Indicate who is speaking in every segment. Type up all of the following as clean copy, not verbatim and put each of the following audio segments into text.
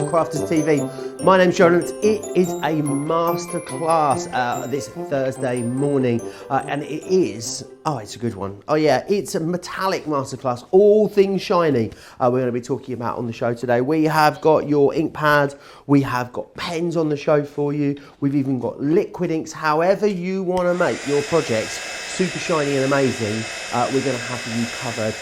Speaker 1: Crafters TV. My name's John and it is a masterclass this Thursday morning and it is, it's a good one. Oh yeah, it's a metallic masterclass, all things shiny we're going to be talking about on the show today. We have got your ink pads, we have got pens on the show for you, we've even got liquid inks. However you want to make your projects super shiny and amazing, we're going to have you covered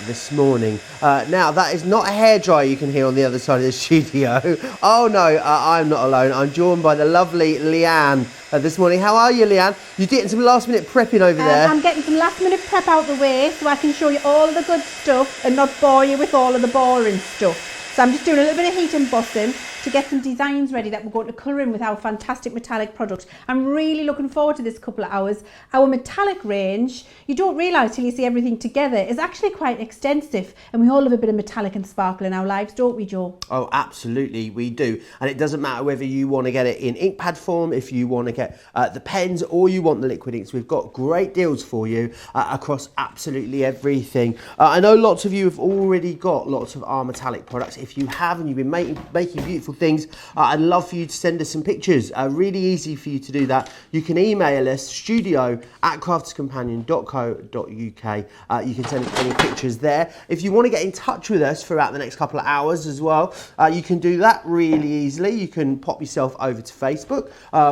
Speaker 1: this morning. Now, that is not a hairdryer you can hear on the other side of the studio. Oh no, I'm not alone. I'm joined by the lovely Leanne this morning. How are you, Leanne? You're getting some last minute prepping over there.
Speaker 2: I'm getting some last minute prep out the way so I can show you all of the good stuff and not bore you with all of the boring stuff. So I'm just doing a little bit of heat embossing to get some designs ready that we're going to colour in with our fantastic metallic product. I'm really looking forward to this couple of hours. Our metallic range, you don't realise till you see everything together, is actually quite extensive, and we all love a bit of metallic and sparkle in our lives, don't we, Joe?
Speaker 1: Oh, absolutely, we do. And it doesn't matter whether you want to get it in ink pad form, if you want to get the pens, or you want the liquid inks. We've got great deals for you across absolutely everything. I know lots of you have already got lots of our metallic products. If you have and you've been making beautiful things, I'd love for you to send us some pictures. Really easy for you to do that. You can email us studio@crafterscompanion.co.uk. You can send us any pictures there. If you want to get in touch with us throughout the next couple of hours as well, you can do that really easily. You can pop yourself over to Facebook,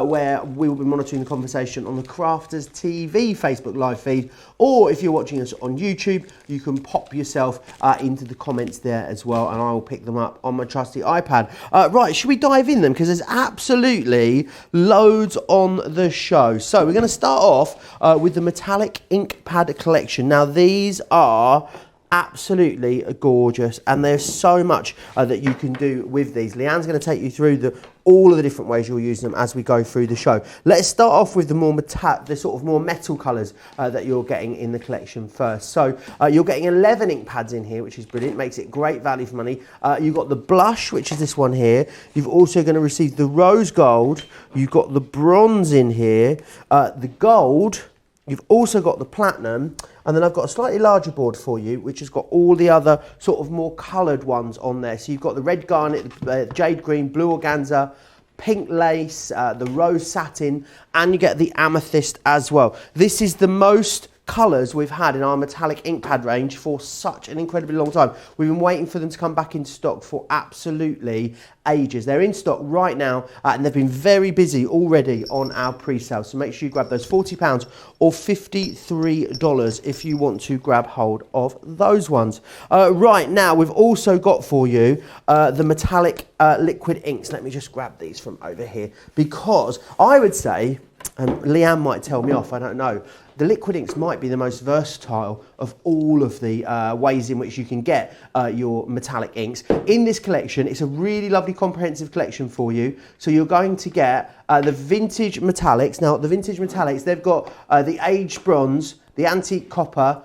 Speaker 1: where we will be monitoring the conversation on the Crafters TV Facebook live feed, or if you're watching us on YouTube, you can pop yourself into the comments there as well, and I will pick them up on my trusty iPad. Right, should we dive in them? Because there's absolutely loads on the show. So we're going to start off with the metallic ink pad collection. Now these are absolutely gorgeous, and there's so much that you can do with these. Leanne's going to take you through all of the different ways you'll use them as we go through the show. Let's start off with the sort of more metal colours that you're getting in the collection first. So you're getting 11 ink pads in here, which is brilliant, makes it great value for money. You've got the blush, which is this one here. You've also going to receive the rose gold. You've got the bronze in here, the gold. You've also got the platinum, and then I've got a slightly larger board for you, which has got all the other sort of more coloured ones on there. So you've got the red garnet, the jade green, blue organza, pink lace, the rose satin, and you get the amethyst as well. This is the most colours we've had in our metallic ink pad range for such an incredibly long time. We've been waiting for them to come back into stock for absolutely ages. They're in stock right now, and they've been very busy already on our pre-sale, so make sure you grab those. £40 or $53 if you want to grab hold of those ones. Right, now we've also got for you the metallic liquid inks. Let me just grab these from over here, because I would say, and Leanne might tell me off, I don't know, the liquid inks might be the most versatile of all of the ways in which you can get your metallic inks. In this collection, it's a really lovely comprehensive collection for you. So you're going to get the vintage metallics. Now, the vintage metallics, they've got the aged bronze, the antique copper,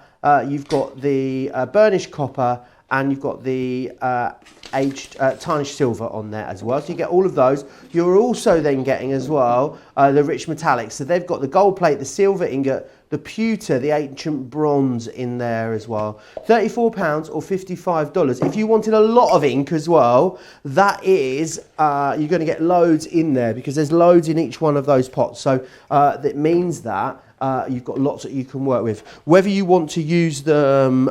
Speaker 1: you've got the burnished copper, and you've got the aged tarnished silver on there as well. So you get all of those. You're also then getting as well the rich metallics. So they've got the gold plate, the silver ingot, the pewter, the ancient bronze in there as well. £34 or $55. If you wanted a lot of ink as well, that is, you're going to get loads in there because there's loads in each one of those pots. So that means that you've got lots that you can work with. Whether you want to use them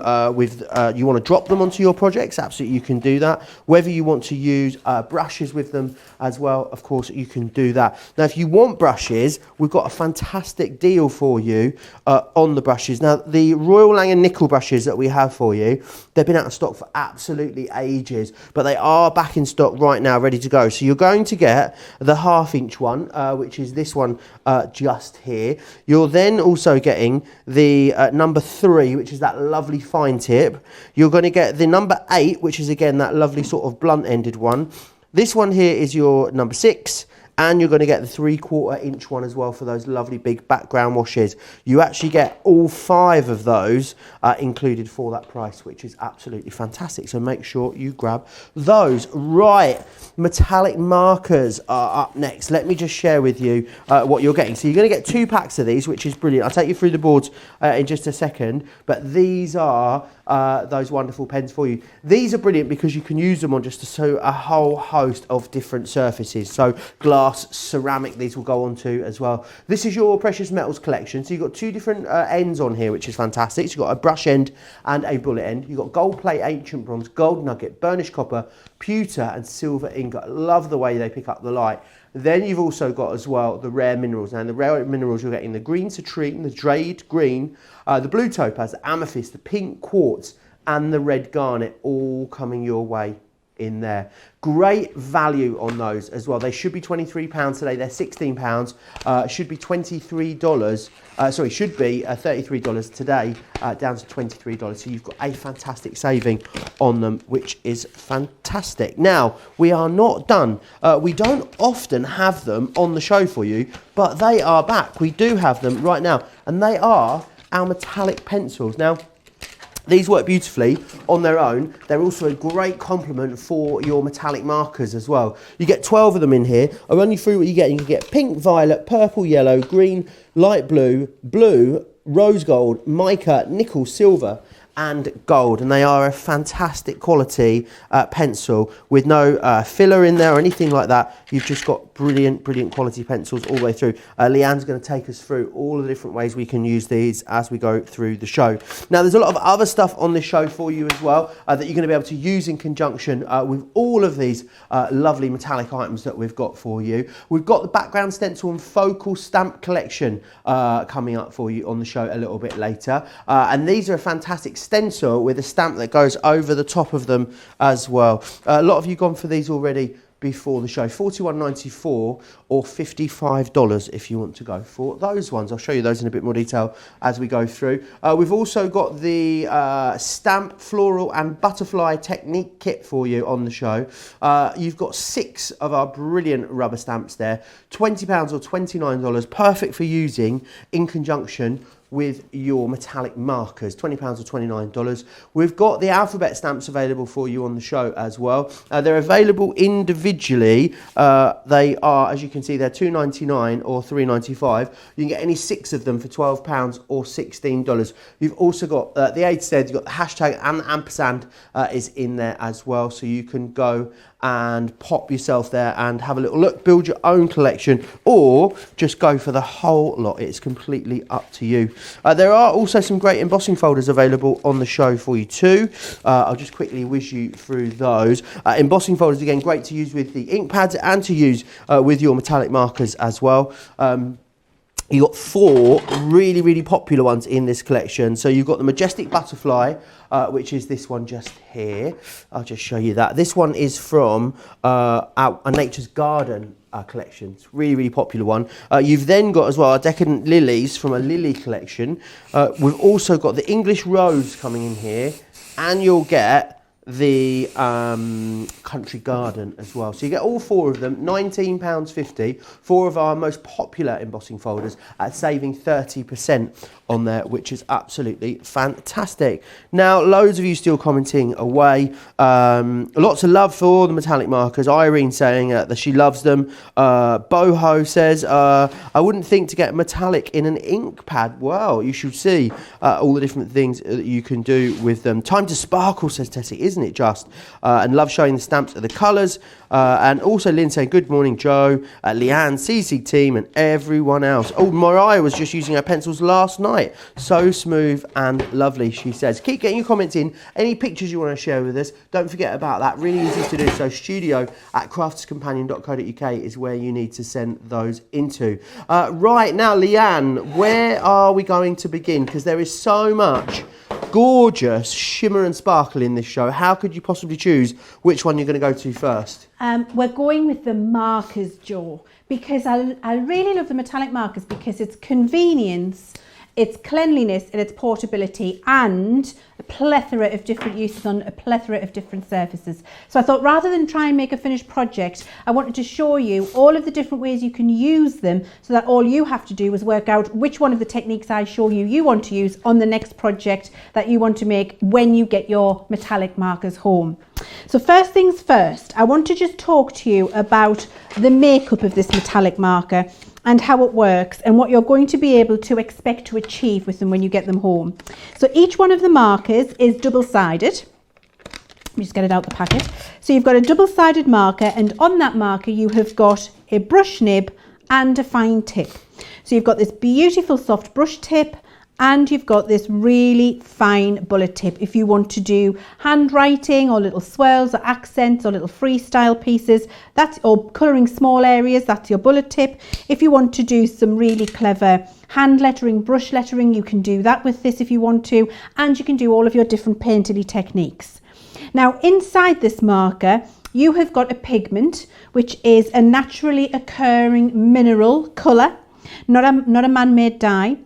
Speaker 1: you want to drop them onto your projects, absolutely you can do that. Whether you want to use brushes with them as well, of course you can do that. Now if you want brushes, we've got a fantastic deal for you on the brushes. Now the Royal Langham nickel brushes that we have for you, they've been out of stock for absolutely ages, but they are back in stock right now, ready to go. So you're going to get the 1/2 inch one, which is this one just here. You're then also getting the number 3, which is that lovely fine tip. You're going to get the number 8, which is again that lovely sort of blunt ended one. This one here is your number 6. And you're going to get the 3/4 inch one as well for those lovely big background washes. You actually get all 5 of those included for that price, which is absolutely fantastic. So make sure you grab those. Right, metallic markers are up next. Let me just share with you what you're getting. So you're going to get 2 packs of these, which is brilliant. I'll take you through the boards in just a second. But these are those wonderful pens for you. These are brilliant because you can use them on just a whole host of different surfaces. So glass, ceramic, these will go on to as well. This is your precious metals collection. So you've got 2 different ends on here, which is fantastic. So you've got a brush end and a bullet end. You've got gold plate, ancient bronze, gold nugget, burnished copper, pewter and silver ink. I love the way they pick up the light. Then you've also got as well the rare minerals. Now in the rare minerals you're getting the green citrine, the jade green, the blue topaz, the amethyst, the pink quartz and the red garnet, all coming your way in there. Great value on those as well. They should be £23 today. They're £16. Should be $23. Should be $33 today, down to $23. So you've got a fantastic saving on them, which is fantastic. Now, we are not done. We don't often have them on the show for you, but they are back. We do have them right now, and they are our metallic pencils. Now, these work beautifully on their own. They're also a great complement for your metallic markers as well. You get 12 of them in here. I'll run you through what you get. You can get pink, violet, purple, yellow, green, light blue, blue, rose gold, mica, nickel, silver and gold, and they are a fantastic quality pencil with no filler in there or anything like that. You've just got brilliant quality pencils all the way through. Leanne's going to take us through all the different ways we can use these as we go through the show. Now there's a lot of other stuff on this show for you as well that you're going to be able to use in conjunction with all of these lovely metallic items that we've got for you. We've got the background stencil and focal stamp collection coming up for you on the show a little bit later, and these are a fantastic stencil with a stamp that goes over the top of them as well. A lot of you gone for these already before the show. $41.94 or $55 if you want to go for those ones. I'll show you those in a bit more detail as we go through. We've also got the stamp, floral and butterfly technique kit for you on the show. You've got 6 of our brilliant rubber stamps there. £20 or $29, perfect for using in conjunction with your metallic markers, £20 or $29. We've got the alphabet stamps available for you on the show as well. They're available individually. They are, as you can see, they're $2.99 or $3.95. You can get any 6 of them for £12 or $16. You've also got the aid said, you've got the hashtag and the ampersand is in there as well, so you can go and pop yourself there and have a little look, build your own collection, or just go for the whole lot. It's completely up to you. There are also some great embossing folders available on the show for you too. I'll just quickly whiz you through those. Embossing folders, again, great to use with the Inkpads and to use with your metallic markers as well. You've got 4 really popular ones in this collection. So you've got the Majestic Butterfly, which is this one just here. I'll just show you that. This one is from our Nature's Garden collection. It's really popular one. You've then got as well our Decadent Lilies from a Lily collection. We've also got the English Rose coming in here, and you'll get the Country Garden as well. So you get all 4 of them, £19.50, 4 of our most popular embossing folders at saving 30% on there, which is absolutely fantastic. Now, loads of you still commenting away. Lots of love for the metallic markers. Irene saying that she loves them. Boho says, I wouldn't think to get metallic in an ink pad. Well, you should see all the different things that you can do with them. Time to sparkle, says Tessie, isn't it just? And love showing the stamps of the colours. And also Lynn saying, good morning, Joe, Leanne, CC team, and everyone else. Oh, Mariah was just using her pencils last night. So smooth and lovely, she says. Keep getting your comments in. Any pictures you want to share with us, don't forget about that. Really easy to do. So studio@crafterscompanion.co.uk is where you need to send those into. Right, now, Leanne, where are we going to begin? Because there is so much gorgeous shimmer and sparkle in this show. How could you possibly choose which one you're going to go to first?
Speaker 2: We're going with the markers, Joe, because I really love the metallic markers because it's convenience, it's cleanliness, and it's portability, and a plethora of different uses on a plethora of different surfaces. So I thought rather than try and make a finished project, I wanted to show you all of the different ways you can use them so that all you have to do is work out which one of the techniques I show you you want to use on the next project that you want to make when you get your metallic markers home. So first things first, I want to just talk to you about the makeup of this metallic marker and how it works and what you're going to be able to expect to achieve with them when you get them home. So each one of the markers is double-sided. Let me just get it out the packet. So you've got a double-sided marker, and on that marker you have got a brush nib and a fine tip. So you've got this beautiful soft brush tip, and you've got this really fine bullet tip if you want to do handwriting or little swirls or accents or little freestyle pieces, or colouring small areas, that's your bullet tip. If you want to do some really clever hand lettering, brush lettering, you can do that with this if you want to, and you can do all of your different painterly techniques. Now inside this marker you have got a pigment which is a naturally occurring mineral colour, not a man-made dye.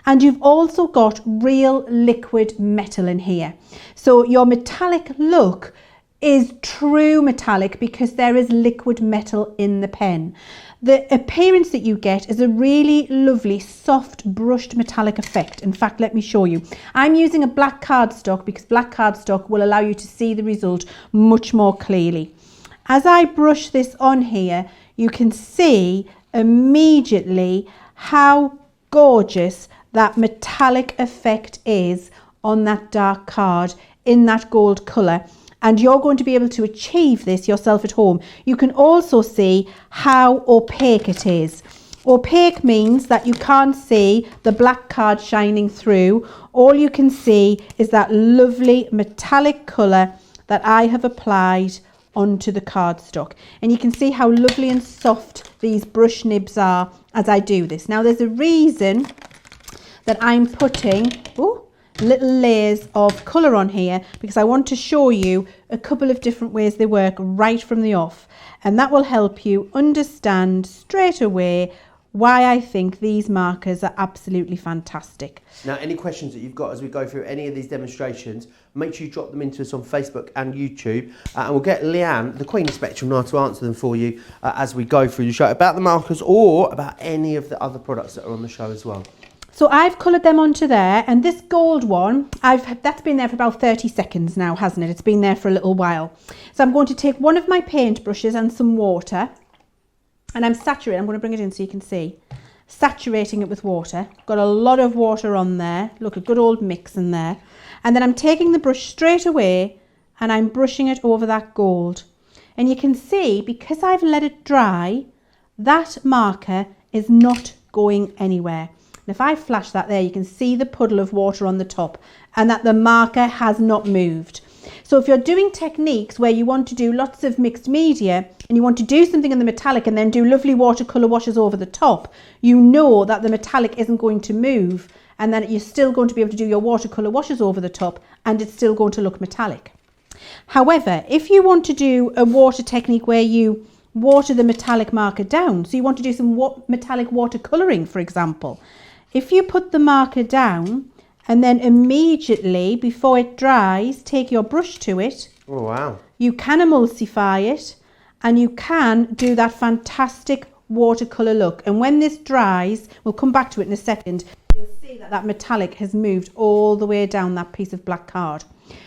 Speaker 2: And you've also got real liquid metal in here. So your metallic look is true metallic because there is liquid metal in the pen. The appearance that you get is a really lovely soft brushed metallic effect. In fact, let me show you. I'm using a black cardstock because black cardstock will allow you to see the result much more clearly. As I brush this on here, you can see immediately how gorgeous that metallic effect is on that dark card in that gold colour, and you're going to be able to achieve this yourself at home. You can also see how opaque it is. Opaque means that you can't see the black card shining through. All you can see is that lovely metallic colour that I have applied onto the cardstock, and you can see how lovely and soft these brush nibs are as I do this. Now there's a reason that I'm putting little layers of colour on here, because I want to show you a couple of different ways they work right from the off, and that will help you understand straight away why I think these markers are absolutely fantastic.
Speaker 1: Now, any questions that you've got as we go through any of these demonstrations, make sure you drop them into us on Facebook and YouTube, and we'll get Leanne, the Queen of Spectrum, now to answer them for you as we go through the show about the markers or about any of the other products that are on the show as well.
Speaker 2: So I've coloured them onto there, and this gold one, that's been there for about 30 seconds now, hasn't it? It's been there for a little while. So I'm going to take one of my paint brushes and some water, and I'm saturating. I'm going to bring it in so you can see. Saturating it with water. Got a lot of water on there. Look, a good old mix in there. And then I'm taking the brush straight away and I'm brushing it over that gold. And you can see, because I've let it dry, that marker is not going anywhere. And if I flash that there, you can see the puddle of water on the top and that the marker has not moved. So if you're doing techniques where you want to do lots of mixed media and you want to do something in the metallic and then do lovely watercolour washes over the top, you know that the metallic isn't going to move, and then you're still going to be able to do your watercolour washes over the top and it's still going to look metallic. However, if you want to do a water technique where you water the metallic marker down, so you want to do some metallic watercolouring, for example, if you put the marker down and then immediately before it dries take your brush to it,
Speaker 1: Oh, wow.
Speaker 2: You can emulsify it, and you can do that fantastic watercolour look. And when this dries, we'll come back to it in a second, you'll see that that metallic has moved all the way down that piece of black card.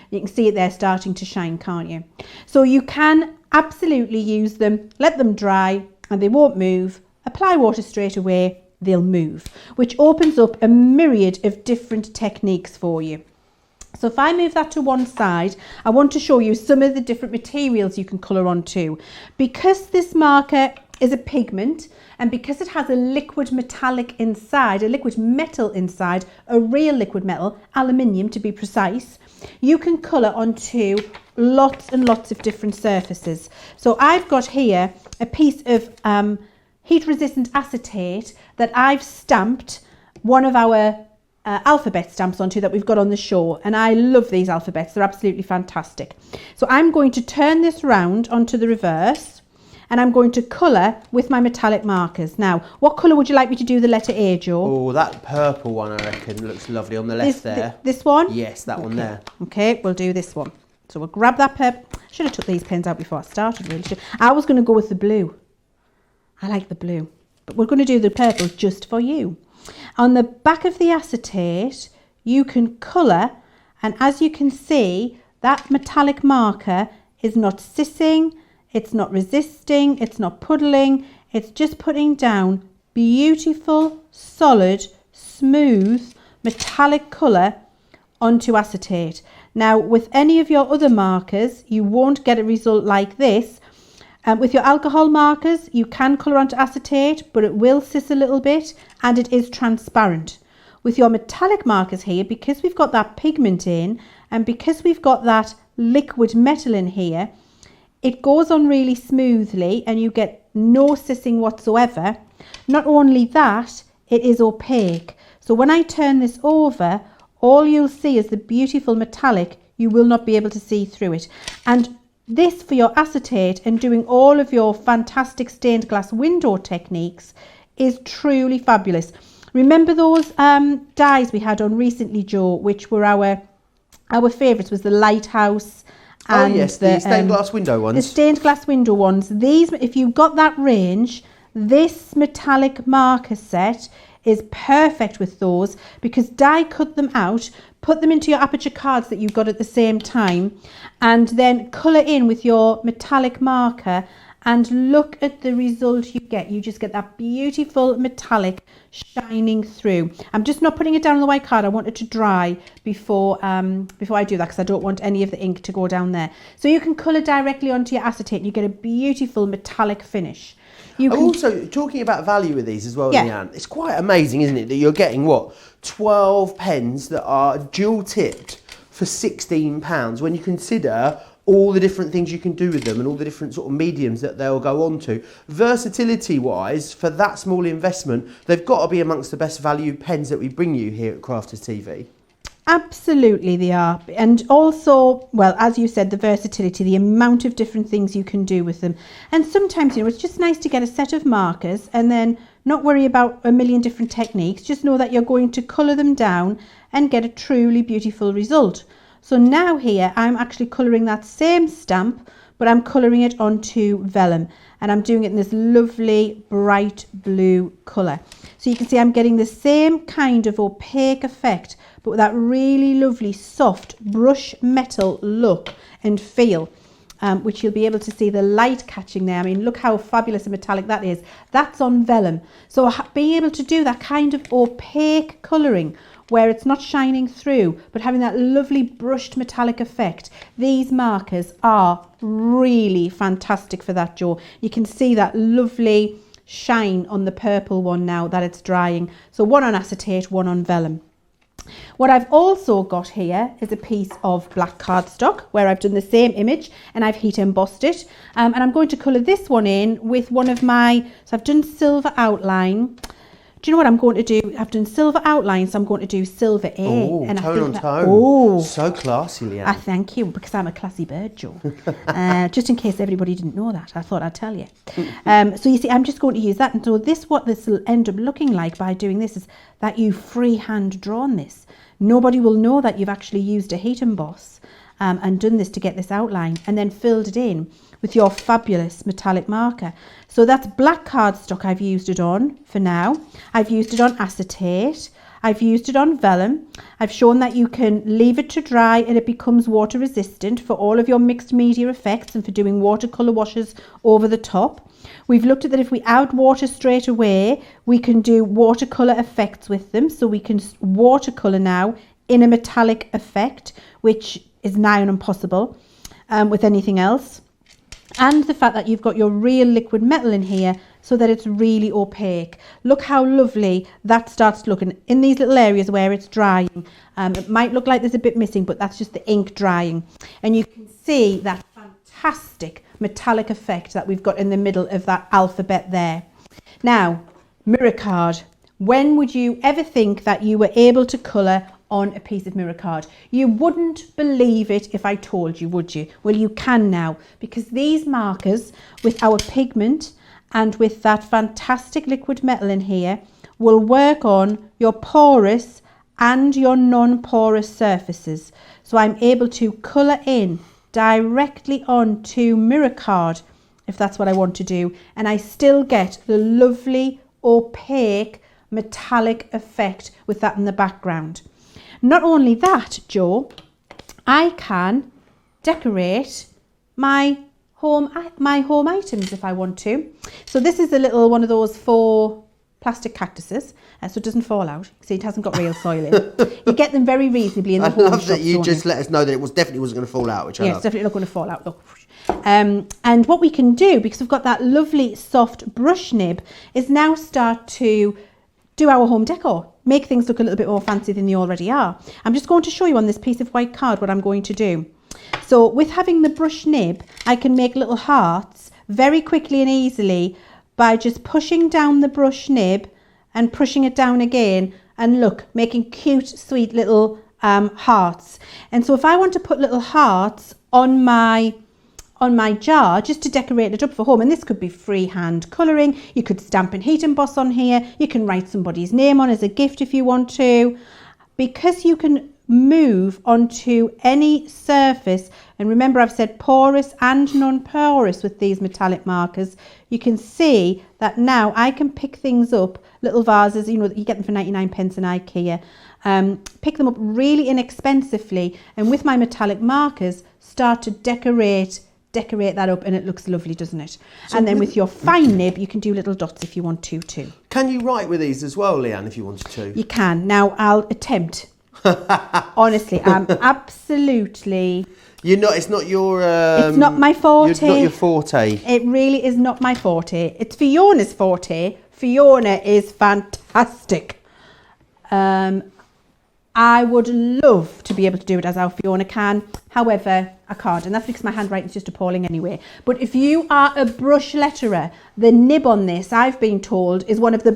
Speaker 2: You can see it there starting to shine, can't you? So you can absolutely use them, let them dry, and they won't move. Apply water straight away, they'll move, which opens up a myriad of different techniques for you. So if I move that to one side, I want to show you some of the different materials you can colour onto. Because this marker is a pigment, and because it has a liquid metallic inside, a liquid metal inside, a real liquid metal, aluminium to be precise, you can colour onto lots and lots of different surfaces. So I've got here a piece of heat resistant acetate that I've stamped one of our alphabet stamps onto that we've got on the show, and I love these alphabets, they're absolutely fantastic. So I'm going to turn this round onto the reverse, and I'm going to colour with my metallic markers. Now, what colour would you like me to do the letter A, Joe?
Speaker 1: Oh, that purple one I reckon looks lovely on the left there.
Speaker 2: This one?
Speaker 1: Yes, that one there.
Speaker 2: Okay, we'll do this one. So we'll grab that purple. Should have took these pens out before I started, really. I was going to go with the blue. I like the blue, but we're going to do the purple just for you. On the back of the acetate, you can colour, and as you can see, that metallic marker is not sissing, it's not resisting, it's not puddling, it's just putting down beautiful, solid, smooth, metallic colour onto acetate. Now, with any of your other markers, you won't get a result like this. With your alcohol markers, you can colour onto acetate, but it will sis a little bit, and it is transparent. With your metallic markers here, because we've got that pigment in, and because we've got that liquid metal in here, it goes on really smoothly, and you get no sissing whatsoever. Not only that, it is opaque. So when I turn this over, all you'll see is the beautiful metallic. You will not be able to see through it. And this for your acetate and doing all of your fantastic stained glass window techniques is truly fabulous. Remember those dies we had on recently, Joe, which were our favourites, was the lighthouse and
Speaker 1: yes, the stained glass window ones.
Speaker 2: The stained glass window ones. These, if you've got that range, this metallic marker set is perfect with those, because die cut them out, put them into your aperture cards that you've got at the same time, and then colour in with your metallic marker, and look at the result you get. You just get that beautiful metallic shining through. I'm just not putting it down on the white card. I want it to dry before I do that, because I don't want any of the ink to go down there. So you can colour directly onto your acetate and you get a beautiful metallic finish.
Speaker 1: Also, talking about value with these as well, Leanne, it's quite amazing, isn't it, that you're getting, 12 pens that are dual tipped for £16 when you consider all the different things you can do with them and all the different sort of mediums that they'll go on to. Versatility wise, for that small investment, they've got to be amongst the best value pens that we bring you here at Crafters TV.
Speaker 2: Absolutely they are. And also, well, as you said, the versatility, the amount of different things you can do with them. And sometimes, it's just nice to get a set of markers and then not worry about a million different techniques. Just know that you're going to colour them down and get a truly beautiful result. So now here, I'm actually colouring that same stamp, but I'm colouring it onto vellum, and I'm doing it in this lovely bright blue colour. So you can see I'm getting the same kind of opaque effect, but with that really lovely soft brush metal look and feel, which you'll be able to see the light catching there. I mean, look how fabulous and metallic that is. That's on vellum. So being able to do that kind of opaque colouring where it's not shining through, but having that lovely brushed metallic effect, these markers are really fantastic for that, Joe. You can see that lovely shine on the purple one now that it's drying. So one on acetate, one on vellum. What I've also got here is a piece of black cardstock where I've done the same image and I've heat embossed it, and I'm going to colour this one in with one of my, so I've done silver outline. Do you know what I'm going to do? I've done silver outline, so I'm going to do silver A.
Speaker 1: Oh,
Speaker 2: and
Speaker 1: tone on tone.
Speaker 2: Oh,
Speaker 1: so classy, Leanne.
Speaker 2: I thank you, because I'm a classy bird, Joe. Just in case everybody didn't know that, I thought I'd tell you. So you see, I'm just going to use that. And so what this will end up looking like by doing this is that you freehand drawn this. Nobody will know that you've actually used a heat emboss. and done this to get this outline, and then filled it in with your fabulous metallic marker. So that's black cardstock I've used it on for now. I've used it on acetate. I've used it on vellum. I've shown that you can leave it to dry and it becomes water resistant for all of your mixed media effects and for doing watercolour washes over the top. We've looked at that if we add water straight away, we can do watercolour effects with them. So we can watercolour now in a metallic effect, which is nigh on impossible with anything else. And the fact that you've got your real liquid metal in here so that it's really opaque. Look how lovely that starts looking in these little areas where it's drying. It might look like there's a bit missing, but that's just the ink drying. And you can see that fantastic metallic effect that we've got in the middle of that alphabet there. Now, mirror card. When would you ever think that you were able to colour on a piece of mirror card? You wouldn't believe it if I told you, would you? Well, you can now, because these markers with our pigment and with that fantastic liquid metal in here will work on your porous and your non-porous surfaces. So I'm able to colour in directly onto mirror card if that's what I want to do, and I still get the lovely opaque metallic effect with that in the background. Not only that, Jo, I can decorate my home items if I want to. So this is a little one of those 4 plastic cactuses, so it doesn't fall out. See, it hasn't got real soil in it. You get them very reasonably in the home shops.
Speaker 1: I love that you just let us know that it definitely wasn't going to fall out, which I love.
Speaker 2: It's definitely not going to fall out. Look. And what we can do, because we've got that lovely soft brush nib, is now start to do our home decor, make things look a little bit more fancy than they already are. I'm just going to show you on this piece of white card what I'm going to do. So with having the brush nib, I can make little hearts very quickly and easily by just pushing down the brush nib and pushing it down again, and look, making cute, sweet little hearts. And so if I want to put little hearts on my jar just to decorate it up for home, and this could be freehand colouring, you could stamp and heat emboss on here, you can write somebody's name on as a gift if you want to, because you can move onto any surface. And remember, I've said porous and non-porous with these metallic markers. You can see that now I can pick things up, little vases, you know, you get them for 99 pence in IKEA, pick them up really inexpensively, and with my metallic markers start to decorate that up, and it looks lovely, doesn't it? So and then with your fine nib, you can do little dots if you want to too.
Speaker 1: Can you write with these as well, Leanne, if you wanted to?
Speaker 2: You can. Now, I'll attempt. Honestly, I'm absolutely...
Speaker 1: It's not your...
Speaker 2: it's not my forte.
Speaker 1: It's not your forte.
Speaker 2: It really is not my forte. It's Fiona's forte. Fiona is fantastic. I would love to be able to do it as our Fiona can. However, I can't, and that's because my handwriting is just appalling anyway. But if you are a brush letterer, the nib on this, I've been told, is one of the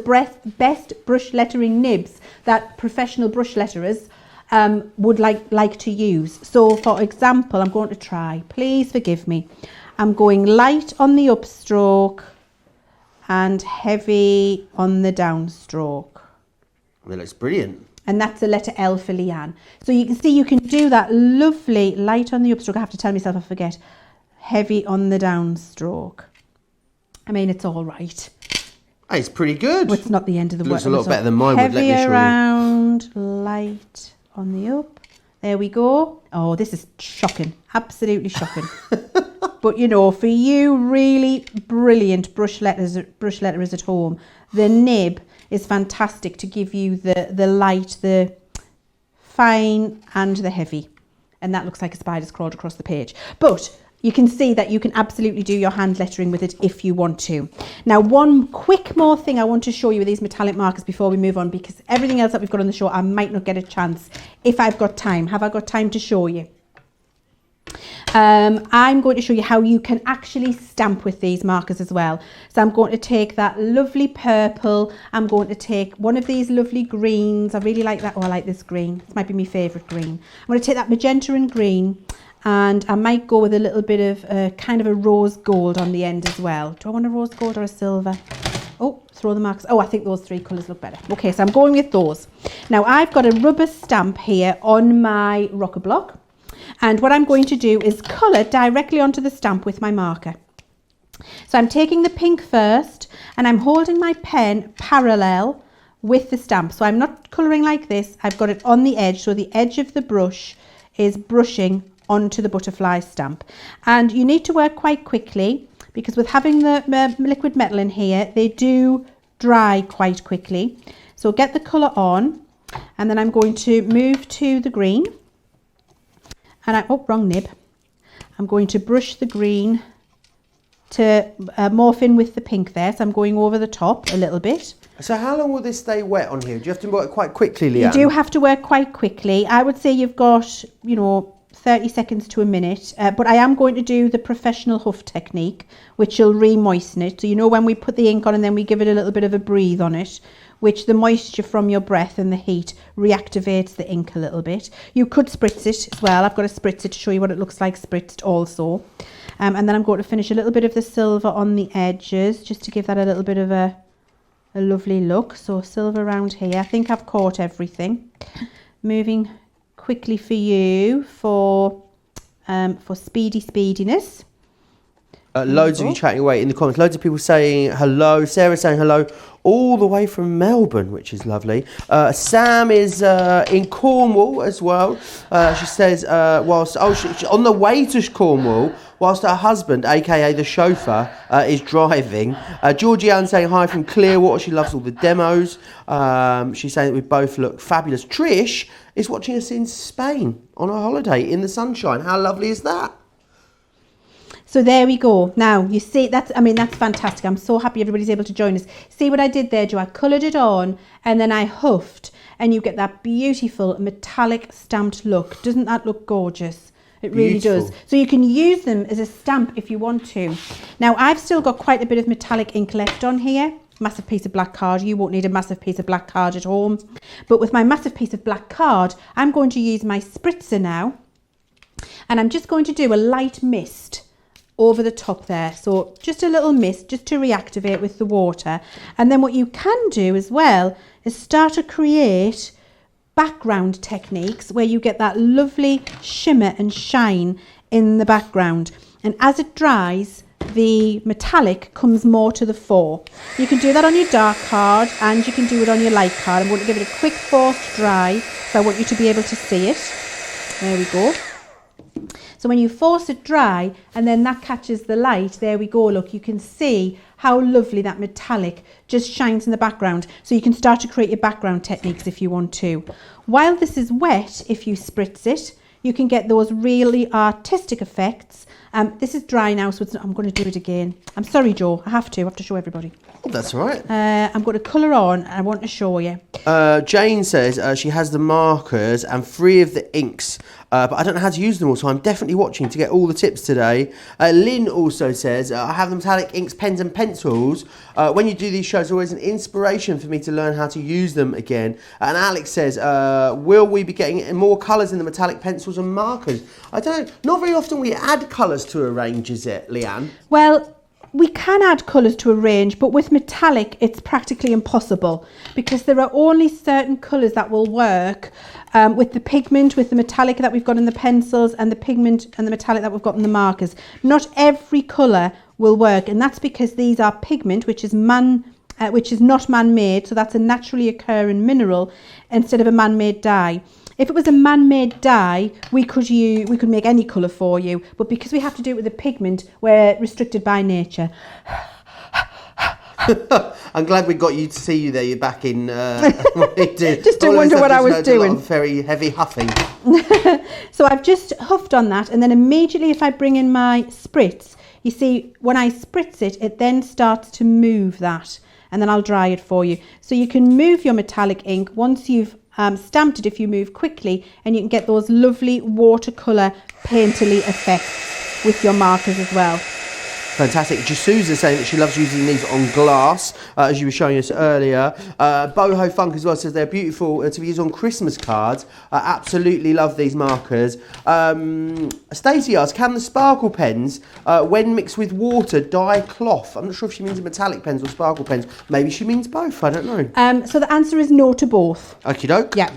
Speaker 2: best brush lettering nibs that professional brush letterers would like to use. So, for example, I'm going to try. Please forgive me. I'm going light on the upstroke and heavy on the downstroke.
Speaker 1: Well, it's brilliant.
Speaker 2: And that's the letter L for Leanne. So you can see you can do that lovely light on the upstroke. I have to tell myself I forget. Heavy on the downstroke. I mean, it's all right.
Speaker 1: It's pretty good.
Speaker 2: But it's not the end of the world.
Speaker 1: Looks a lot better than mine would, let me show you.
Speaker 2: Heavy around, light on the up. There we go. Oh, this is shocking. Absolutely shocking. But, you know, for you really brilliant brush letterers at home, the nib is fantastic to give you the light, the fine and the heavy. And that looks like a spider's crawled across the page. But you can see that you can absolutely do your hand lettering with it if you want to. Now, one quick more thing I want to show you with these metallic markers before we move on, because everything else that we've got on the show, I might not get a chance if I've got time. Have I got time to show you? I'm going to show you how you can actually stamp with these markers as well. So I'm going to take that lovely purple. I'm going to take one of these lovely greens. I really like that. Oh, I like this green. This might be my favourite green. I'm going to take that magenta and green, and I might go with a little bit of kind of a rose gold on the end as well. Do I want a rose gold or a silver? Oh, throw the markers. Oh, I think those three colours look better. Okay, so I'm going with those. Now, I've got a rubber stamp here on my rocker block. And what I'm going to do is colour directly onto the stamp with my marker. So I'm taking the pink first and I'm holding my pen parallel with the stamp. So I'm not colouring like this, I've got it on the edge, so the edge of the brush is brushing onto the butterfly stamp. And you need to work quite quickly because with having the liquid metal in here, they do dry quite quickly. So get the colour on and then I'm going to move to the green. And wrong nib. I'm going to brush the green to morph in with the pink there. So I'm going over the top a little bit.
Speaker 1: So how long will this stay wet on here? Do you have to work quite quickly, Leanne?
Speaker 2: You do have to work quite quickly. I would say you've got, 30 seconds to a minute. But I am going to do the professional huff technique, which will re-moisten it. So when we put the ink on and then we give it a little bit of a breathe on it, which the moisture from your breath and the heat reactivates the ink a little bit. You could spritz it as well. I've got to spritz it to show you what it looks like spritzed also. And then I'm going to finish a little bit of the silver on the edges just to give that a little bit of a lovely look. So silver around here. I think I've caught everything. Moving quickly for you for speediness.
Speaker 1: Loads of you chatting away in the comments. Loads of people saying hello. Sarah saying hello all the way from Melbourne, which is lovely. Sam is in Cornwall as well. She says she's on the way to Cornwall whilst her husband, aka the chauffeur, is driving. Georgianne saying hi from Clearwater. She loves all the demos. She's saying that we both look fabulous. Trish is watching us in Spain on a holiday in the sunshine. How lovely is that?
Speaker 2: So there we go. Now you see that's fantastic. I'm so happy everybody's able to join us. See what I did there, Joe? I coloured it on and then I huffed and you get that beautiful metallic stamped look. Doesn't that look gorgeous? It really does. So you can use them as a stamp if you want to. Now I've still got quite a bit of metallic ink left on here. Massive piece of black card. You won't need a massive piece of black card at home. But with my massive piece of black card, I'm going to use my spritzer now. And I'm just going to do a light mist over the top there. So just a little mist just to reactivate with the water. And then what you can do as well is start to create background techniques where you get that lovely shimmer and shine in the background. And as it dries, the metallic comes more to the fore. You can do that on your dark card and you can do it on your light card. I'm going to give it a quick forced dry, so I want you to be able to see it. There we go. So when you force it dry and then that catches the light, there we go, look, you can see how lovely that metallic just shines in the background. So you can start to create your background techniques if you want to. While this is wet, if you spritz it, you can get those really artistic effects. This is dry now, so I'm going to do it again. I'm sorry, Joe, I have to show everybody.
Speaker 1: Oh, that's all right.
Speaker 2: I'm going to colour on and I want to show you.
Speaker 1: Jane says she has the markers and 3 of the inks, but I don't know how to use them all, so I'm definitely watching to get all the tips today. Lynn also says, I have the metallic inks, pens and pencils. When you do these shows, always an inspiration for me to learn how to use them again. And Alex says, will we be getting more colours in the metallic pencils and markers? I don't know. Not very often we add colours to a range, is it, Leanne?
Speaker 2: Well, we can add colours to a range, but with metallic it's practically impossible because there are only certain colours that will work with the pigment, with the metallic that we've got in the pencils and the pigment and the metallic that we've got in the markers. Not every colour will work, and that's because these are pigment, which is not man-made, so that's a naturally occurring mineral instead of a man-made dye. If it was a man-made dye, we could make any colour for you, but because we have to do it with a pigment, we're restricted by nature.
Speaker 1: I'm glad we got you to see you there. You're back in.
Speaker 2: Just to wonder what I was doing.
Speaker 1: A lot of very heavy huffing.
Speaker 2: So I've just huffed on that, and then immediately if I bring in my spritz, you see when I spritz it, it then starts to move that, and then I'll dry it for you. So you can move your metallic ink once you've stamped it if you move quickly, and you can get those lovely watercolour painterly effects with your markers as well.
Speaker 1: Fantastic. J'Souza saying that she loves using these on glass, as you were showing us earlier. Boho Funk as well says they're beautiful to be used on Christmas cards. Absolutely love these markers. Stacey asks, can the sparkle pens, when mixed with water, dye cloth? I'm not sure if she means metallic pens or sparkle pens. Maybe she means both. I don't know.
Speaker 2: So the answer is no to both.
Speaker 1: Okie doke.
Speaker 2: Yeah.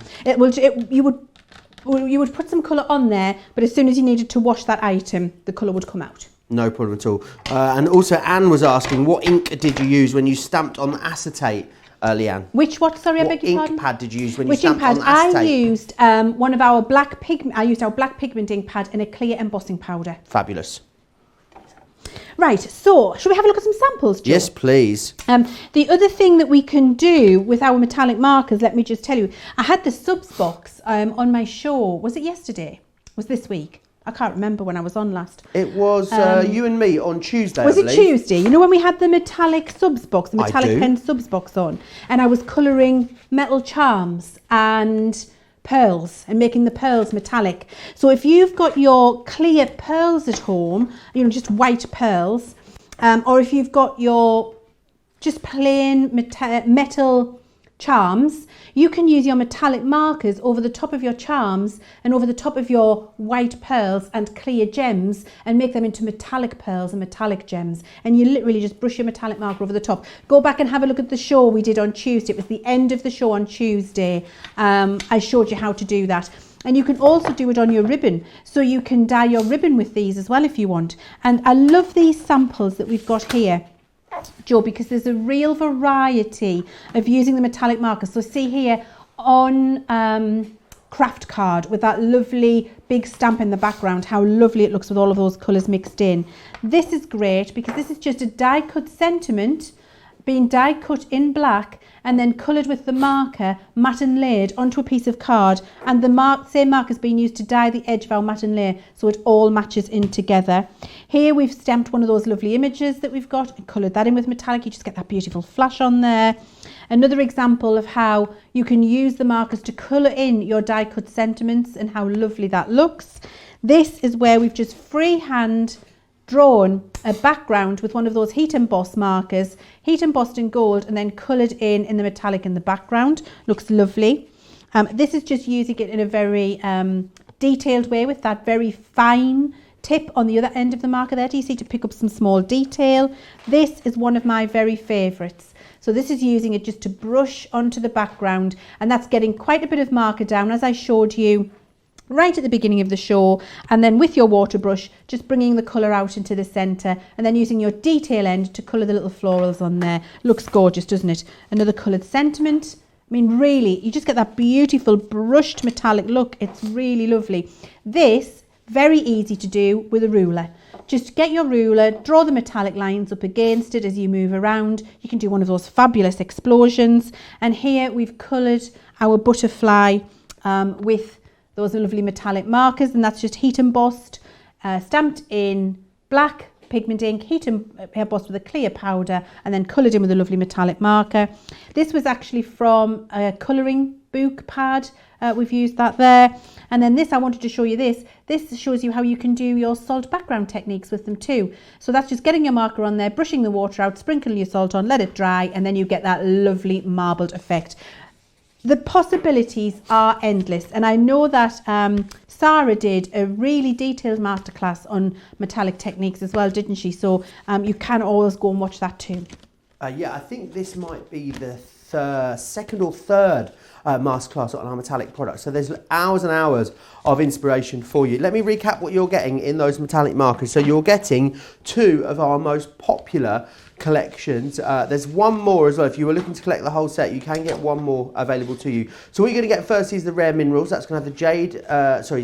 Speaker 2: you would put some colour on there, but as soon as you needed to wash that item, the colour would come out.
Speaker 1: No problem at all. And also Anne was asking, what ink did you use when you stamped on acetate, Leanne?
Speaker 2: Which what? Sorry, I beg your pardon?
Speaker 1: Which ink pad did you use when you
Speaker 2: Which ink
Speaker 1: stamped
Speaker 2: pad?
Speaker 1: on acetate?
Speaker 2: I used one of our black pigment. I used our black pigment ink pad and a clear embossing powder.
Speaker 1: Fabulous.
Speaker 2: Right, so should we have a look at some samples, Jo?
Speaker 1: Yes, please.
Speaker 2: The other thing that we can do with our metallic markers, let me just tell you, I had the subs box on my show. Was it yesterday? Was this week? I can't remember when I was on last.
Speaker 1: It was you and me on Tuesday,
Speaker 2: Was
Speaker 1: I
Speaker 2: it
Speaker 1: believe.
Speaker 2: Tuesday? You know when we had the metallic subs box, the
Speaker 1: I
Speaker 2: metallic
Speaker 1: do.
Speaker 2: pen subs box on, and I was colouring metal charms and pearls and making the pearls metallic. So if you've got your clear pearls at home, you know, just white pearls, or if you've got your just plain metal charms, you can use your metallic markers over the top of your charms and over the top of your white pearls and clear gems and make them into metallic pearls and metallic gems. And you literally just brush your metallic marker over the top. Go back and have a look at the show we did on Tuesday. It was the end of the show on Tuesday. I showed you how to do that. And you can also do it on your ribbon. So you can dye your ribbon with these as well if you want. And I love these samples that we've got here, Jo, because there's a real variety of using the metallic markers. So see here on craft card with that lovely big stamp in the background, how lovely it looks with all of those colours mixed in. This is great because this is just a die cut sentiment being die cut in black and then coloured with the marker, matte and laid onto a piece of card, and the same marker is being used to dye the edge of our matte and lay so it all matches in together. Here we've stamped one of those lovely images that we've got and coloured that in with metallic. You just get that beautiful flash on there. Another example of how you can use the markers to colour in your die cut sentiments and how lovely that looks. This is where we've just freehand drawn a background with one of those heat emboss markers, heat embossed in gold and then coloured in the metallic in the background. Looks lovely. This is just using it in a very detailed way with that very fine tip on the other end of the marker there. Do you see, to pick up some small detail? This is one of my very favourites. So this is using it just to brush onto the background, and that's getting quite a bit of marker down as I showed you right at the beginning of the show, and then with your water brush just bringing the colour out into the centre and then using your detail end to colour the little florals on there. Looks gorgeous, doesn't it? Another coloured sentiment. I mean, really, you just get that beautiful brushed metallic look. It's really lovely. This, very easy to do with a ruler. Just get your ruler, draw the metallic lines up against it as you move around. You can do one of those fabulous explosions. And here we've coloured our butterfly with those are lovely metallic markers, and that's just heat embossed, stamped in black pigment ink, heat embossed with a clear powder, and then coloured in with a lovely metallic marker. This was actually from a colouring book pad. We've used that there. And then this, I wanted to show you this. This shows you how you can do your salt background techniques with them too. So that's just getting your marker on there, brushing the water out, sprinkling your salt on, let it dry, and then you get that lovely marbled effect. The possibilities are endless, and I know that Sarah did a really detailed masterclass on metallic techniques as well, didn't she? So you can always go and watch that too.
Speaker 1: Yeah, I think this might be the second or third masterclass on our metallic products. So there's hours and hours of inspiration for you. Let me recap what you're getting in those metallic markers. So you're getting two of our most popular collections. There's one more as well. If you were looking to collect the whole set, you can get one more available to you. So what you're going to get first is the rare minerals. That's going to have the jade,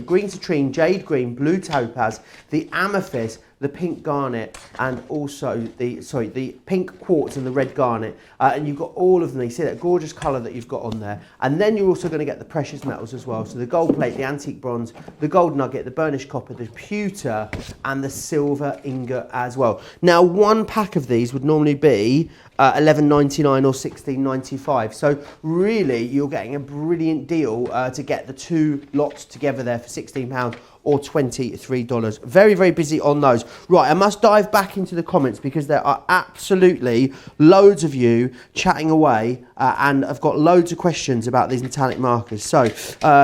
Speaker 1: green citrine, jade green, blue topaz, the amethyst, the pink garnet, and also the pink quartz and the red garnet. And you've got all of them. You see that gorgeous colour that you've got on there. And then you're also going to get the precious metals as well. So the gold plate, the antique bronze, the gold nugget, the burnished copper, the pewter, and the silver ingot as well. Now, one pack of these would normally be $11.99 or $16.95. So really, you're getting a brilliant deal to get the two lots together there for £16 or $23. Very, very busy on those. Right, I must dive back into the comments because there are absolutely loads of you chatting away and I've got loads of questions about these metallic markers. So,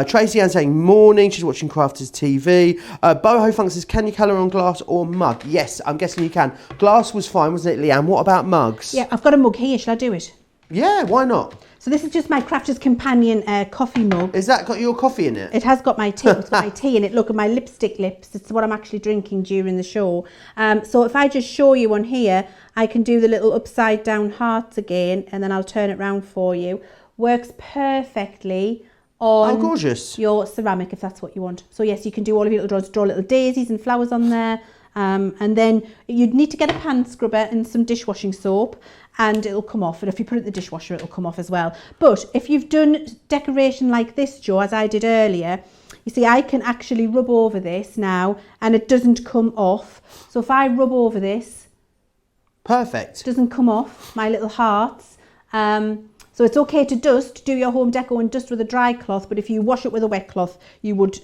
Speaker 1: Tracy Ann saying, morning, she's watching Crafters TV. Boho Funk says, can you colour on glass or mug? Yes, I'm guessing you can. Glass was fine, wasn't it, Leanne? What about mugs?
Speaker 2: Yeah, I've got a mug here. Shall I do it?
Speaker 1: Yeah, why not?
Speaker 2: So this is just my Crafter's Companion coffee mug.
Speaker 1: Is that got your coffee in it?
Speaker 2: It has got my tea. It's got my tea in it. Look at my lipstick lips. It's what I'm actually drinking during the show. So if I just show you on here, I can do the little upside down hearts again, and then I'll turn it round for you. Works perfectly on
Speaker 1: gorgeous.
Speaker 2: your ceramic if that's what you want. So yes, you can do all of your little drawers, draw little daisies and flowers on there. And then you'd need to get a pan scrubber and some dishwashing soap, and it'll come off. And if you put it in the dishwasher, it'll come off as well. But if you've done decoration like this, Jo, as I did earlier, you see I can actually rub over this now and it doesn't come off. So if I rub over this,
Speaker 1: perfect,
Speaker 2: it doesn't come off, my little hearts. So it's okay to dust, do your home deco and dust with a dry cloth, but if you wash it with a wet cloth, you would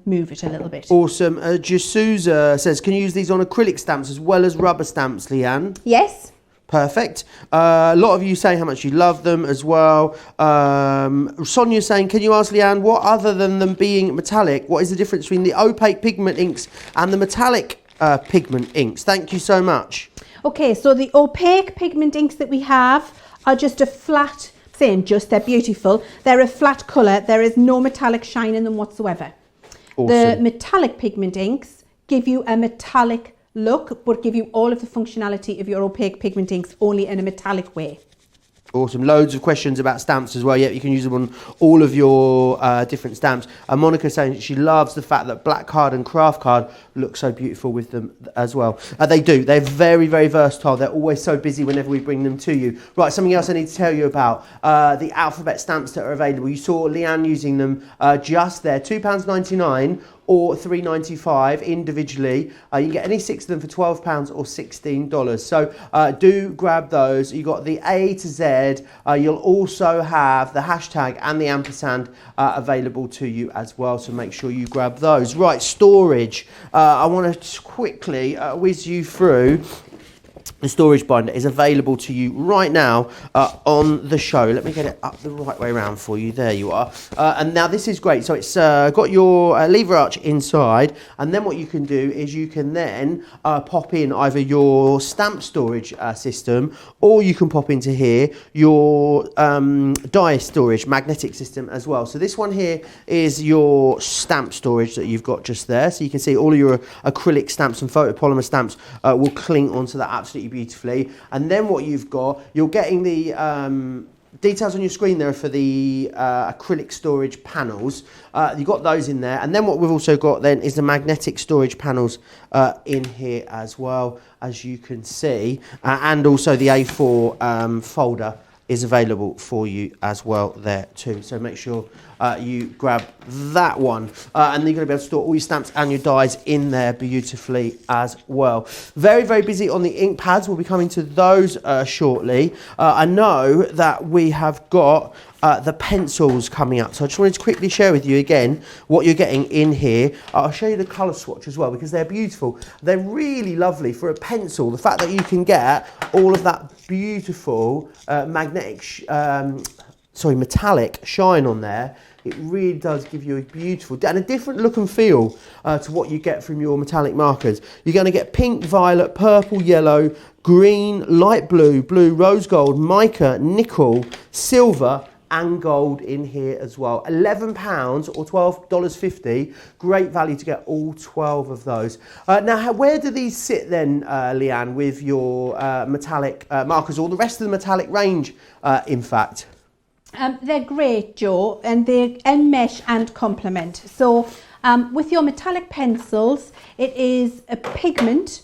Speaker 2: move it a little bit.
Speaker 1: Awesome. J'Souza says, can you use these on acrylic stamps as well as rubber stamps, Leanne?
Speaker 2: Yes.
Speaker 1: Perfect. A lot of you saying how much you love them as well. Sonia's saying, can you ask Leanne, what other than them being metallic, what is the difference between the opaque pigment inks and the metallic pigment inks? Thank you so much.
Speaker 2: Okay, so the opaque pigment inks that we have are just a flat, they're beautiful. They're a flat colour. There is no metallic shine in them whatsoever.
Speaker 1: Awesome.
Speaker 2: The metallic pigment inks give you a metallic look, but give you all of the functionality of your opaque pigment inks only in a metallic way.
Speaker 1: Awesome. Loads of questions about stamps as well. Yeah, you can use them on all of your different stamps. And Monica's saying she loves the fact that black card and craft card look so beautiful with them as well. They do. They're very, very versatile. They're always so busy whenever we bring them to you. Right, something else I need to tell you about. The alphabet stamps that are available. You saw Leanne using them just there. £2.99 or $3.95 individually. You can get any 6 of them for £12 or $16. So do grab those. You've got the A to Z. You'll also have the hashtag and the ampersand available to you as well. So make sure you grab those. Right, storage. I want to quickly whiz you through. The storage binder is available to you right now on the show. Let me get it up the right way around for you. There you are. And now this is great. So it's got your lever arch inside. And then what you can do is you can then pop in either your stamp storage system, or you can pop into here your die storage magnetic system as well. So this one here is your stamp storage that you've got just there. So you can see all of your acrylic stamps and photopolymer stamps will cling onto that absolutely beautifully. And then what you're getting the details on your screen there for the acrylic storage panels. You've got those in there. And then what we've also got then is the magnetic storage panels in here as well, as you can see. And also the A4 folder is available for you as well there too. So make sure you grab that one. And then you're going to be able to store all your stamps and your dies in there beautifully as well. Very, very busy on the ink pads. We'll be coming to those shortly. I know that we have got the pencils coming up. So I just wanted to quickly share with you again what you're getting in here. I'll show you the colour swatch as well, because they're beautiful. They're really lovely for a pencil. The fact that you can get all of that beautiful metallic shine on there, it really does give you a beautiful and a different look and feel to what you get from your metallic markers. You're going to get pink, violet, purple, yellow, green, light blue, blue, rose gold, mica, nickel, silver and gold in here as well. £11 or $12.50. Great value to get all 12 of those. Now, where do these sit then, Leanne, with your metallic markers or the rest of the metallic range, in fact?
Speaker 2: They're great, Jo, and they enmesh and complement. So with your metallic pencils, it is a pigment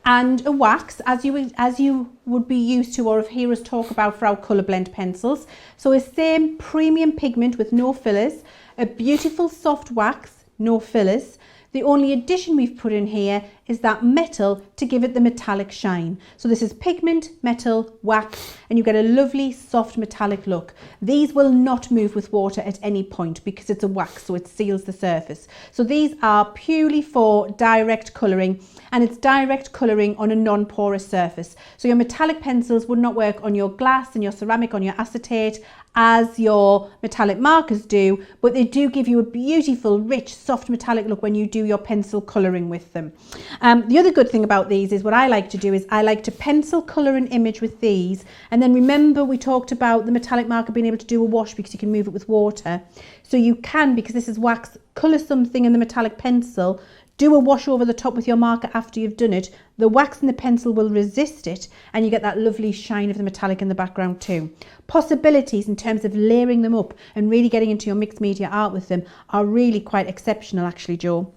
Speaker 2: and a wax, as you would be used to or have heard us talk about for our colour blend pencils. So a same premium pigment with no fillers, a beautiful soft wax, no fillers. The only addition we've put in here is that metal to give it the metallic shine. So this is pigment, metal, wax, and you get a lovely soft metallic look. These will not move with water at any point because it's a wax, so it seals the surface. So these are purely for direct colouring, and it's direct colouring on a non-porous surface. So your metallic pencils would not work on your glass and your ceramic, on your acetate, as your metallic markers do, but they do give you a beautiful, rich, soft metallic look when you do your pencil colouring with them. The other good thing about these is what I like to do is I like to pencil colour an image with these, and then remember we talked about the metallic marker being able to do a wash because you can move it with water. So you can, because this is wax, colour something in the metallic pencil, do a wash over the top with your marker after you've done it. The wax in the pencil will resist it and you get that lovely shine of the metallic in the background too. Possibilities in terms of layering them up and really getting into your mixed media art with them are really quite exceptional actually, Jo.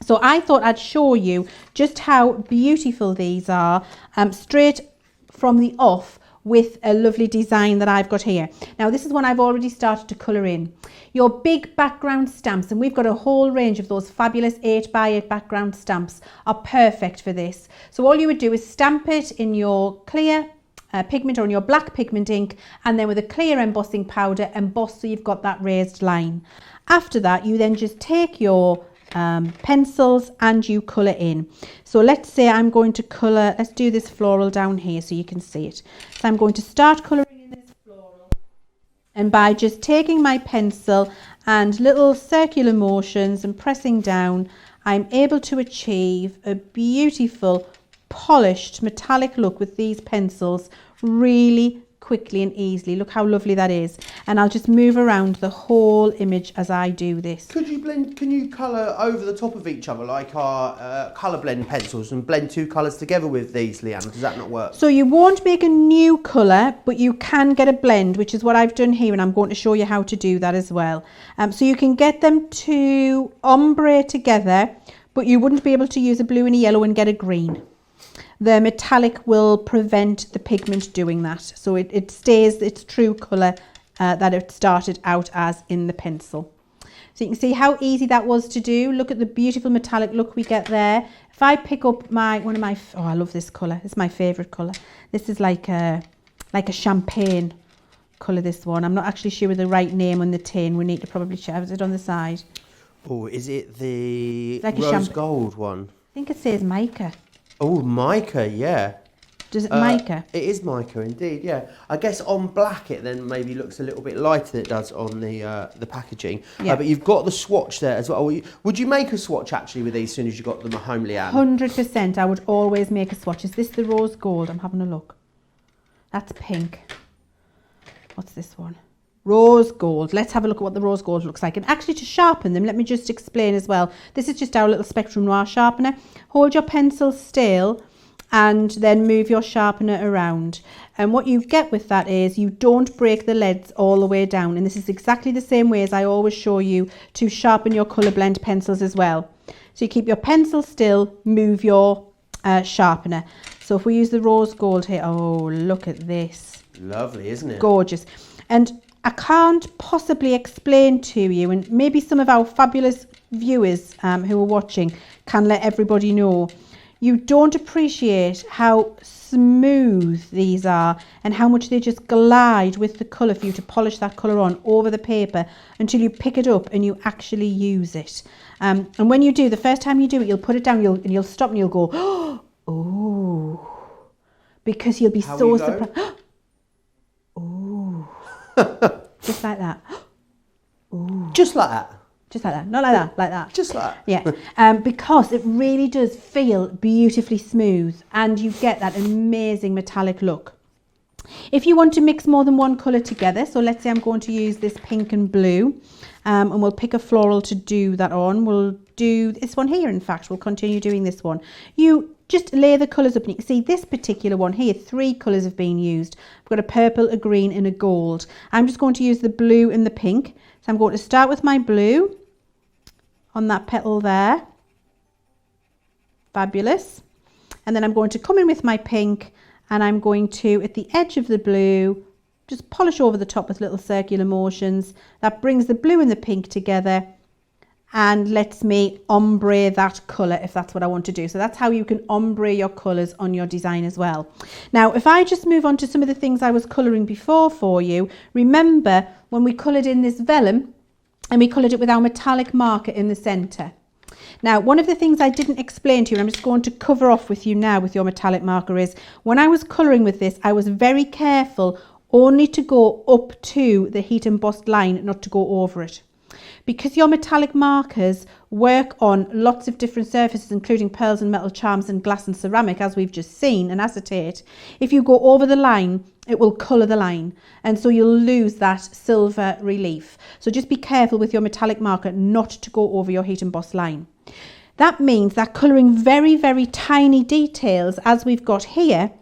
Speaker 2: So I thought I'd show you just how beautiful these are straight from the off with a lovely design that I've got here. Now this is one I've already started to colour in. Your big background stamps, and we've got a whole range of those fabulous 8x8 background stamps, are perfect for this. So all you would do is stamp it in your clear pigment or in your black pigment ink, and then with a clear embossing powder emboss so you've got that raised line. After that you then just take your pencils and you colour in. So let's say I'm going to colour, let's do this floral down here so you can see it. So I'm going to start colouring in this floral, and by just taking my pencil and little circular motions and pressing down, I'm able to achieve a beautiful polished metallic look with these pencils really quickly and easily. Look how lovely that is. And I'll just move around the whole image as I do this.
Speaker 1: Could you blend, can you colour over the top of each other like our colour blend pencils and blend two colours together with these, Leanne? Does that not work?
Speaker 2: So you won't make a new colour, but you can get a blend, which is what I've done here, and I'm going to show you how to do that as well. So you can get them to ombre together, but you wouldn't be able to use a blue and a yellow and get a green. The metallic will prevent the pigment doing that, so it stays its true colour that it started out as in the pencil. So you can see how easy that was to do. Look at the beautiful metallic look we get there. If I pick up oh, I love this colour. It's my favourite colour. This is like a champagne colour, this one. I'm not actually sure of the right name on the tin. We need to probably check. Is it on the side?
Speaker 1: Oh, is it the
Speaker 2: like
Speaker 1: rose gold one?
Speaker 2: I think it says mica.
Speaker 1: Oh, mica, yeah.
Speaker 2: Does it mica?
Speaker 1: It is mica indeed, yeah. I guess on black it then maybe looks a little bit lighter than it does on the packaging. Yeah. But you've got the swatch there as well. Would you make a swatch actually with these as soon as you got them at home, Leanne?
Speaker 2: 100%. I would always make a swatch. Is this the rose gold? I'm having a look. That's pink. What's this one? Rose gold. Let's have a look at what the rose gold looks like. And actually to sharpen them, let me just explain as well. This is just our little Spectrum Noir sharpener. Hold your pencil still and then move your sharpener around. And what you get with that is you don't break the leads all the way down. And this is exactly the same way as I always show you to sharpen your colour blend pencils as well. So you keep your pencil still, move your sharpener. So if we use the rose gold here, oh, look at this.
Speaker 1: Lovely, isn't it?
Speaker 2: Gorgeous. And I can't possibly explain to you, and maybe some of our fabulous viewers who are watching can let everybody know, you don't appreciate how smooth these are and how much they just glide with the colour for you to polish that colour on over the paper until you pick it up and you actually use it. And when you do, the first time you do it, you'll put it down and you'll stop and you'll go, oh, because you'll be so surprised. Oh. Just like that. Ooh.
Speaker 1: Just like that.
Speaker 2: Just like that. Not like that. Like that.
Speaker 1: Just like that.
Speaker 2: Yeah. Because it really does feel beautifully smooth and you get that amazing metallic look. If you want to mix more than one colour together, so let's say I'm going to use this pink and blue, and we'll pick a floral to do that on. We'll do this one here, in fact. We'll continue doing this one. You just lay the colours up and you can see this particular one here, 3 colours have been used. I've got a purple, a green and a gold. I'm just going to use the blue and the pink. So I'm going to start with my blue on that petal there. Fabulous. And then I'm going to come in with my pink and I'm going to, at the edge of the blue, just polish over the top with little circular motions. That brings the blue and the pink together and lets me ombre that colour if that's what I want to do. So that's how you can ombre your colours on your design as well. Now, if I just move on to some of the things I was colouring before for you, remember when we coloured in this vellum and we coloured it with our metallic marker in the centre. Now, one of the things I didn't explain to you, and I'm just going to cover off with you now with your metallic marker, is when I was colouring with this, I was very careful only to go up to the heat embossed line, not to go over it. Because your metallic markers work on lots of different surfaces, including pearls and metal charms and glass and ceramic, as we've just seen, and acetate, if you go over the line, it will colour the line, and so you'll lose that silver relief. So just be careful with your metallic marker not to go over your heat emboss line. That means that colouring very, very tiny details, as we've got here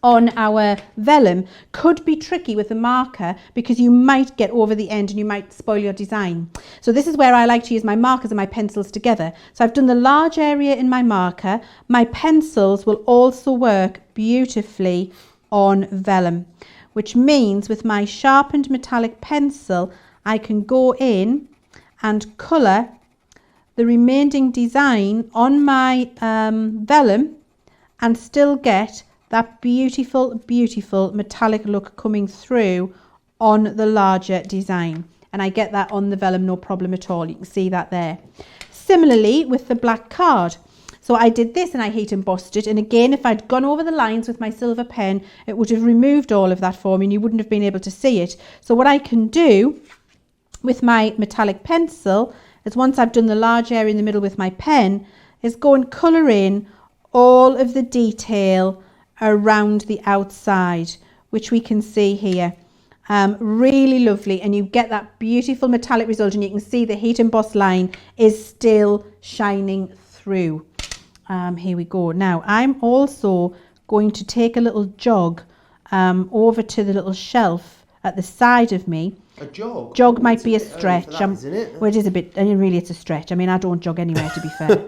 Speaker 2: on our vellum, could be tricky with the marker because you might get over the end and you might spoil your design. So this is where I like to use my markers and my pencils together. So I've done the large area in my marker. My pencils will also work beautifully on vellum, which means with my sharpened metallic pencil, I can go in and colour the remaining design on my vellum and still get that beautiful, beautiful metallic look coming through on the larger design. And I get that on the vellum, no problem at all. You can see that there. Similarly with the black card. So I did this and I heat embossed it. And again, if I'd gone over the lines with my silver pen, it would have removed all of that for me and you wouldn't have been able to see it. So what I can do with my metallic pencil is, once I've done the large area in the middle with my pen, is go and colour in all of the detail around the outside, which we can see here. Really lovely, and you get that beautiful metallic result, and you can see the heat emboss line is still shining through. Here we go. Now I'm also going to take a little jog over to the little shelf at the side of me.
Speaker 1: A jog?
Speaker 2: Jog might be a stretch.
Speaker 1: That, isn't it?
Speaker 2: Well, it is a bit, and really it's a stretch. I mean, I don't jog anywhere, to be fair.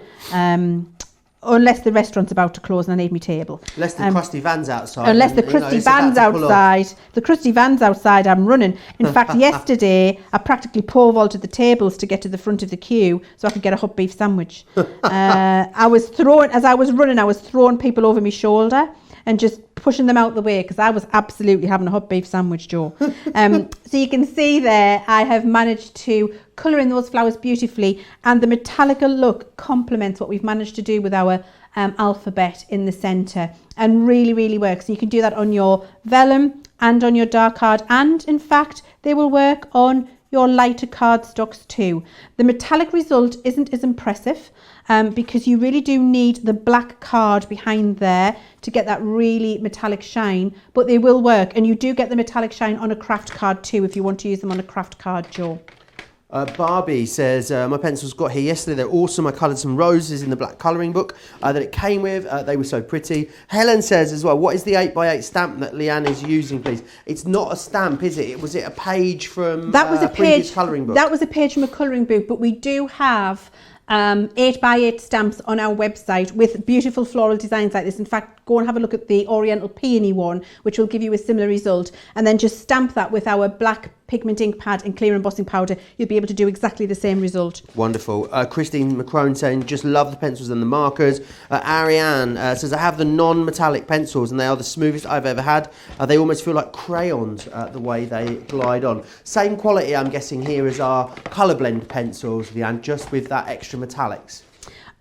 Speaker 2: Unless the restaurant's about to close and I need my table.
Speaker 1: Unless the crusty van's outside.
Speaker 2: Unless the crusty van's outside. The crusty van's outside, I'm running. In fact, yesterday, I practically pole vaulted the tables to get to the front of the queue so I could get a hot beef sandwich. As I was running, I was throwing people over my shoulder and just pushing them out the way because I was absolutely having a hot beef sandwich, Joe. So you can see there, I have managed to colour in those flowers beautifully, and the metallic look complements what we've managed to do with our alphabet in the centre, and really, really works. And you can do that on your vellum and on your dark card, and in fact, they will work on your lighter cardstocks too. The metallic result isn't as impressive because you really do need the black card behind there to get that really metallic shine, but they will work, and you do get the metallic shine on a craft card too if you want to use them on a craft card, Joe.
Speaker 1: Barbie says, my pencils got here yesterday. They're awesome. I coloured some roses in the black colouring book that it came with. They were so pretty. Helen says as well, what is the 8x8 stamp that Leanne is using, please? It's not a stamp, is it? Was it a page from a previous colouring book?
Speaker 2: That was a page from a colouring book, but we do have 8x8 stamps on our website with beautiful floral designs like this. In fact, go and have a look at the Oriental Peony one, which will give you a similar result, and then just stamp that with our black pigment ink pad and clear embossing powder. You'll be able to do exactly the same result.
Speaker 1: Wonderful. Christine McCrone saying, just love the pencils and the markers. Ariane says, I have the non-metallic pencils and they are the smoothest I've ever had. They almost feel like crayons the way they glide on. Same quality, I'm guessing, here as our colour blend pencils, Leanne, just with that extra metallics.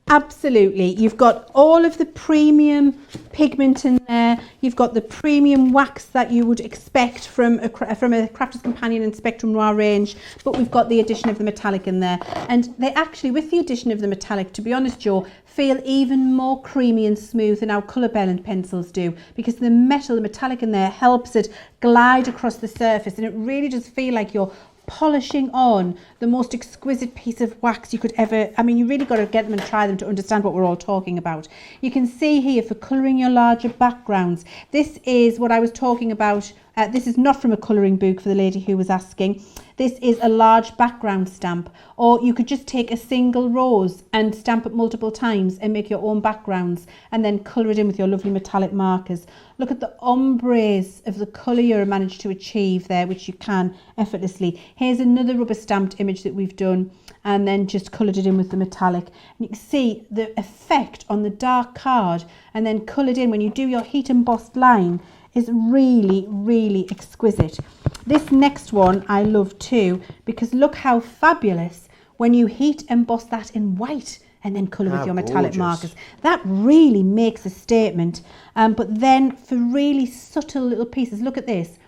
Speaker 2: Absolutely. You've got all of the premium pigment in there. You've got the premium wax that you would expect from a Crafter's Companion and Spectrum Noir range, but we've got the addition of the metallic in there. And they actually, with the addition of the metallic, to be honest, Joe, feel even more creamy and smooth than our colour blend pencils do, because the metallic in there helps it glide across the surface, and it really does feel like you're polishing on the most exquisite piece of wax you could ever. I mean, you really got to get them and try them to understand what we're all talking about. You can see here for colouring your larger backgrounds, this is what I was talking about. This is not from a colouring book, for the lady who was asking. This is a large background stamp, or you could just take a single rose and stamp it multiple times and make your own backgrounds and then colour it in with your lovely metallic markers. Look at the ombres of the colour you managed to achieve there, which you can effortlessly. Here's another rubber stamped image that we've done and then just coloured it in with the metallic. And you can see the effect on the dark card and then coloured in when you do your heat embossed line is really, really exquisite. This next one I love too, because look how fabulous when you heat emboss that in white and then colour with your metallic markers. That really makes a statement. But then for really subtle little pieces, look at this.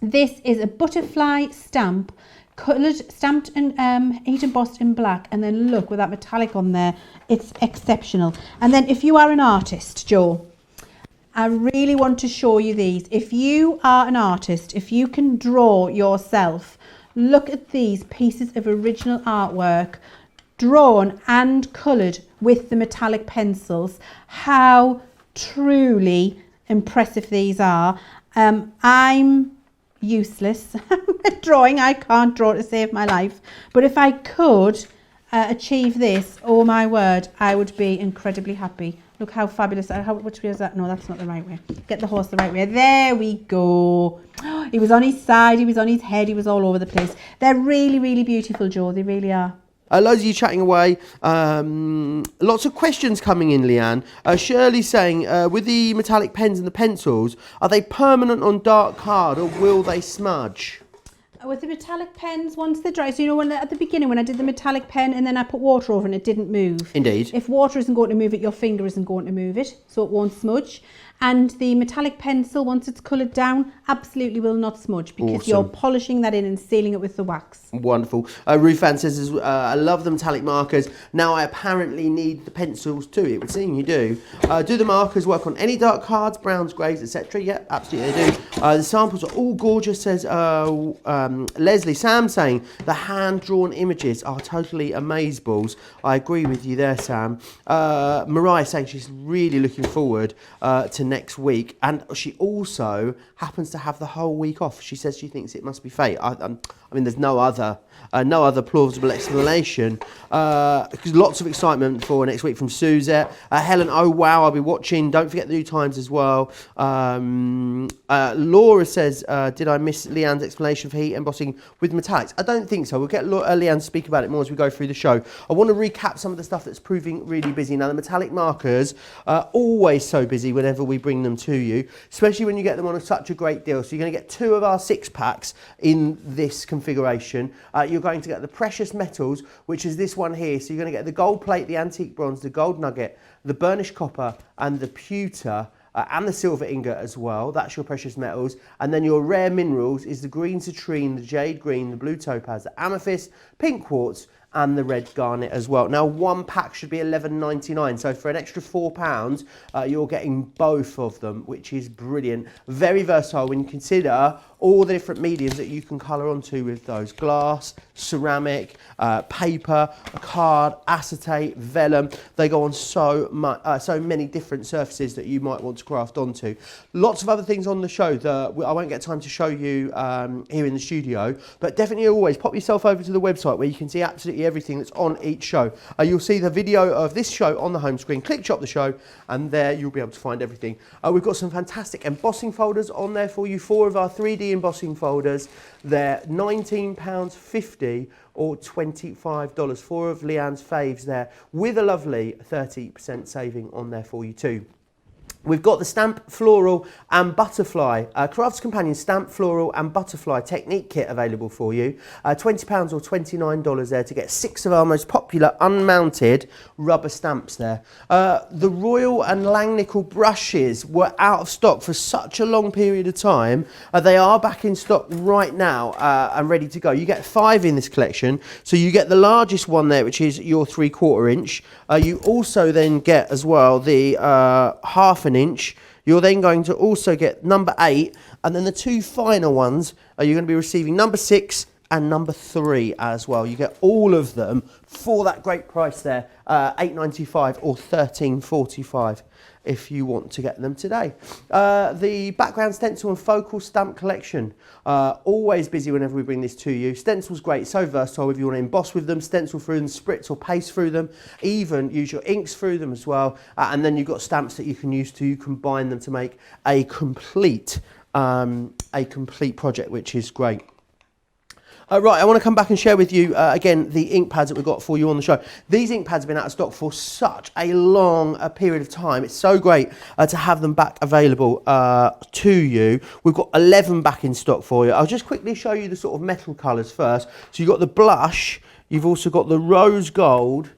Speaker 2: This is a butterfly stamp coloured, stamped and heat embossed in black, and then look with that metallic on there, it's exceptional. And then if you are an artist, Joe, I really want to show you these. If you are an artist, if you can draw yourself, look at these pieces of original artwork, drawn and coloured with the metallic pencils. How truly impressive these are. I'm useless at drawing. I can't draw to save my life, but if I could achieve this, oh my word, I would be incredibly happy. Look how fabulous. Which way is that? No, that's not the right way. Get the horse the right way. There we go. He was on his side, he was on his head, he was all over the place. They're really, really beautiful, Joe. They really are.
Speaker 1: Loads of you chatting away. Lots of questions coming in, Leanne. Shirley saying, with the metallic pens and the pencils, are they permanent on dark card or will they smudge?
Speaker 2: With the metallic pens, once they're dry, so you know, when at the beginning when I did the metallic pen and then I put water over and it didn't move.
Speaker 1: Indeed.
Speaker 2: If water isn't going to move it, your finger isn't going to move it, so it won't smudge. And the metallic pencil, once it's coloured down, absolutely will not smudge because you're polishing that in and sealing it with the wax.
Speaker 1: Wonderful. Rufan says, I love the metallic markers. Now I apparently need the pencils too. It would seem you do. Do the markers work on any dark cards, browns, greys, etc.? Yeah, absolutely they do. The samples are all gorgeous, says Leslie. Sam saying, the hand-drawn images are totally amazeballs. I agree with you there, Sam. Mariah saying she's really looking forward to next week, and she also happens to have the whole week off. She says she thinks it must be fate. I mean, there's no other plausible explanation. Because lots of excitement for next week from Suzette. Helen, oh wow, I'll be watching. Don't forget the new times as well. Laura says, did I miss Leanne's explanation for heat embossing with metallics? I don't think so. We'll get Leanne to speak about it more as we go through the show. I want to recap some of the stuff that's proving really busy. Now, the metallic markers are always so busy whenever we bring them to you, especially when you get them on such a great deal. So you're going to get 2 of our 6 packs in this configuration. You're going to get the precious metals, which is this one here. So you're going to get the gold plate, the antique bronze, the gold nugget, the burnished copper, and the pewter, and the silver ingot as well. That's your precious metals. And then your rare minerals is the green citrine, the jade green, the blue topaz, the amethyst, pink quartz, and the red garnet as well. Now, 1 pack should be $11.99, so for an extra £4, you're getting both of them, which is brilliant. Very versatile when you consider all the different mediums that you can colour onto with those: glass, ceramic, paper, card, acetate, vellum. They go on so many different surfaces that you might want to craft onto. Lots of other things on the show that I won't get time to show you here in the studio, but definitely always pop yourself over to the website where you can see absolutely everything that's on each show. You'll see the video of this show on the home screen. Click shop the show and there you'll be able to find everything. We've got some fantastic embossing folders on there for you. 4 of our 3D embossing folders. They're £19.50 or $25. 4 of Leanne's faves there with a lovely 30% saving on there for you too. We've got the Stamp Floral and Butterfly, Crafts Companion Stamp Floral and Butterfly Technique Kit available for you. £20 or $29 there to get 6 of our most popular unmounted rubber stamps there. The Royal and Langnickel brushes were out of stock for such a long period of time. They are back in stock right now and ready to go. You get 5 in this collection. So you get the largest one there, which is your 3/4 inch. You also then get as well the 1/2 inch. You're then going to also get number 8, and then the 2 final ones are you're going to be receiving number 6 and number 3 as well. You get all of them for that great price there, $8.95 or $13.45 if you want to get them today. The background stencil and focal stamp collection, always busy whenever we bring this to you. Stencil's great, so versatile if you want to emboss with them, stencil through them, spritz or paste through them, even use your inks through them as well. And then you've got stamps that you can use to combine them to make a complete project, which is great. Right, I want to come back and share with you, again, the ink pads that we've got for you on the show. These ink pads have been out of stock for such a long period of time. It's so great to have them back available to you. We've got 11 back in stock for you. I'll just quickly show you the sort of metal colours first. So you've got the blush, you've also got the rose gold,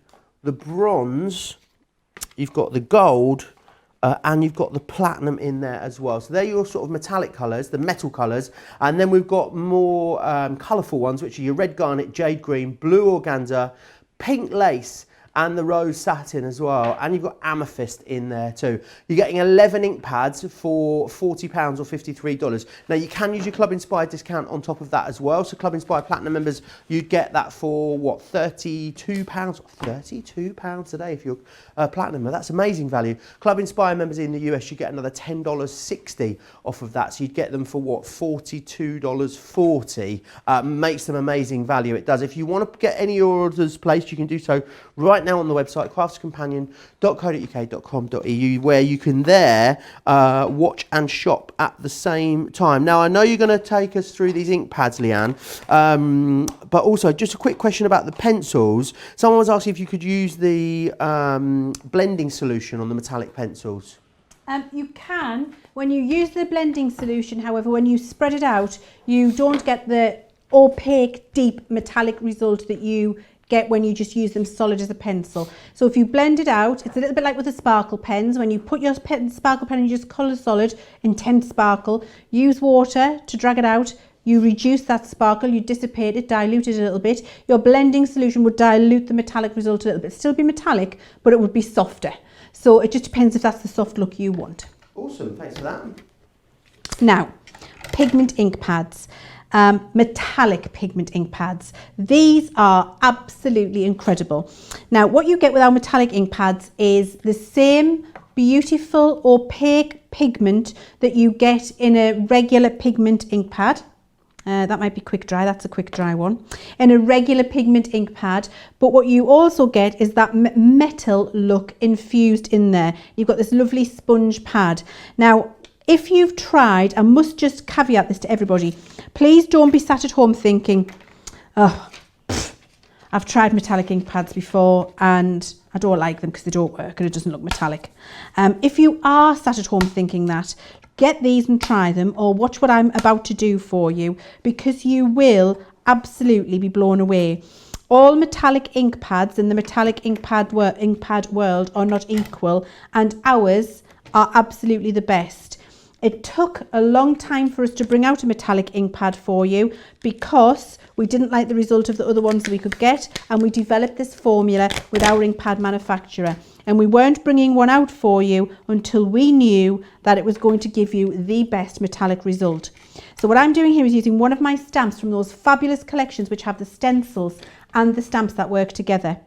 Speaker 1: the bronze, you've got the gold, and you've got the platinum in there as well. So they're your sort of metallic colours, the metal colours. And then we've got more colourful ones, which are your red garnet, jade green, blue organza, pink lace, and the rose satin as well. And you've got amethyst in there too. You're getting 11 ink pads for £40 or $53. Now you can use your Club Inspired discount on top of that as well. So Club Inspired Platinum members, you'd get that for what, £32? £32 today if you're a Platinum member. That's amazing value. Club Inspired members in the US, you get another $10.60 off of that. So you'd get them for what, $42.40. Makes them amazing value. It does. If you want to get any of your orders placed, you can do so right now on the website craftscompanion.co.uk.com.au, where you can there watch and shop at the same time. Now I know you're going to take us through these ink pads, Leanne, but also just a quick question about the pencils. Someone was asking if you could use the blending solution on the metallic pencils.
Speaker 2: You can when you use the blending solution. However, when you spread it out, you don't get the opaque deep metallic result that you get when you just use them solid as a pencil. So if you blend it out, it's a little bit like with the sparkle pens. When you put your sparkle pen and you just colour solid, intense sparkle, use water to drag it out, you reduce that sparkle, you dissipate it, dilute it a little bit. Your blending solution would dilute the metallic result a little bit. Still be metallic, but it would be softer. So it just depends if that's the soft look you want.
Speaker 1: Awesome, thanks for that.
Speaker 2: Now, pigment ink pads. Metallic pigment ink pads. These are absolutely incredible. Now what you get with our metallic ink pads is the same beautiful opaque pigment that you get in a regular pigment ink pad. That might be quick dry, that's a quick dry one. In a regular pigment ink pad, but what you also get is that metal look infused in there. You've got this lovely sponge pad. Now if you've tried, I must just caveat this to everybody, please don't be sat at home thinking, oh, I've tried metallic ink pads before and I don't like them because they don't work and it doesn't look metallic. If you are sat at home thinking that, get these and try them, or watch what I'm about to do for you, because you will absolutely be blown away. All metallic ink pads in the metallic ink pad world are not equal, and ours are absolutely the best. It took a long time for us to bring out a metallic ink pad for you because we didn't like the result of the other ones that we could get, and we developed this formula with our ink pad manufacturer, and we weren't bringing one out for you until we knew that it was going to give you the best metallic result. So what I'm doing here is using one of my stamps from those fabulous collections which have the stencils and the stamps that work together.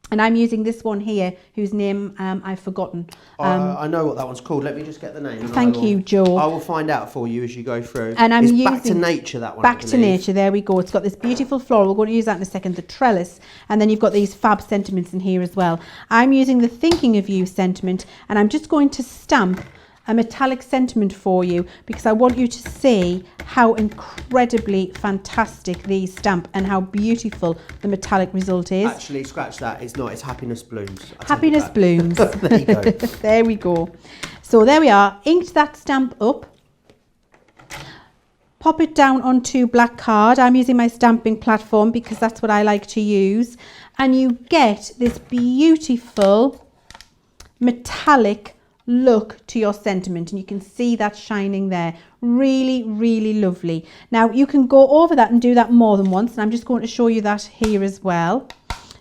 Speaker 2: And I'm using this one here, whose name I've forgotten.
Speaker 1: I know what that one's called. Let me just get the name.
Speaker 2: Thank you, Joe.
Speaker 1: I will find out for you as you go through.
Speaker 2: And I'm using
Speaker 1: Back to Nature, that one.
Speaker 2: Back to Nature, there we go. It's got this beautiful floral. We're going to use that in a second, the trellis. And then you've got these fab sentiments in here as well. I'm using the Thinking of You sentiment, and I'm just going to stamp a metallic sentiment for you because I want you to see how incredibly fantastic these stamp and how beautiful the metallic result is.
Speaker 1: Actually, scratch that. It's not. It's Happiness Blooms.
Speaker 2: Happiness Blooms.
Speaker 1: There you go.
Speaker 2: There we go. So there we are. Inked that stamp up. Pop it down onto black card. I'm using my stamping platform because that's what I like to use. And you get this beautiful metallic look to your sentiment, and you can see that shining there. Really, really lovely. Now you can go over that and do that more than once, and I'm just going to show you that here as well.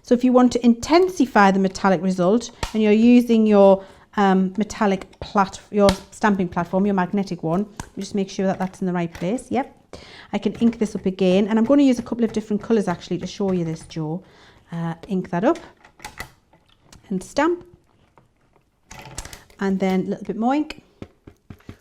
Speaker 2: So if you want to intensify the metallic result and you're using your your stamping platform, your magnetic one, just make sure that that's in the right place. Yep, I can ink this up again, and I'm going to use a couple of different colours actually to show you this, Joe. Ink that up and stamp. And then a little bit more ink.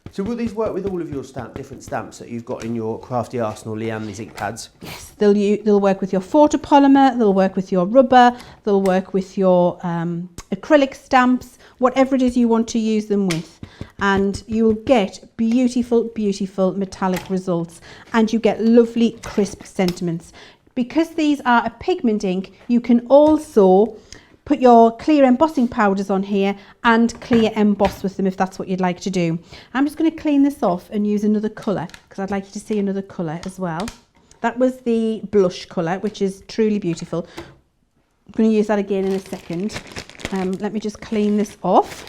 Speaker 1: So will these work with all of your different stamps that you've got in your crafty arsenal, Leanne, these ink pads?
Speaker 2: Yes, they'll work with your photopolymer, they'll work with your rubber, they'll work with your acrylic stamps, whatever it is you want to use them with. And you'll get beautiful, beautiful metallic results, and you get lovely crisp sentiments. Because these are a pigment ink, you can also put your clear embossing powders on here and clear emboss with them if that's what you'd like to do. I'm just going to clean this off and use another colour because I'd like you to see another colour as well. That was the blush colour, which is truly beautiful. I'm going to use that again in a second. Let me just clean this off.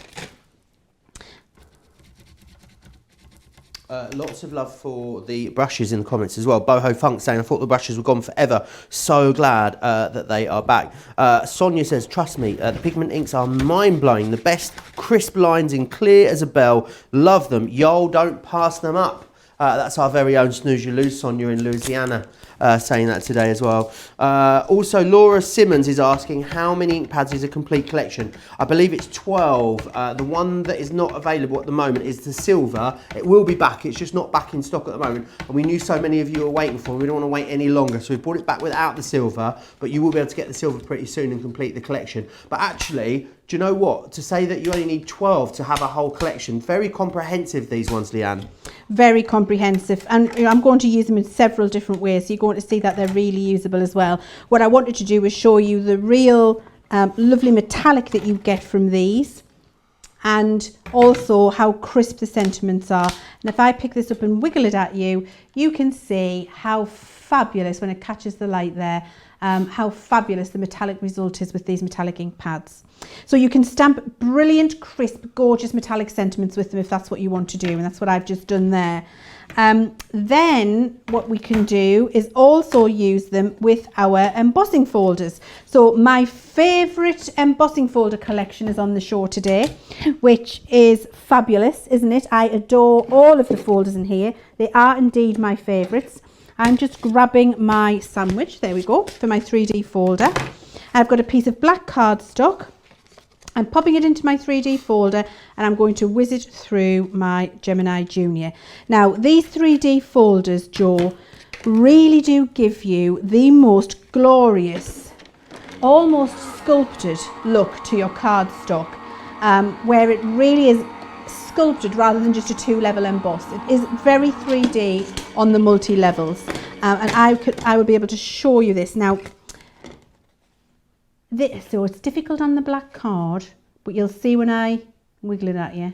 Speaker 1: Lots of love for the brushes in the comments as well. Boho Funk saying, I thought the brushes were gone forever. So glad that they are back. Sonia says, trust me, the pigment inks are mind-blowing. The best crisp lines in clear as a bell. Love them. Y'all don't pass them up. That's our very own Snooze You Lose, Sonia in Louisiana. Saying that today as well. Also, Laura Simmons is asking how many ink pads is a complete collection. I believe it's 12. The one that is not available at the moment is the silver. It will be back. It's just not back in stock at the moment. And we knew so many of you were waiting for it. We don't want to wait any longer. So we brought it back without the silver. But you will be able to get the silver pretty soon and complete the collection. But actually, do you know what? To say that you only need 12 to have a whole collection, very comprehensive, these ones, Leanne.
Speaker 2: Very comprehensive, and I'm going to use them in several different ways, so you're going to see that they're really usable as well. What I wanted to do was show you the real lovely metallic that you get from these, and also how crisp the sentiments are. And if I pick this up and wiggle it at you, you can see how fabulous, when it catches the light there, how fabulous the metallic result is with these metallic ink pads. So you can stamp brilliant, crisp, gorgeous metallic sentiments with them if that's what you want to do, and that's what I've just done there. Then what we can do is also use them with our embossing folders. So my favourite embossing folder collection is on the show today, which is fabulous, isn't it? I adore all of the folders in here. They are indeed my favourites. I'm just grabbing my sandwich, there we go, for my 3D folder. I've got a piece of black cardstock. I'm popping it into my 3D folder and I'm going to whiz it through my Gemini Junior. Now, these 3D folders, Joe, really do give you the most glorious, almost sculpted look to your cardstock, where it really is sculpted rather than just a two-level emboss. It is very 3D on the multi-levels, and I will be able to show you this now. So it's difficult on the black card, but you'll see when I wiggle it at you.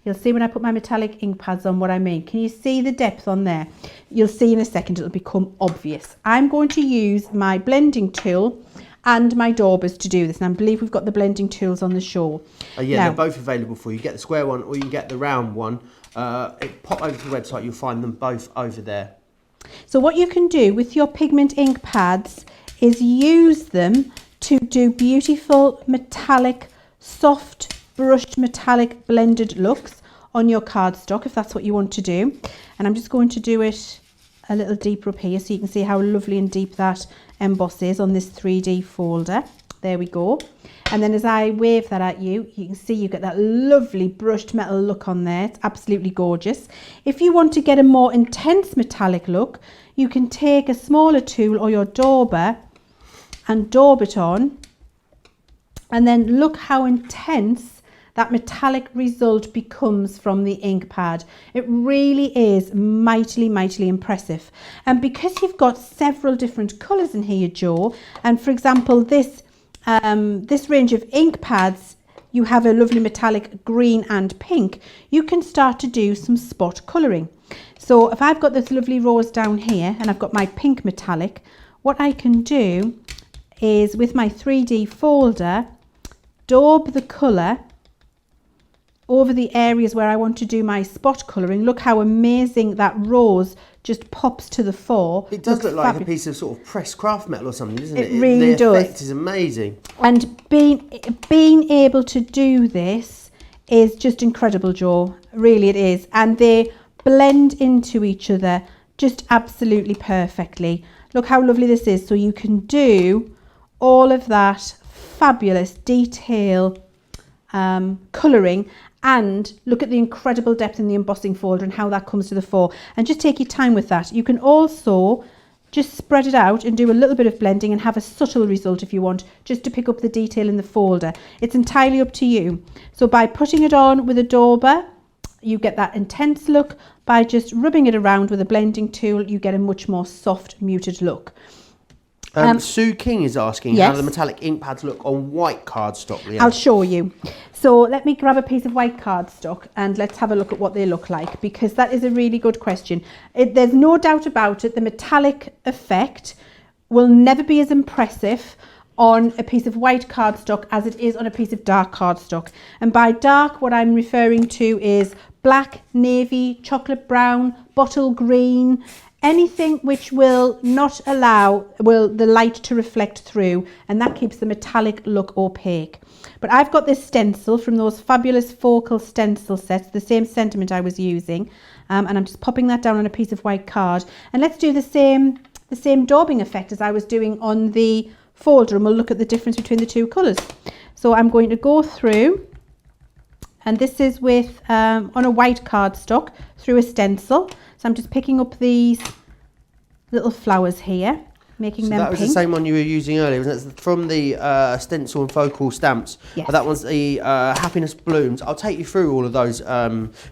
Speaker 2: You'll see when I put my metallic ink pads on what I mean. Can you see the depth on there? You'll see in a second, it'll become obvious. I'm going to use my blending tool and my daubers to do this, and I believe we've got the blending tools on the show.
Speaker 1: Yeah,
Speaker 2: now,
Speaker 1: they're both available for you. You get the square one or you can get the round one. Pop over to the website, you'll find them both over there.
Speaker 2: So what you can do with your pigment ink pads is use them to do beautiful metallic, soft brushed metallic blended looks on your cardstock if that's what you want to do. And I'm just going to do it a little deeper up here so you can see how lovely and deep that emboss is on this 3D folder. There we go. And then as I wave that at you, you can see you get that lovely brushed metal look on there. It's absolutely gorgeous. If you want to get a more intense metallic look, you can take a smaller tool or your dauber and daub it on, and then look how intense that metallic result becomes from the ink pad. It really is mightily, mightily impressive. And because you've got several different colours in here, Joe, and for example, this range of ink pads, you have a lovely metallic green and pink, you can start to do some spot colouring. So if I've got this lovely rose down here and I've got my pink metallic, what I can do is with my 3D folder, daub the colour over the areas where I want to do my spot colouring. Look how amazing that rose just pops to the fore.
Speaker 1: It does look like a piece of sort of pressed craft metal or something, doesn't it?
Speaker 2: It really does.
Speaker 1: The effect is amazing.
Speaker 2: And being able to do this is just incredible, Joe. Really it is. And they blend into each other just absolutely perfectly. Look how lovely this is. So you can do all of that fabulous detail colouring, and look at the incredible depth in the embossing folder and how that comes to the fore, and just take your time with that. You can also just spread it out and do a little bit of blending and have a subtle result if you want, just to pick up the detail in the folder. It's entirely up to you. So by putting it on with a dauber, you get that intense look. By just rubbing it around with a blending tool, you get a much more soft, muted look.
Speaker 1: Sue King is asking how the metallic ink pads look on white cardstock. Leanne.
Speaker 2: I'll show you. So let me grab a piece of white cardstock and let's have a look at what they look like, because that is a really good question. There's no doubt about it, the metallic effect will never be as impressive on a piece of white cardstock as it is on a piece of dark cardstock. And by dark, what I'm referring to is black, navy, chocolate brown, bottle green, anything which will not allow the light to reflect through, and that keeps the metallic look opaque. But I've got this stencil from those fabulous focal stencil sets, the same sentiment I was using, and I'm just popping that down on a piece of white card. And let's do the same daubing effect as I was doing on the folder, and we'll look at the difference between the two colours. So I'm going to go through, and this is with on a white cardstock through a stencil. So I'm just picking up these little flowers here, making them pink.
Speaker 1: That was the same one you were using earlier, wasn't it? From the stencil and focal stamps.
Speaker 2: Yes.
Speaker 1: That one's the Happiness Blooms. I'll take you through all of those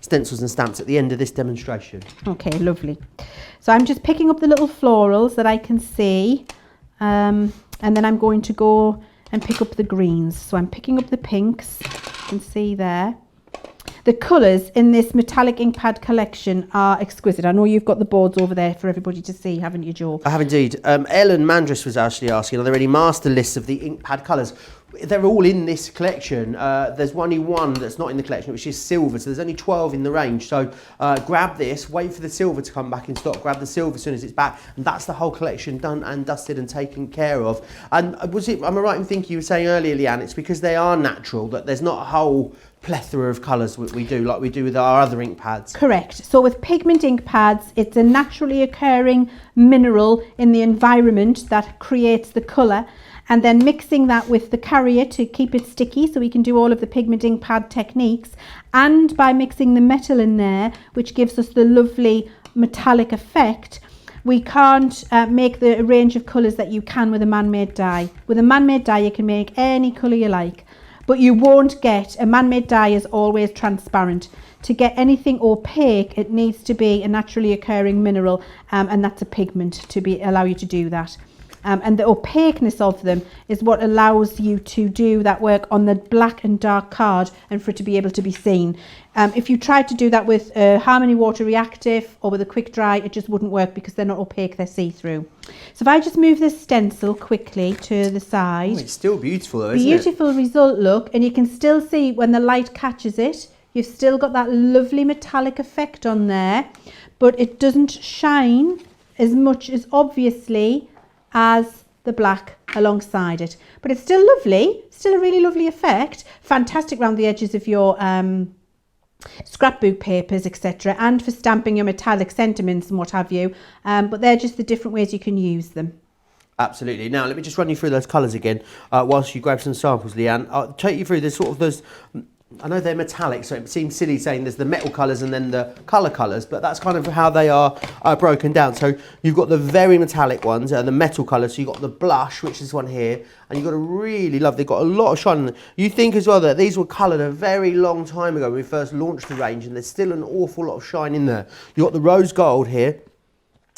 Speaker 1: stencils and stamps at the end of this demonstration.
Speaker 2: Okay, lovely. So I'm just picking up the little florals that I can see, and then I'm going to go and pick up the greens. So I'm picking up the pinks, you can see there. The colours in this metallic Inkpad collection are exquisite. I know you've got the boards over there for everybody to see, haven't you, Joe?
Speaker 1: I have indeed. Ellen Mandris was actually asking, are there any master lists of the Inkpad colours? They're all in this collection. There's only one that's not in the collection, which is silver. So there's only 12 in the range. So grab this, wait for the silver to come back in stock, grab the silver as soon as it's back. And that's the whole collection done and dusted and taken care of. And am I right in thinking you were saying earlier, Leanne, it's because they are natural, that there's not a whole plethora of colours we do like we do with our other ink pads?
Speaker 2: Correct. So with pigment ink pads, it's a naturally occurring mineral in the environment that creates the colour, and then mixing that with the carrier to keep it sticky so we can do all of the pigment ink pad techniques, and by mixing the metal in there, which gives us the lovely metallic effect, we can't make the range of colours that you can with a man-made dye. With a man-made dye you can make any colour you like, but you won't get, a man-made dye is always transparent. To get anything opaque, it needs to be a naturally occurring mineral, and that's a pigment to allow you to do that. And the opaqueness of them is what allows you to do that work on the black and dark card and for it to be able to be seen. If you tried to do that with a Harmony Water Reactive or with a quick dry, it just wouldn't work because they're not opaque, they're see-through. So if I just move this stencil quickly to the side.
Speaker 1: Oh, it's still beautiful though, isn't it?
Speaker 2: Beautiful result look, and you can still see when the light catches it, you've still got that lovely metallic effect on there, but it doesn't shine as much as obviously as the black alongside it, but it's still lovely, still a really lovely effect. Fantastic around the edges of your scrapbook papers, etc., and for stamping your metallic sentiments and what have you, but they're just the different ways you can use them.
Speaker 1: Absolutely. Now let me just run you through those colours again whilst you grab some samples, Leanne. I'll take you through those I know they're metallic, so it seems silly saying there's the metal colours and then the colour colours, but that's kind of how they are broken down. So you've got the very metallic ones, the metal colours, so you've got the blush, which is this one here, and you've got a really lovely, they've got a lot of shine in them. You think as well that these were coloured a very long time ago when we first launched the range, and there's still an awful lot of shine in there. You've got the rose gold here.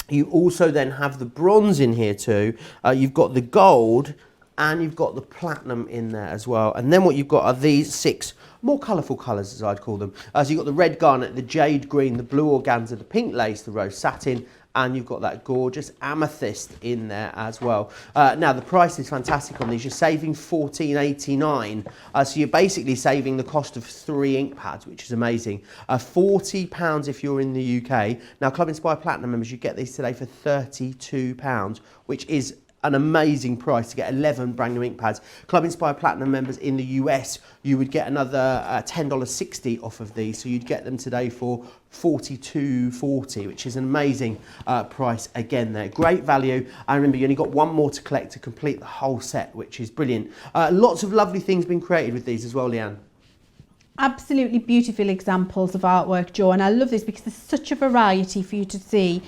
Speaker 1: You also then have the bronze in here too. You've got the gold, and you've got the platinum in there as well. And then what you've got are these 6 more colourful colours, as I'd call them. So you've got the red garnet, the jade green, the blue organza, the pink lace, the rose satin, and you've got that gorgeous amethyst in there as well. Now the price is fantastic on these. You're saving $14.89, so you're basically saving the cost of 3 ink pads, which is amazing. £40 if you're in the UK. Now Club Inspire Platinum members, you get these today for £32, which is an amazing price to get 11 brand new ink pads. Club Inspire Platinum members in the US, you would get another $10.60 off of these, so you'd get them today for $42.40, which is an amazing price again there. Great value. I remember you only got one more to collect to complete the whole set, which is brilliant. Lots of lovely things been created with these as well, Leanne.
Speaker 2: Absolutely beautiful examples of artwork, Joe, and I love this because there's such a variety for you to see.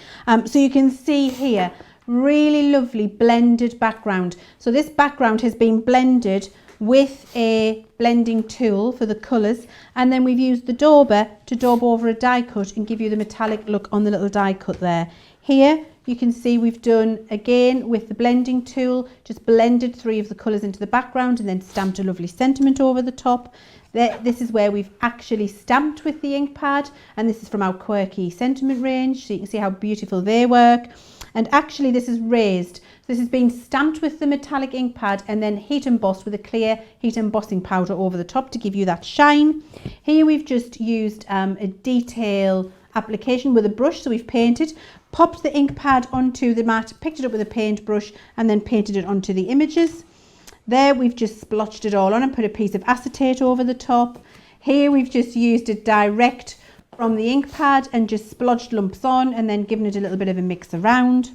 Speaker 2: So you can see here, really lovely blended background. So this background has been blended with a blending tool for the colours, and then we've used the dauber to daub over a die cut and give you the metallic look on the little die cut there. Here you can see we've done again with the blending tool, just blended 3 of the colours into the background and then stamped a lovely sentiment over the top. This is where we've actually stamped with the ink pad, and this is from our quirky sentiment range, so you can see how beautiful they work. And actually this is raised. This has been stamped with the metallic ink pad and then heat embossed with a clear heat embossing powder over the top to give you that shine. Here we've just used a detail application with a brush, so we've painted, popped the ink pad onto the mat, picked it up with a paintbrush and then painted it onto the images. There we've just splotched it all on and put a piece of acetate over the top. Here we've just used it direct from the ink pad and just splodged lumps on and then given it a little bit of a mix around.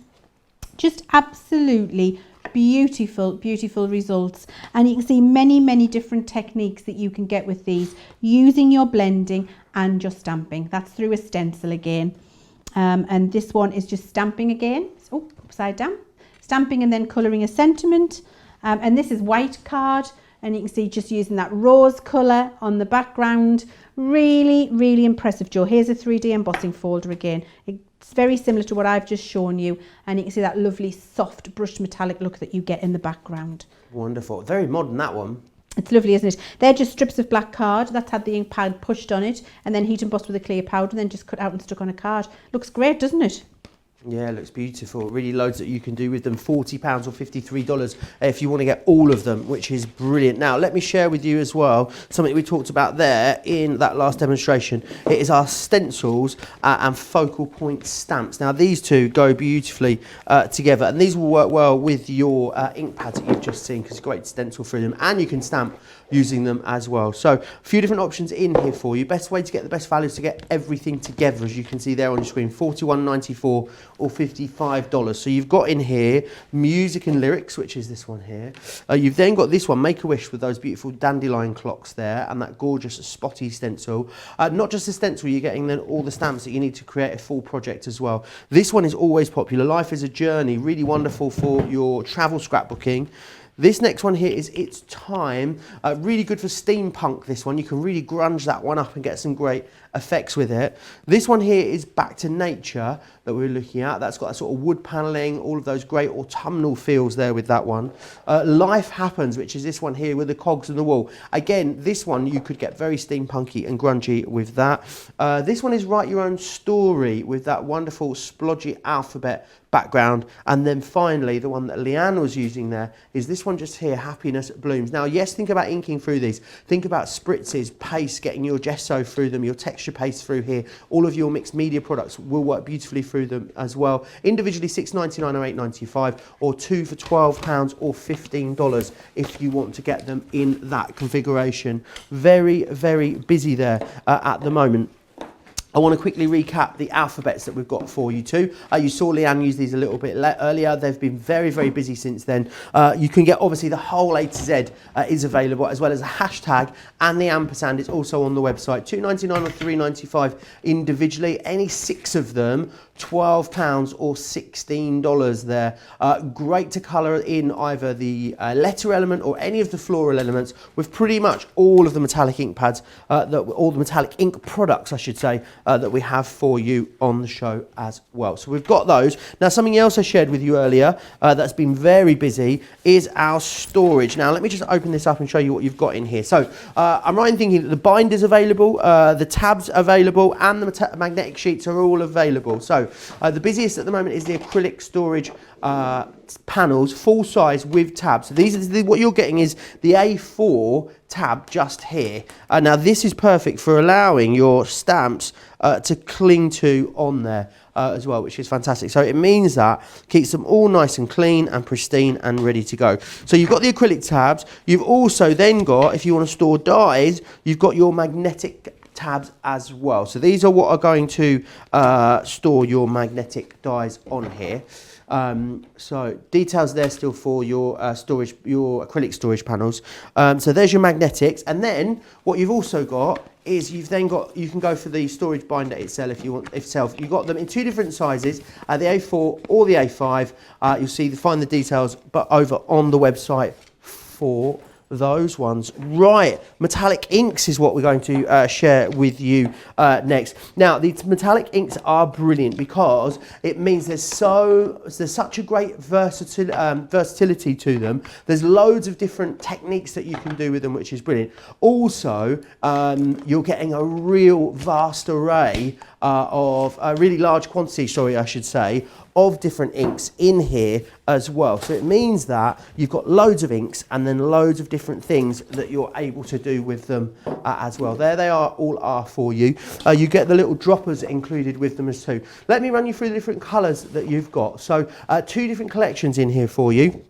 Speaker 2: Just absolutely beautiful, beautiful results. And you can see many different techniques that you can get with these using your blending and your stamping. That's through a stencil again. And this one is just stamping again. Oh, upside down. Stamping and then colouring a sentiment. And this is white card. And you can see just using that rose colour on the background. Really impressive, Joe. Here's a 3D embossing folder again. It's very similar to what I've just shown you. And you can see that lovely soft brushed metallic look that you get in the background.
Speaker 1: Wonderful. Very modern, that one.
Speaker 2: It's lovely, isn't it? They're just strips of black card. That's had the ink pad pushed on it and then heat embossed with a clear powder and then just cut out and stuck on a card. Looks great, doesn't it?
Speaker 1: Yeah, it looks beautiful. Really loads that you can do with them. £40 or $53 if you want to get all of them, which is brilliant. Now, let me share with you as well something we talked about there in that last demonstration. It is our stencils and focal point stamps. Now, these two go beautifully together, and these will work well with your ink pads that you've just seen because it's great to stencil through them, and you can stamp using them as well. So a few different options in here for you. Best way to get the best value is to get everything together, as you can see there on your screen, $41.94 or $55. So you've got in here music and lyrics, which is this one here. You've then got this one, Make-A-Wish, with those beautiful dandelion clocks there and that gorgeous spotty stencil. Not just the stencil, you're getting then all the stamps that you need to create a full project as well. This one is always popular. Life is a Journey, really wonderful for your travel scrapbooking. This next one here is It's Time, really good for steampunk, this one. You can really grunge that one up and get some great effects with it. This one here is Back to Nature that we're looking at. That's got that sort of wood panelling, all of those great autumnal feels there with that one. Life Happens, which is this one here with the cogs and the wall. Again, this one you could get very steampunky and grungy with that. This one is Write Your Own Story with that wonderful splodgy alphabet background. And then finally, the one that Leanne was using there is this one just here, Happiness Blooms. Now, yes, think about inking through these. Think about spritzes, paste, getting your gesso through them, your texture paste through here. All of your mixed media products will work beautifully through them as well. Individually $6.99 or $8.95, or two for £12 or $15 if you want to get them in that configuration. Very busy there at the moment. I want to quickly recap the alphabets that we've got for you too. You saw Leanne use these a little bit earlier. They've been very busy since then. You can get, obviously, the whole A to Z is available, as well as a hashtag and the ampersand is also on the website. $2.99 or $3.95 individually. Any 6 of them, £12 or $16 there. Great to colour in either the letter element or any of the floral elements with pretty much all of the metallic ink pads, all the metallic ink products, I should say, that we have for you on the show as well. So we've got those. Now, something else I shared with you earlier that's been very busy is our storage. Now, let me just open this up and show you what you've got in here. So I'm right in thinking that the binder's available, the tabs available, and the magnetic sheets are all available. So the busiest at the moment is the acrylic storage panels, full size with tabs. So these are what you're getting is the A4 tab just here. Now this is perfect for allowing your stamps to cling to on there as well, which is fantastic. So it means that keeps them all nice and clean and pristine and ready to go. So you've got the acrylic tabs. You've also then got, if you want to store dies, you've got your magnetic tabs as well. So these are what are going to store your magnetic dies on here. So details there still for your storage, your acrylic storage panels. So there's your magnetics, and then what you've also got is you can go for the storage binder itself if you want. You've got them in 2 different sizes, the A4 or the A5. You'll find the details, but over on the website for those ones. Right, metallic inks is what we're going to share with you next. Now, these metallic inks are brilliant because it means there's such a great versatility to them. There's loads of different techniques that you can do with them, which is brilliant. Also, you're getting a real vast array of a really large quantity, I should say, of different inks in here as well. So it means that you've got loads of inks and then loads of different things that you're able to do with them as well. There they are for you. You get the little droppers included with them as too. Let me run you through the different colours that you've got. So 2 different collections in here for you.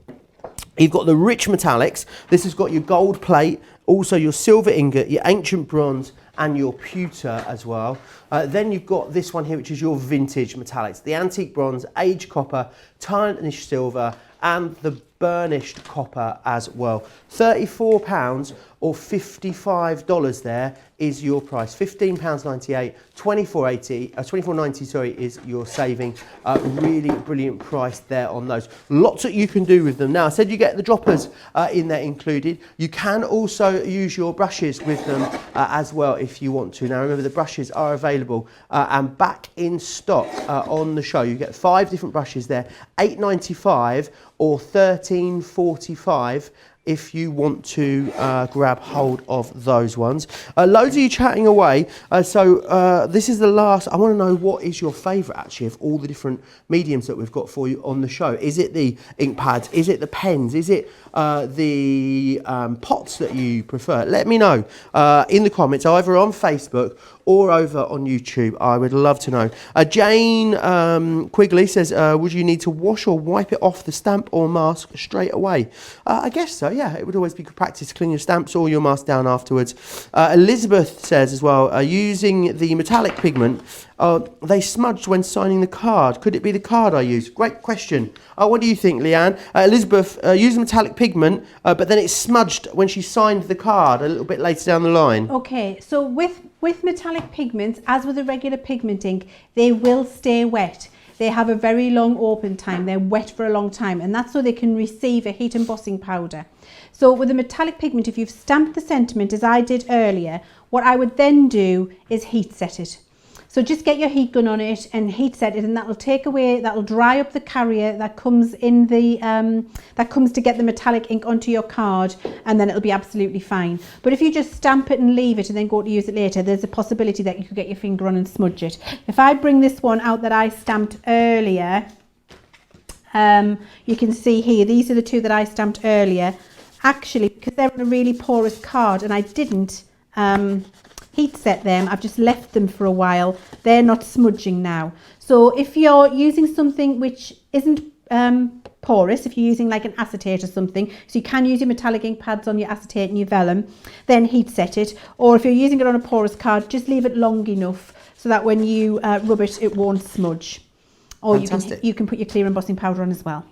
Speaker 1: You've got the rich metallics. This has got your gold plate, also your silver ingot, your ancient bronze, and your pewter as well. Then you've got this one here, which is your vintage metallics. The antique bronze, aged copper, tarnished silver, and the burnished copper as well. £34 or $55 there is your price. £15.98, £24.90 sorry, is your saving. Really brilliant price there on those. Lots that you can do with them. Now, I said you get the droppers in there included. You can also use your brushes with them as well if you want to. Now, remember, the brushes are available and back in stock on the show. You get 5 different brushes there, $8.95 or $13.45 if you want to grab hold of those ones. Loads of you chatting away. This is the last. I want to know, what is your favourite actually of all the different mediums that we've got for you on the show? Is it the ink pads? Is it the pens? Is it the pots that you prefer? Let me know in the comments, either on Facebook or over on YouTube. I would love to know. Jane Quigley says, would you need to wash or wipe it off the stamp or mask straight away? I guess so, yeah. It would always be good practice to clean your stamps or your mask down afterwards. Elizabeth says as well, using the metallic pigment, they smudged when signing the card. Could it be the card I used? Great question. What do you think, Leanne? Elizabeth used metallic pigment, but then it smudged when she signed the card a little bit later down the line.
Speaker 2: Okay, so with metallic pigments, as with a regular pigment ink, they will stay wet. They have a very long open time. They're wet for a long time, and that's so they can receive a heat embossing powder. So with a metallic pigment, if you've stamped the sentiment as I did earlier, what I would then do is heat set it. So just get your heat gun on it and heat set it, and that'll dry up the carrier that comes in that comes to get the metallic ink onto your card, and then it'll be absolutely fine. But if you just stamp it and leave it and then go to use it later, there's a possibility that you could get your finger on and smudge it. If I bring this one out that I stamped earlier, you can see here, these are the 2 that I stamped earlier. Actually, because they're on a really porous card and I didn't heat set them, I've just left them for a while. They're not smudging now. So if you're using something which isn't porous, if you're using like an acetate or something, so you can use your metallic ink pads on your acetate and your vellum, then heat set it. Or if you're using it on a porous card, just leave it long enough so that when you rub it, it won't smudge. Or you can put your clear embossing powder on as well.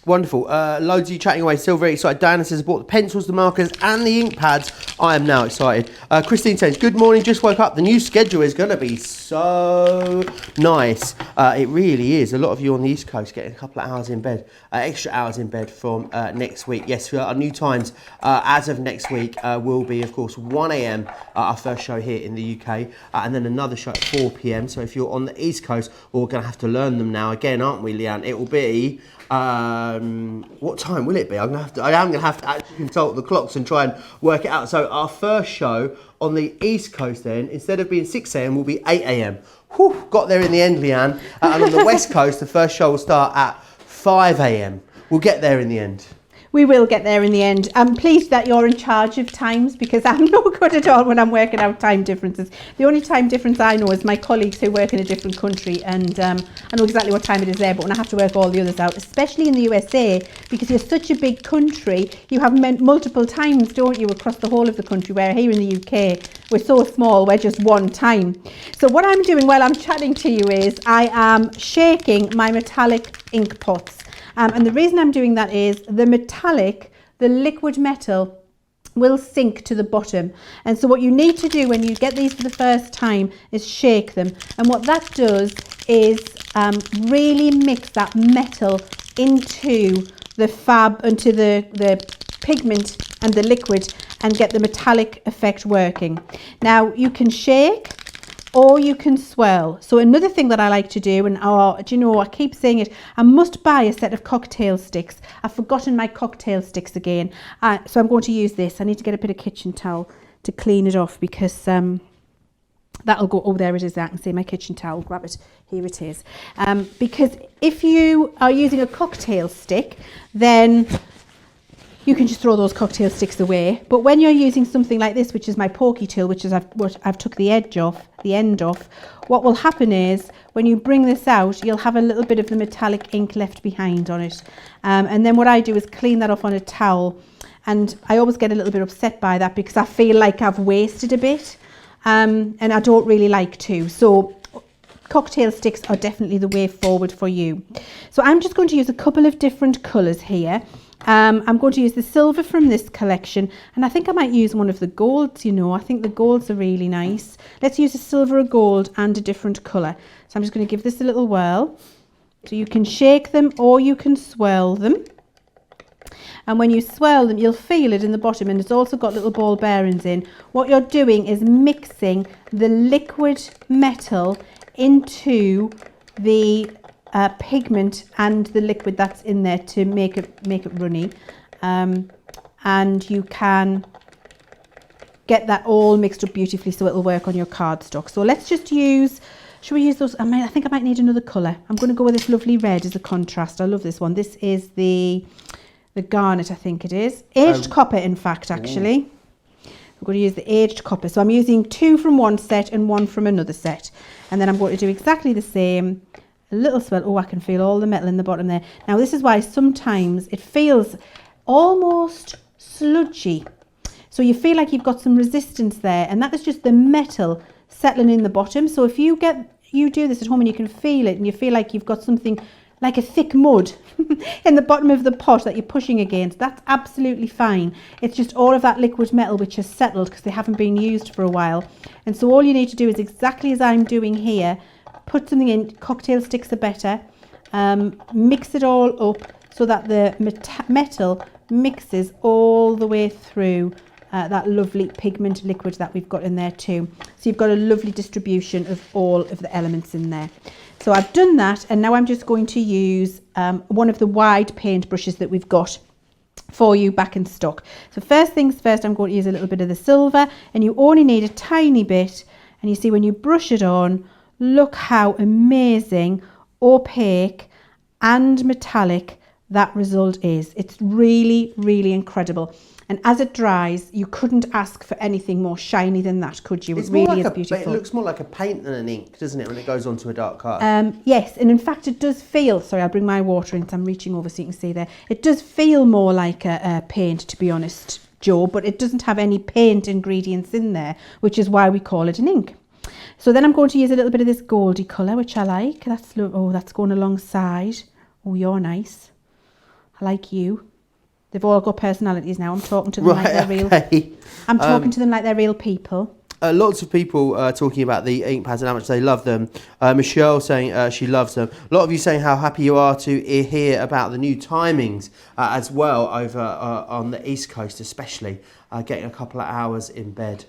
Speaker 1: Wonderful. Loads of you chatting away. Still very excited. Diana says, I bought the pencils, the markers and the ink pads. I am now excited. Christine says, good morning, just woke up. The new schedule is going to be so nice. It really is. A lot of you on the East Coast getting a couple of hours in bed, extra hours in bed from next week. Yes, our new times as of next week will be, of course, 1 a.m. Our first show here in the UK, and then another show at 4 p.m. So if you're on the East Coast, we're going to have to learn them now again, aren't we, Leanne? It will be... what time will it be? I am going to have to actually consult the clocks and try and work it out. So our first show on the East Coast then, instead of being 6 a.m, will be 8 a.m. Whew, got there in the end, Leanne. And on the West Coast, the first show will start at 5 a.m. We'll get there in the end.
Speaker 2: We will get there in the end. I'm pleased that you're in charge of times, because I'm no good at all when I'm working out time differences. The only time difference I know is my colleagues who work in a different country, and I know exactly what time it is there, but when I have to work all the others out, especially in the USA, because you're such a big country, you have multiple times, don't you, across the whole of the country, where here in the UK, we're so small, we're just one time. So what I'm doing while I'm chatting to you is I am shaking my metallic ink pots. And the reason I'm doing that is the liquid metal will sink to the bottom. And so what you need to do when you get these for the first time is shake them. And what that does is really mix that metal into the pigment and the liquid and get the metallic effect working. Now you can shake or you can swirl. So another thing that I like to do, and do you know, I keep saying it, I must buy a set of cocktail sticks. I've forgotten my cocktail sticks again. So I'm going to use this. I need to get a bit of kitchen towel to clean it off, because That'll go, oh, there it is, I can see my kitchen towel, grab it, here it is. Because if you are using a cocktail stick, then you can just throw those cocktail sticks away. But when you're using something like this, which is my pokey tool, which is I've took the end off, what will happen is when you bring this out, you'll have a little bit of the metallic ink left behind on it. And then what I do is clean that off on a towel. And I always get a little bit upset by that because I feel like I've wasted a bit. And I don't really like to. So cocktail sticks are definitely the way forward for you. So I'm just going to use a couple of different colours here. I'm going to use the silver from this collection, and I think I might use one of the golds, you know. I think the golds are really nice. Let's use a silver, a gold and a different colour. So I'm just going to give this a little whirl. So you can shake them or you can swirl them. And when you swirl them, you'll feel it in the bottom, and it's also got little ball bearings in. What you're doing is mixing the liquid metal into the pigment and the liquid that's in there to make it runny. And you can get that all mixed up beautifully so it'll work on your cardstock. So let's just use, should we use those? I think I might need another colour. I'm going to go with this lovely red as a contrast. I love this one. This is the garnet, I think it is. Aged copper, in fact, actually. I'm going to use the aged copper. So I'm using 2 from one set and 1 from another set. And then I'm going to do exactly the same. A little swirl. Oh, I can feel all the metal in the bottom there. Now, this is why sometimes it feels almost sludgy. So you feel like you've got some resistance there. And that is just the metal settling in the bottom. So if you do this at home and you can feel it and you feel like you've got something like a thick mud in the bottom of the pot that you're pushing against, that's absolutely fine. It's just all of that liquid metal which has settled because they haven't been used for a while. And so all you need to do is exactly as I'm doing here, put something in. Cocktail sticks are better. Mix it all up so that the metal mixes all the way through that lovely pigment liquid that we've got in there too. So you've got a lovely distribution of all of the elements in there. So I've done that, and now I'm just going to use one of the wide paint brushes that we've got for you back in stock. So first things first, I'm going to use a little bit of the silver, and you only need a tiny bit. And you see when you brush it on, look how amazing, opaque and metallic that result is. It's really, really incredible. And as it dries, you couldn't ask for anything more shiny than that, could you? It really is beautiful.
Speaker 1: It looks more like a paint than an ink, doesn't it, when it goes onto a dark card?
Speaker 2: Yes, and in fact it does feel, sorry, I'll bring my water in, so I'm reaching over so you can see there. It does feel more like a paint, to be honest, Joe, but it doesn't have any paint ingredients in there, which is why we call it an ink. So then I'm going to use a little bit of this goldy colour, which I like. That's going alongside. Oh, you're nice. I like you. They've all got personalities now. I'm talking to them like they're real. I'm talking to them like they're real people.
Speaker 1: Lots of people talking about the Inkpads and how much they love them. Michelle saying she loves them. A lot of you saying how happy you are to hear about the new timings as well over on the East Coast, especially getting a couple of hours in bed.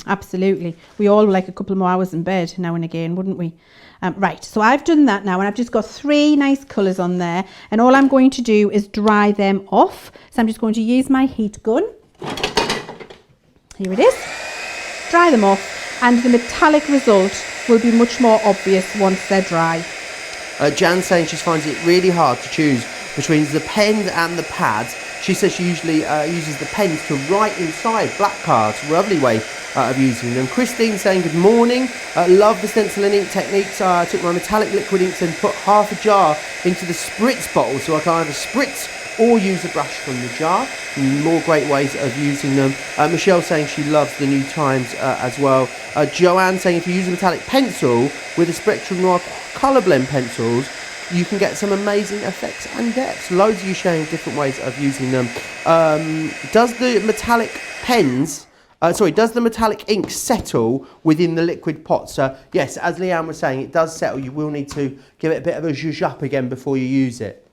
Speaker 2: Absolutely. We all like a couple more hours in bed now and again, wouldn't we? Right, so I've done that now, and I've just got 3 nice colours on there, and all I'm going to do is dry them off. So I'm just going to use my heat gun. Here it is. Dry them off, and the metallic result will be much more obvious once they're dry.
Speaker 1: Jan saying she finds it really hard to choose between the pens and the pads. She says she usually uses the pens to write inside black cards. Lovely way of using them. Christine saying good morning. Love the stencil and ink techniques. I took my metallic liquid inks and put half a jar into the spritz bottle so I can either spritz or use a brush from the jar. More great ways of using them. Michelle saying she loves the new times as well. Joanne saying if you use a metallic pencil with a Spectrum Noir colour blend pencils, you can get some amazing effects and depths. Loads of you showing different ways of using them. Does the metallic ink settle within the liquid pot? So yes, as Leanne was saying, it does settle. You will need to give it a bit of a zhuzh up again before you use it.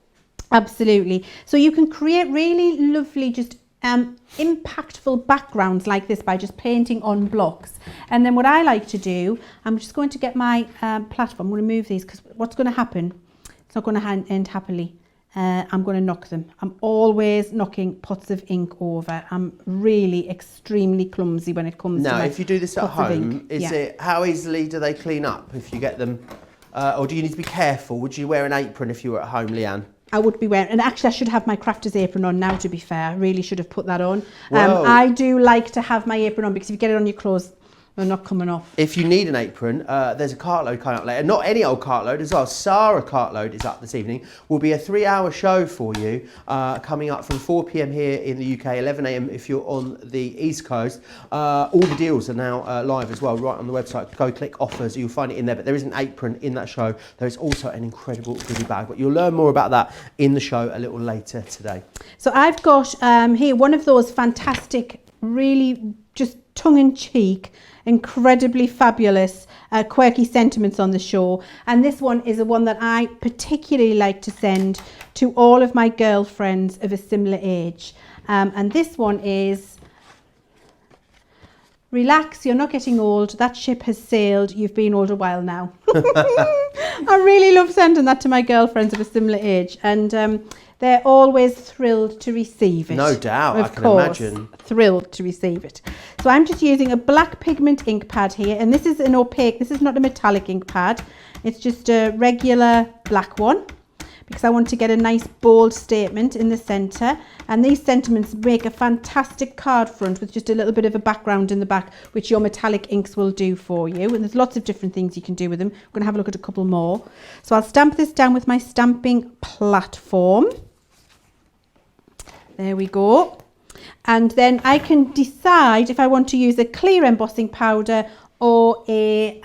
Speaker 1: Absolutely.
Speaker 2: So you can create really lovely, just impactful backgrounds like this by just painting on blocks. And then what I like to do, I'm just going to get my platform. I'm going to move these because what's going to happen? It's not going to end happily. I'm going to knock them. I'm always knocking pots of ink over. I'm really extremely clumsy when it comes to
Speaker 1: Now,
Speaker 2: my
Speaker 1: if you do this at home,
Speaker 2: yeah.
Speaker 1: how easily do they clean up if you get them, or do you need to be careful? Would you wear an apron if you were at home, Leanne?
Speaker 2: I would be wearing, and actually I should have my crafter's apron on now, to be fair. I really should have put that on.
Speaker 1: Well,
Speaker 2: I do like to have my apron on, because if you get it on your clothes, they're not coming off.
Speaker 1: If you need an apron, there's a cartload coming up later. Not any old cartload as well. Sarah cartload is up this evening. Will be a 3-hour show for you, coming up from 4 p.m. here in the UK, 11 a.m. if you're on the East Coast. All the deals are now live as well, right on the website. Go click offers, you'll find it in there. But there is an apron in that show. There is also an incredible goodie bag, but you'll learn more about that in the show a little later today.
Speaker 2: So I've got here one of those fantastic, really just tongue-in-cheek, incredibly fabulous quirky sentiments on the show, and this one is the one that I particularly like to send to all of my girlfriends of a similar age, and this one is: relax, you're not getting old, that ship has sailed, you've been old a while now. I really love sending that to my girlfriends of a similar age, and they're always thrilled to receive it.
Speaker 1: No doubt,
Speaker 2: of
Speaker 1: I can
Speaker 2: course,
Speaker 1: imagine.
Speaker 2: Thrilled to receive it. So I'm just using a black pigment ink pad here, and this is an opaque, this is not a metallic ink pad, it's just a regular black one, because I want to get a nice bold statement in the centre, and these sentiments make a fantastic card front with just a little bit of a background in the back, which your metallic inks will do for you, and there's lots of different things you can do with them. I'm going to have a look at a couple more. So I'll stamp this down with my stamping platform. There we go. And then I can decide if I want to use a clear embossing powder or a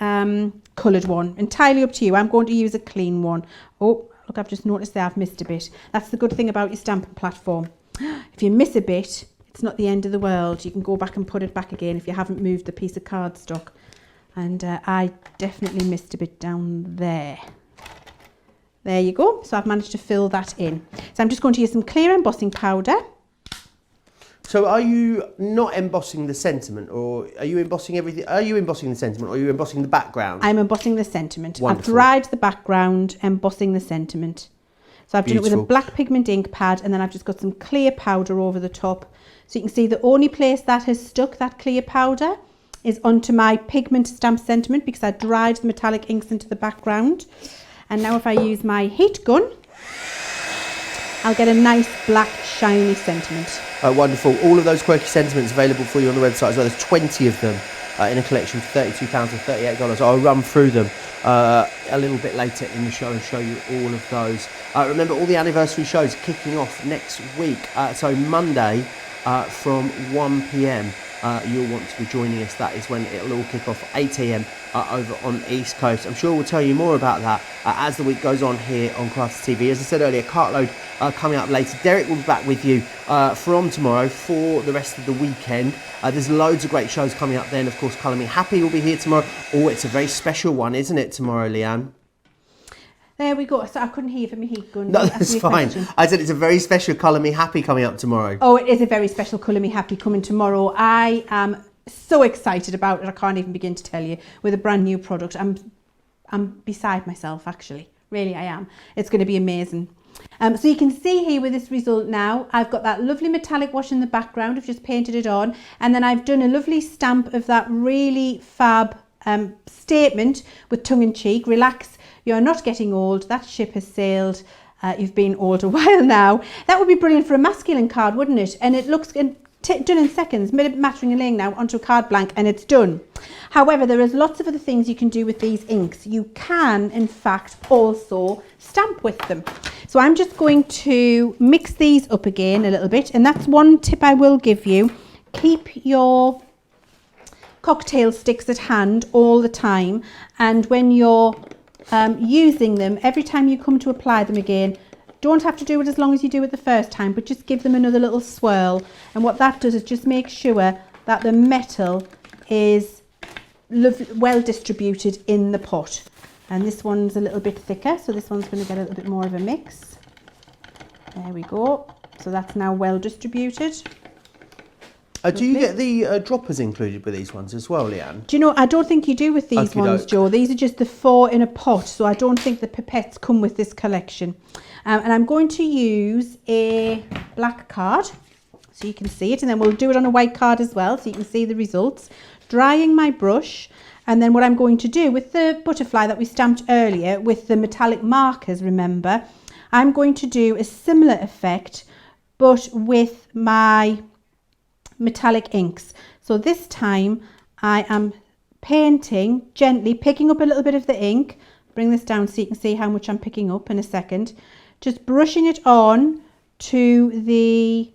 Speaker 2: coloured one. Entirely up to you. I'm going to use a clean one. Oh, look, I've just noticed there I've missed a bit. That's the good thing about your stamping platform. If you miss a bit, it's not the end of the world. You can go back and put it back again if you haven't moved the piece of cardstock. And I definitely missed a bit down there. There you go. So I've managed to fill that in. So I'm just going to use some clear embossing powder.
Speaker 1: So are you not embossing the sentiment, or are you embossing everything? Are you embossing the sentiment, or are you embossing the background?
Speaker 2: I'm embossing the sentiment.
Speaker 1: Wonderful.
Speaker 2: I've dried the background, embossing the sentiment. So I've done it with a black pigment ink pad, and then I've just got some clear powder over the top. So you can see the only place that has stuck, that clear powder, is onto my pigment stamp sentiment, because I dried the metallic inks into the background. And now if I use my heat gun, I'll get a nice black shiny sentiment.
Speaker 1: Wonderful. All of those quirky sentiments available for you on the website as well. There's 20 of them in a collection for £32 or $38. I'll run through them a little bit later in the show and show you all of those. Remember, all the anniversary shows kicking off next week. So Monday from 1 p.m. You'll want to be joining us. That is when it'll all kick off, 8 a.m. Over on the East Coast. I'm sure we'll tell you more about that as the week goes on here on Crafts TV. As I said earlier, cartload coming up later. Derek will be back with you from tomorrow for the rest of the weekend. There's loads of great shows coming up then. Of course, Colour Me Happy will be here tomorrow. Oh, it's a very special one, isn't it, tomorrow, Leanne?
Speaker 2: There we go. So I couldn't hear from my heat gun.
Speaker 1: No, that's fine. I said it's a very special Colour Me Happy coming up tomorrow.
Speaker 2: Oh, it is a very special Colour Me Happy coming tomorrow. I am so excited about it. I can't even begin to tell you. With a brand new product. I'm beside myself, actually. Really, I am. It's going to be amazing. So you can see here with this result now, I've got that lovely metallic wash in the background. I've just painted it on. And then I've done a lovely stamp of that really fab statement with tongue-in-cheek. Relax, you're not getting old. That ship has sailed. You've been old a while now. That would be brilliant for a masculine card, wouldn't it? And it looks done in seconds, mattering and laying now onto a card blank, and it's done. However, there is lots of other things you can do with these inks. You can, in fact, also stamp with them. So I'm just going to mix these up again a little bit, and that's one tip I will give you. Keep your cocktail sticks at hand all the time, and when you're using them, every time you come to apply them again, don't have to do it as long as you do it the first time, but just give them another little swirl. And what that does is just make sure that the metal is well distributed in the pot. And this one's a little bit thicker, so this one's going to get a little bit more of a mix. There we go. So that's now well distributed.
Speaker 1: Do you get the droppers included with these ones as well, Leanne?
Speaker 2: Do you know, I don't think you do with these ones, Joe. These are just the 4 in a pot, so I don't think the pipettes come with this collection. And I'm going to use a black card so you can see it, and then we'll do it on a white card as well so you can see the results. Drying my brush, and then what I'm going to do with the butterfly that we stamped earlier with the metallic markers, remember, I'm going to do a similar effect but with my metallic inks. So this time I am painting gently, picking up a little bit of the ink. Bring this down so you can see how much I'm picking up in a second. Just brushing it on to the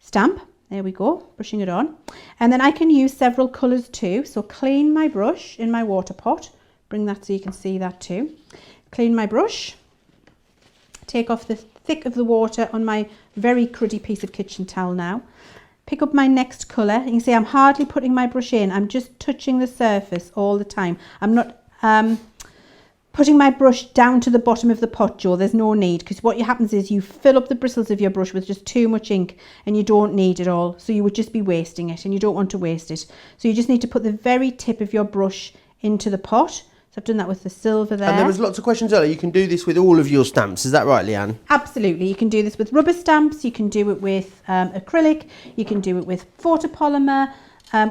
Speaker 2: stamp. There we go, brushing it on. And then I can use several colours too. So clean my brush in my water pot. Bring that so you can see that too. Clean my brush. Take off the thick of the water on my very cruddy piece of kitchen towel now. Pick up my next colour. You can see I'm hardly putting my brush in. I'm just touching the surface all the time. I'm not putting my brush down to the bottom of the pot, Joe. There's no need, because what happens is you fill up the bristles of your brush with just too much ink and you don't need it all. So you would just be wasting it, and you don't want to waste it. So you just need to put the very tip of your brush into the pot. So I've done that with the silver there.
Speaker 1: And there was lots of questions earlier. You can do this with all of your stamps. Is that right, Leanne?
Speaker 2: Absolutely. You can do this with rubber stamps. You can do it with acrylic. You can do it with photopolymer.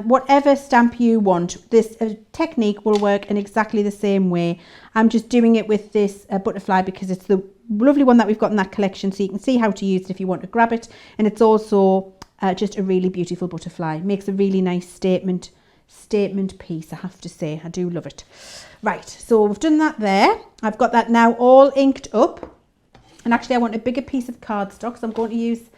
Speaker 2: Whatever stamp you want. This technique will work in exactly the same way. I'm just doing it with this butterfly because it's the lovely one that we've got in that collection. So you can see how to use it if you want to grab it. And it's also just a really beautiful butterfly. Makes a really nice statement piece, I have to say. I do love it. Right, so we've done that there. I've got that now all inked up. And actually I want a bigger piece of cardstock, so I'm going to use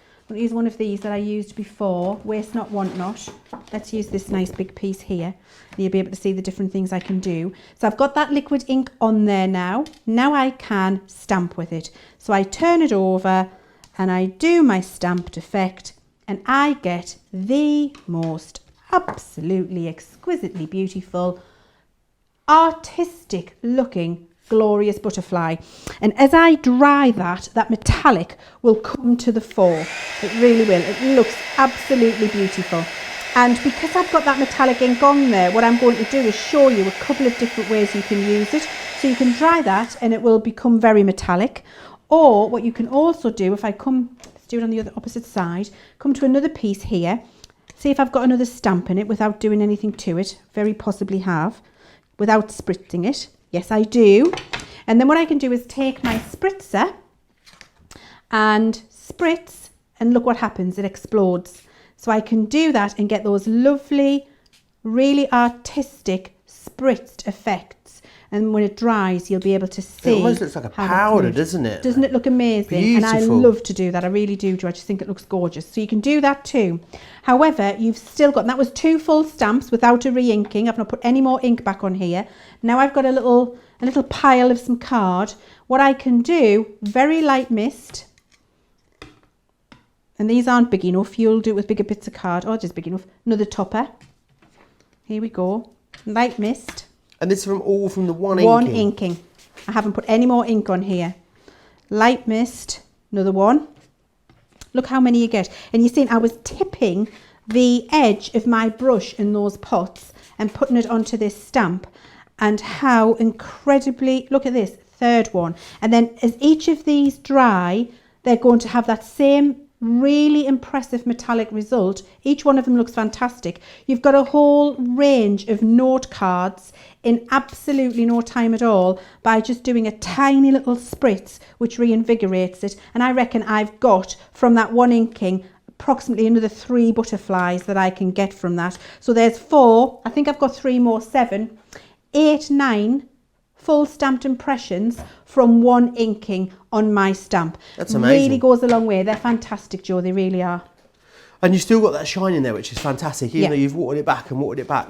Speaker 2: one of these that I used before. Waste not, want not. Let's use this nice big piece here. And you'll be able to see the different things I can do. So I've got that liquid ink on there now. Now I can stamp with it. So I turn it over and I do my stamped effect, and I get the most absolutely exquisitely beautiful, artistic looking, glorious butterfly. And as I dry that metallic will come to the fore. It really will. It looks absolutely beautiful. And because I've got that metallic ink on there, what I'm going to do is show you a couple of different ways you can use it. So you can dry that and it will become very metallic. Or what you can also do, if I come, let's do it on the other opposite side, come to another piece here. See if I've got another stamp in it without doing anything to it. Very possibly have. Without spritzing it. Yes, I do. And then what I can do is take my spritzer and spritz, and look what happens. It explodes. So I can do that and get those lovely, really artistic spritzed effects. And when it dries, you'll be able to see.
Speaker 1: It almost looks like a powder, doesn't it?
Speaker 2: Doesn't it look amazing?
Speaker 1: Beautiful.
Speaker 2: And I love to do that. I really do. I just think it looks gorgeous. So you can do that too. However, you've still got, and that was 2 full stamps without a re-inking. I've not put any more ink back on here. Now I've got a little pile of some card. What I can do, very light mist. And these aren't big enough. You'll do it with bigger bits of card. Oh, just big enough. Another topper. Here we go. Light mist.
Speaker 1: And this is all from the one inking?
Speaker 2: One inking. I haven't put any more ink on here. Light mist. Another one. Look how many you get. And you see, I was tipping the edge of my brush in those pots and putting it onto this stamp. And how incredibly, look at this, third one. And then as each of these dry, they're going to have that same really impressive metallic result. Each one of them looks fantastic. You've got a whole range of note cards in absolutely no time at all by just doing a tiny little spritz which reinvigorates it. And I reckon I've got from that one inking approximately another 3 butterflies that I can get from that. So there's 4, I think I've got 3 more, 7, 8, 9 full stamped impressions from one inking on my stamp.
Speaker 1: That's amazing.
Speaker 2: Really goes a long way. They're fantastic, Joe. They really are.
Speaker 1: And you've still got that shine in there, which is fantastic. Even
Speaker 2: Yeah.
Speaker 1: though you've watered it back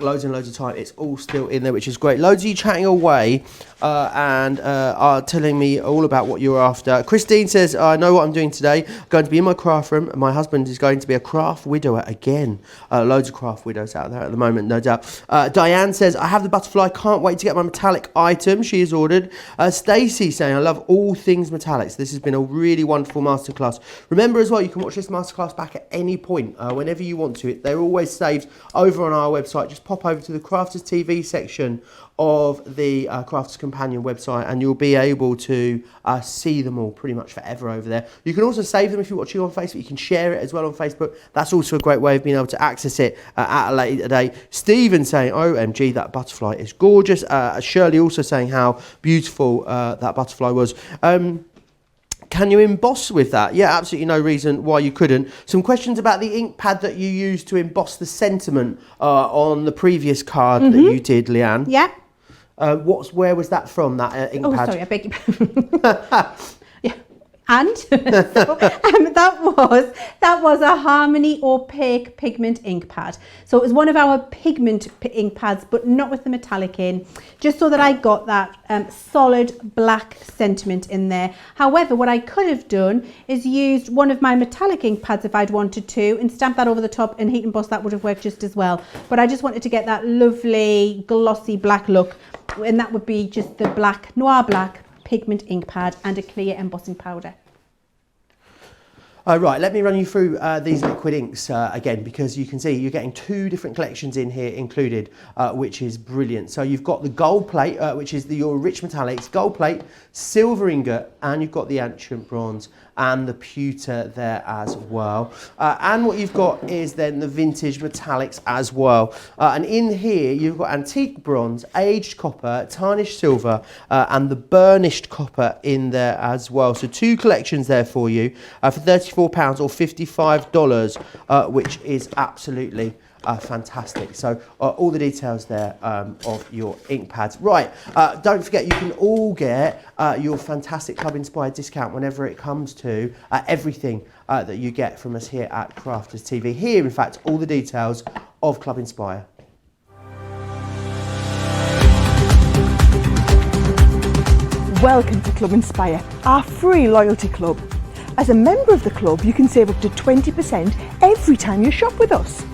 Speaker 1: loads and loads of time, it's all still in there, which is great. Loads of you chatting away and are telling me all about what you're after. Christine says, I know what I'm doing today. I'm going to be in my craft room. My husband is going to be a craft widower again. Loads of craft widows out there at the moment, no doubt. Diane says, I have the butterfly. Can't wait to get my metallic item. She has ordered. Stacey saying, I love all things metallics. This has been a really wonderful masterclass. Remember as well, you can watch this masterclass back at any point point whenever you want to. They're always saved over on our website. Just pop over to the Crafters TV section of the Crafters Companion website and you'll be able to see them all pretty much forever over there. You can also save them if you're watching on Facebook. You can share it as well on Facebook. That's also a great way of being able to access it at a later date. Stephen saying, OMG, that butterfly is gorgeous. Shirley also saying how beautiful that butterfly was. Can you emboss with that? Yeah, absolutely no reason why you couldn't. Some questions about the ink pad that you used to emboss the sentiment on the previous card that you did, Leanne.
Speaker 2: Yeah.
Speaker 1: Where was that from, that ink pad?
Speaker 2: Oh, sorry, I beg your pardon. Yeah. And so, that was a Harmony Opaque Pigment ink pad. So it was one of our pigment ink pads, but not with the metallic in, just so that I got that solid black sentiment in there. However, what I could have done is used one of my metallic ink pads if I'd wanted to and stamp that over the top and heat emboss. That would have worked just as well. But I just wanted to get that lovely glossy black look, and that would be just the black, noir black pigment ink pad and a clear embossing powder.
Speaker 1: Right, let me run you through these liquid inks again, because you can see you're getting 2 different collections in here included, which is brilliant. So you've got the gold plate, which is your rich metallics, gold plate, silver ingot, and you've got the ancient bronze and the pewter there as well. And what you've got is then the vintage metallics as well. And in here you've got antique bronze, aged copper, tarnished silver, and the burnished copper in there as well. So 2 collections there for you for £34 or $55, which is absolutely fantastic. So all the details there of your ink pads. Right, don't forget you can all get your fantastic Club Inspired discount whenever it comes to everything that you get from us here at Crafters TV. Here, in fact, all the details of Club Inspire.
Speaker 3: Welcome to Club Inspire, our free loyalty club. As a member of the club, you can save up to 20% every time you shop with us.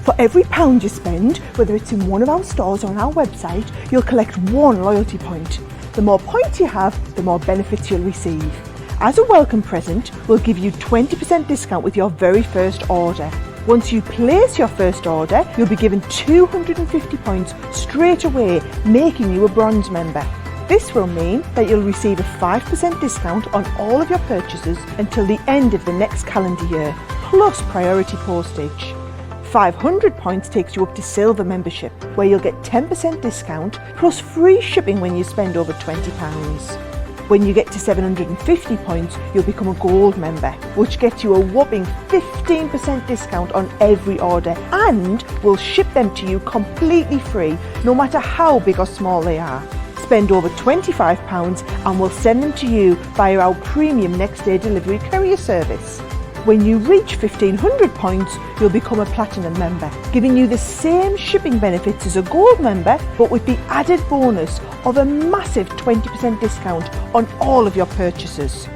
Speaker 3: For every £1 you spend, whether it's in one of our stores or on our website, you'll collect 1 loyalty point. The more points you have, the more benefits you'll receive. As a welcome present, we'll give you 20% discount with your very first order. Once you place your first order, you'll be given 250 points straight away, making you a bronze member. This will mean that you'll receive a 5% discount on all of your purchases until the end of the next calendar year, plus priority postage. 500 points takes you up to silver membership, where you'll get 10% discount plus free shipping when you spend over £20. When you get to 750 points, you'll become a gold member, which gets you a whopping 15% discount on every order, and we'll ship them to you completely free, no matter how big or small they are. Spend over £25 and we'll send them to you via our premium next day delivery courier service. When you reach 1500 points, you'll become a platinum member, giving you the same shipping benefits as a gold member, but with the added bonus of a massive 20% discount on all of your purchases.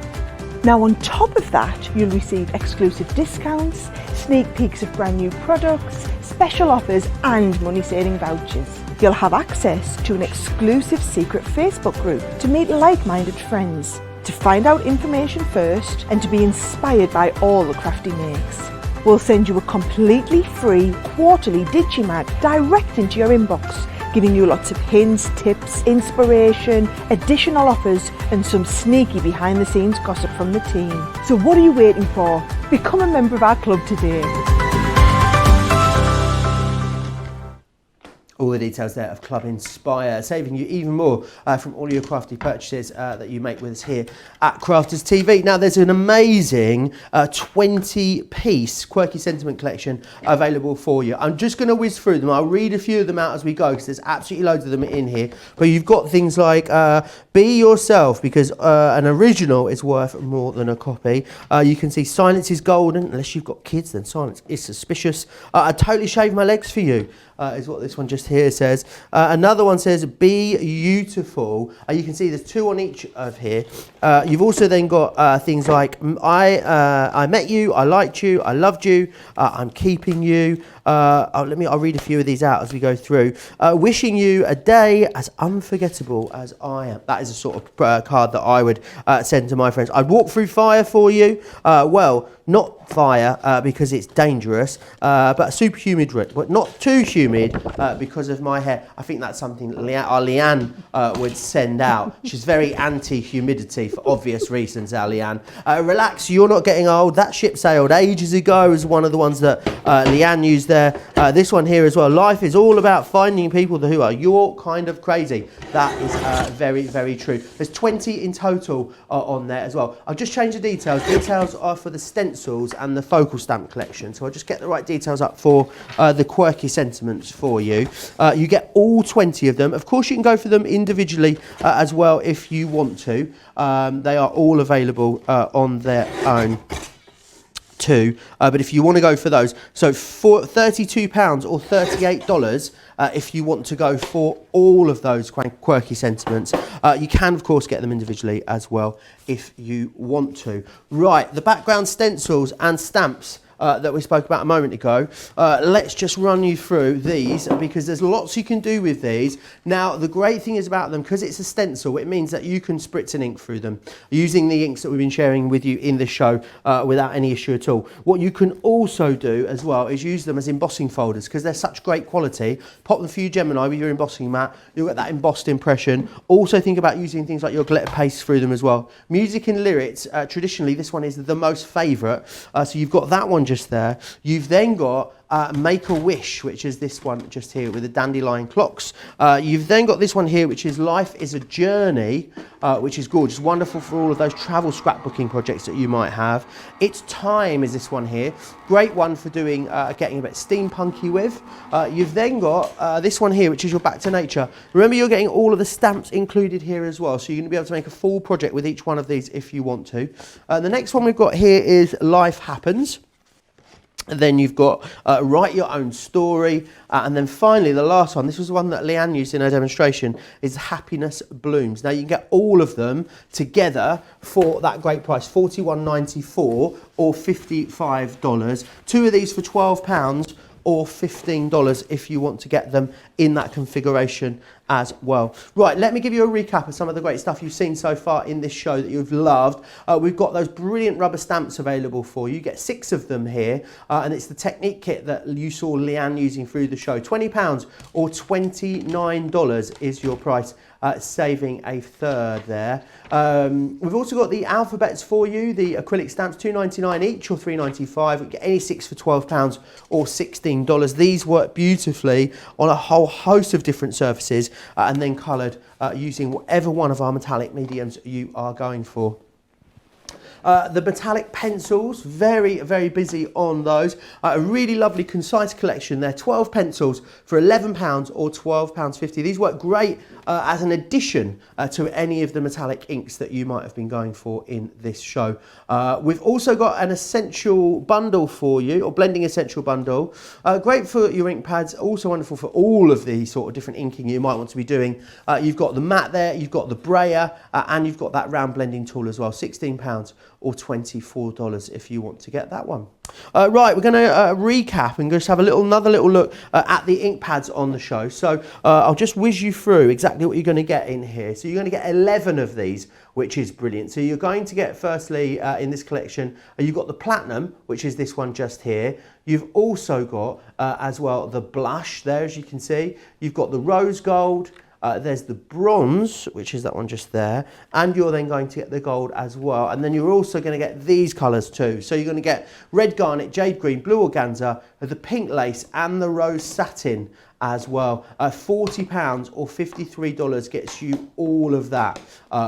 Speaker 3: Now on top of that, you'll receive exclusive discounts, sneak peeks of brand new products, special offers and money-saving vouchers. You'll have access to an exclusive secret Facebook group to meet like-minded friends, to find out information first and to be inspired by all the crafty makes. We'll send you a completely free quarterly Digimag direct into your inbox, giving you lots of hints, tips, inspiration, additional offers and some sneaky behind the scenes gossip from the team. So what are you waiting for? Become a member of our club today.
Speaker 1: All the details there of Club Inspire, saving you even more from all your crafty purchases that you make with us here at Crafters TV. Now, there's an amazing 20-piece Quirky Sentiment collection available for you. I'm just going to whiz through them. I'll read a few of them out as we go because there's absolutely loads of them in here. But you've got things like Be Yourself, because an original is worth more than a copy. You can see Silence is Golden. Unless you've got kids, then silence is suspicious. I Totally Shave My Legs for You. is what this one just here says. Another one says, be beautiful. You can see there's 2 on each of here. You've also then got things like, I met you, I liked you, I loved you, I'm keeping you. I'll read a few of these out as we go through. Wishing you a day as unforgettable as I am. That is a sort of card that I would send to my friends. I'd walk through fire for you. Well, not fire because it's dangerous, but super humid, but not too humid because of my hair. I think that's something our Leanne would send out. She's very anti-humidity for obvious reasons, our Leanne. Relax, you're not getting old. That ship sailed ages ago is one of the ones that Leanne used there. This one here as well. Life is all about finding people who are your kind of crazy. That is very, very true. There's 20 in total on there as well. I'll just change the details. Details are for the stencils and the focal stamp collection. So I'll just get the right details up for the quirky sentiments for you. You get all 20 of them. Of course, you can go for them individually as well if you want to. They are all available on their own too, but if you want to go for those, so for £32 or $38, if you want to go for all of those quirky sentiments, you can of course get them individually as well if you want to. Right, the background stencils and stamps that we spoke about a moment ago. Let's just run you through these because there's lots you can do with these. Now, the great thing is about them, because it's a stencil, it means that you can spritz and ink through them using the inks that we've been sharing with you in the show without any issue at all. What you can also do as well is use them as embossing folders because they're such great quality. Pop them through Gemini with your embossing mat. You'll get that embossed impression. Also think about using things like your glitter paste through them as well. Music and lyrics, traditionally this one is the most favourite. So you've got that one just there. You've then got Make a Wish, which is this one just here with the dandelion clocks. You've then got this one here, which is Life is a Journey, which is gorgeous, wonderful for all of those travel scrapbooking projects that you might have. It's Time is this one here, great one for doing getting a bit steampunky with. You've then got this one here, which is your Back to Nature. Remember, you're getting all of the stamps included here as well, so you're going to be able to make a full project with each one of these if you want to. The next one we've got here is Life Happens. And then you've got Write Your Own Story. And then finally, the last one, this was the one that Leanne used in her demonstration, is Happiness Blooms. Now, you can get all of them together for that great price, $41.94 or $55. 2 of these for £12 or $15 if you want to get them in that configuration as well. Right, let me give you a recap of some of the great stuff you've seen so far in this show that you've loved. We've got those brilliant rubber stamps available for you. You get 6 of them here, and it's the Technique kit that you saw Leanne using through the show. £20 or $29 is your price, saving a third there. We've also got the alphabets for you, the acrylic stamps, $2.99 each or $3.95. You get any 6 for £12 or $16. These work beautifully on a whole host of different surfaces and then coloured using whatever one of our metallic mediums you are going for. The metallic pencils, very, very busy on those. A really lovely, concise collection there. 12 pencils for £11 or £12.50. These work great as an addition to any of the metallic inks that you might have been going for in this show. We've also got an essential bundle for you, or blending essential bundle. Great for your ink pads, also wonderful for all of the sort of different inking you might want to be doing. You've got the mat there, you've got the brayer, and you've got that round blending tool as well. £16 or $24 if you want to get that one. Right, we're going to recap and just have another little look at the ink pads on the show. So I'll just whiz you through exactly what you're going to get in here. So you're going to get 11 of these, which is brilliant. So you're going to get, firstly, in this collection, you've got the platinum, which is this one just here. You've also got, as well, the blush there, as you can see. You've got the rose gold. There's the bronze, which is that one just there, and you're then going to get the gold as well. And then you're also going to get these colours too. So you're going to get red garnet, jade green, blue organza, the pink lace and the rose satin as well. £40 or $53 gets you all of that,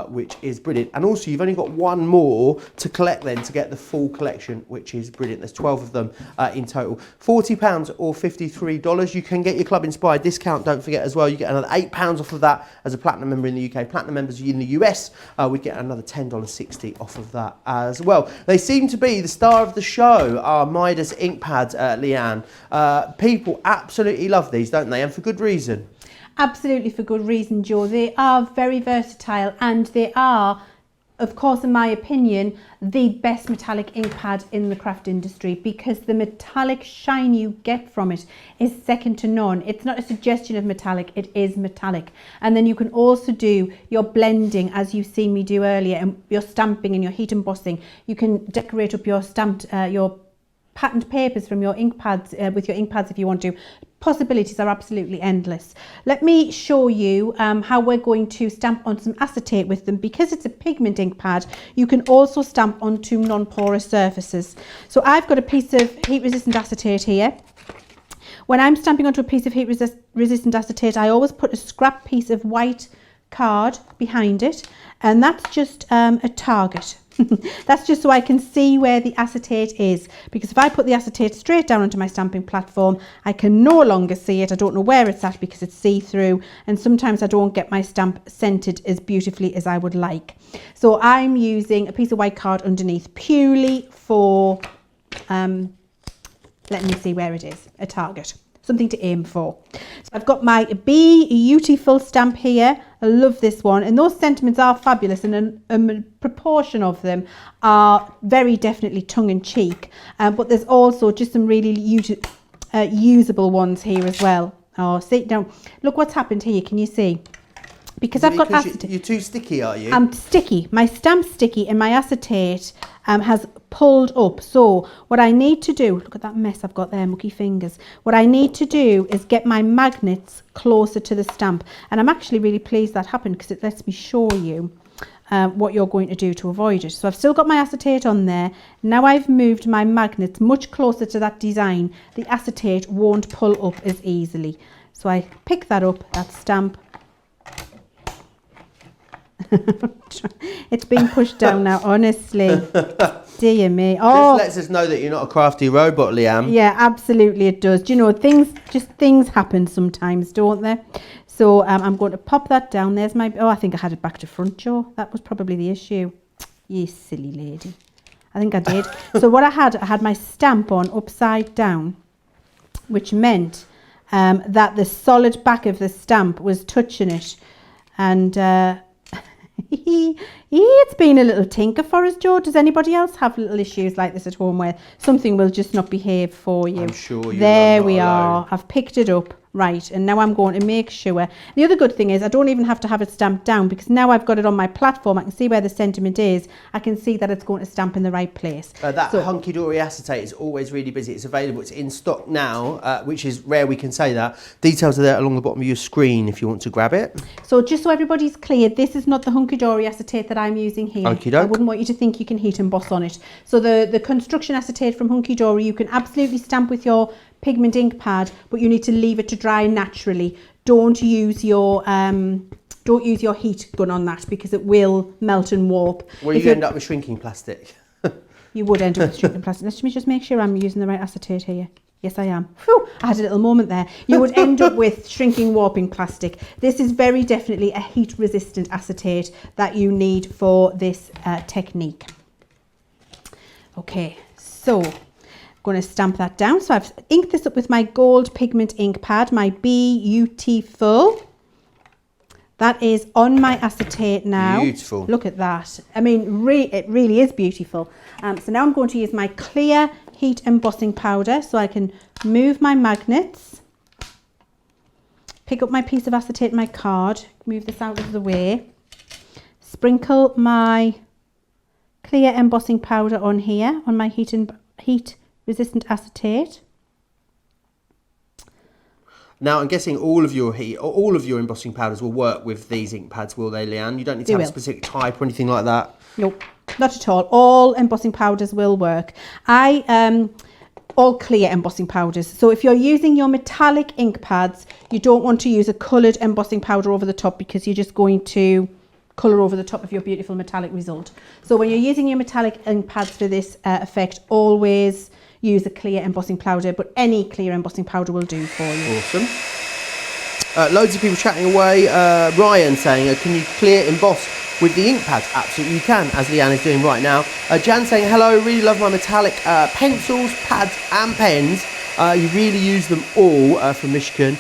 Speaker 1: which is brilliant. And also you've only got one more to collect then to get the full collection, which is brilliant. There's 12 of them in total. £40 or $53. You can get your Club Inspired discount, don't forget as well. You get another £8 off of that as a platinum member in the UK. Platinum members in the US, we get another $10.60 off of that as well. They seem to be the star of the show, our Midas ink pads, Leanne. People absolutely love these. don't they? And for good reason.
Speaker 2: Absolutely for good reason, Joe. They are very versatile, and they are, of course, in my opinion, the best metallic ink pad in the craft industry, because the metallic shine you get from it is second to none. It's not a suggestion of metallic, it is metallic. And then you can also do your blending, as you've seen me do earlier, and your stamping and your heat embossing. You can decorate up your stamped, your patterned papers from your ink pads with your ink pads if you want to. Possibilities are absolutely endless. Let me show you how we're going to stamp on some acetate with them. Because it's a pigment ink pad, you can also stamp onto non-porous surfaces. So I've got a piece of heat resistant acetate here. When I'm stamping onto a piece of heat resistant acetate, I always put a scrap piece of white card behind it, and that's just a target. That's just so I can see where the acetate is, because if I put the acetate straight down onto my stamping platform, I can no longer see it. I don't know where it's at because it's see-through, and sometimes I don't get my stamp scented as beautifully as I would like. So I'm using a piece of white card underneath purely for let me see where it is, a target, something to aim for. So I've got my beautiful stamp here. I love this one, and those sentiments are fabulous, and a proportion of them are very definitely tongue-in-cheek, but there's also just some really usable ones here as well. Oh, see, now look what's happened here. Can you see? Because I've got acetate.
Speaker 1: You're too sticky, are you?
Speaker 2: I'm sticky. My stamp's sticky, and my acetate has pulled up. So what I need to do, look at that mess I've got there, mucky fingers. What I need to do is get my magnets closer to the stamp. And I'm actually really pleased that happened, because it lets me show you what you're going to do to avoid it. So I've still got my acetate on there. Now I've moved my magnets much closer to that design. The acetate won't pull up as easily. So I pick that up, that stamp. It's being pushed down now, honestly. Dear me. Oh,
Speaker 1: this lets us know that you're not a crafty robot, Leanne.
Speaker 2: Yeah, absolutely it does. Do you know, things happen sometimes, don't they? So I'm going to pop that down. There's my, I think I had it back to front, Joe. That was probably the issue. You silly lady. I think I did. So what I had my stamp on upside down, which meant that the solid back of the stamp was touching it. And it's been a little tinker for us, Joe. Does anybody else have little issues like this at home where something will just not behave for you?
Speaker 1: I'm sure you
Speaker 2: There
Speaker 1: are not
Speaker 2: we
Speaker 1: alone.
Speaker 2: are. I've picked it up. Right, and now I'm going to make sure. The other good thing is I don't even have to have it stamped down, because now I've got it on my platform. I can see where the sentiment is. I can see that it's going to stamp in the right place.
Speaker 1: That hunky-dory acetate is always really busy. It's available. It's in stock now, which is rare, we can say that. Details are there along the bottom of your screen if you want to grab it.
Speaker 2: So just so everybody's clear, this is not the hunky-dory acetate that I'm using here.
Speaker 1: Okey-doke.
Speaker 2: I wouldn't want you to think you can heat emboss on it. So the construction acetate from Hunky Dory, you can absolutely stamp with your pigment ink pad, but you need to leave it to dry naturally. Don't use your heat gun on that, because it will melt and warp.
Speaker 1: Well, you end up with shrinking plastic.
Speaker 2: You would end up with shrinking plastic. Let me just make sure I'm using the right acetate here. Yes, I am. Whew, I had a little moment there. You would end up with shrinking, warping plastic. This is very definitely a heat-resistant acetate that you need for this technique. Okay, so going to stamp that down. So I've inked this up with my gold pigment ink pad, my Beautiful. That is on my acetate now.
Speaker 1: Beautiful.
Speaker 2: Look at that. I mean, it really is beautiful. So now I'm going to use my clear heat embossing powder, so I can move my magnets, pick up my piece of acetate, my card, move this out of the way, sprinkle my clear embossing powder on here, on my heat resistant acetate.
Speaker 1: Now, I'm guessing all of your embossing powders will work with these ink pads, will they, Leanne? You don't need to have a specific type or anything like that?
Speaker 2: Nope, not at all. All embossing powders will work. All clear embossing powders. So if you're using your metallic ink pads, you don't want to use a coloured embossing powder over the top, because you're just going to colour over the top of your beautiful metallic result. So when you're using your metallic ink pads for this effect, always use a clear embossing powder, but any clear embossing powder will do for you.
Speaker 1: Awesome. Loads of people chatting away. Ryan saying, can you clear emboss with the ink pads? Absolutely you can, as Leanne is doing right now. Jan saying, hello, really love my metallic pencils, pads and pens. You really use them all from Michigan.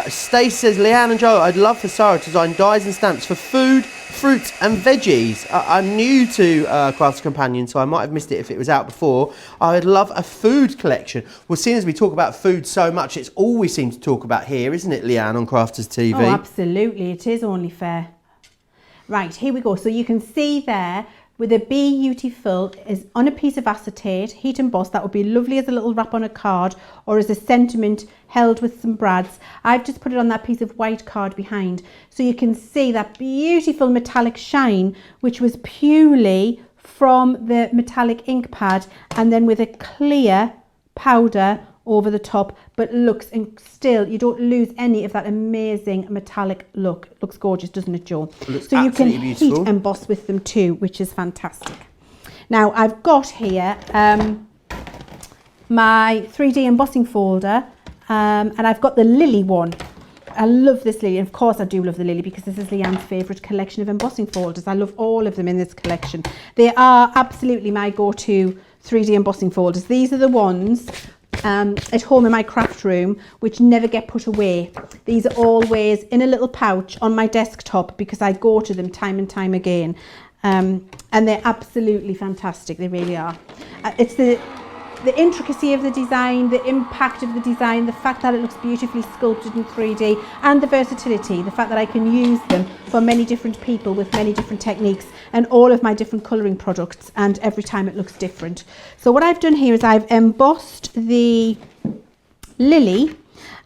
Speaker 1: Stace says, Leanne and Joe, I'd love for Sarah to design dies and stamps for food, fruits and veggies. I'm new to Crafts Companion, so I might have missed it if it was out before. I would love a food collection. Well, seeing as we talk about food so much, it's all we seem to talk about here, isn't it, Leanne, on Crafters TV?
Speaker 2: Oh, absolutely. It is only fair. Right, here we go. So you can see there, with a beautiful is on a piece of acetate, heat embossed. That would be lovely as a little wrap on a card or as a sentiment held with some brads. I've just put it on that piece of white card behind. So you can see that beautiful metallic shine, which was purely from the metallic ink pad and then with a clear powder over the top, but looks, and still you don't lose any of that amazing metallic look. It looks gorgeous, doesn't it, Joe? So you can heat emboss with them too, which is fantastic. Now I've got here my 3D embossing folder, and I've got the Lily one. I love this Lily, and of course I do love the Lily because this is Leanne's favourite collection of embossing folders. I love all of them in this collection. They are absolutely my go-to 3D embossing folders. These are the ones at home in my craft room which never get put away. These are always in a little pouch on my desktop because I go to them time and time again, and they're absolutely fantastic. They really are. It's the intricacy of the design, the impact of the design, the fact that it looks beautifully sculpted in 3D, and the versatility, the fact that I can use them for many different people with many different techniques and all of my different colouring products, and every time it looks different. So what I've done here is I've embossed the Lily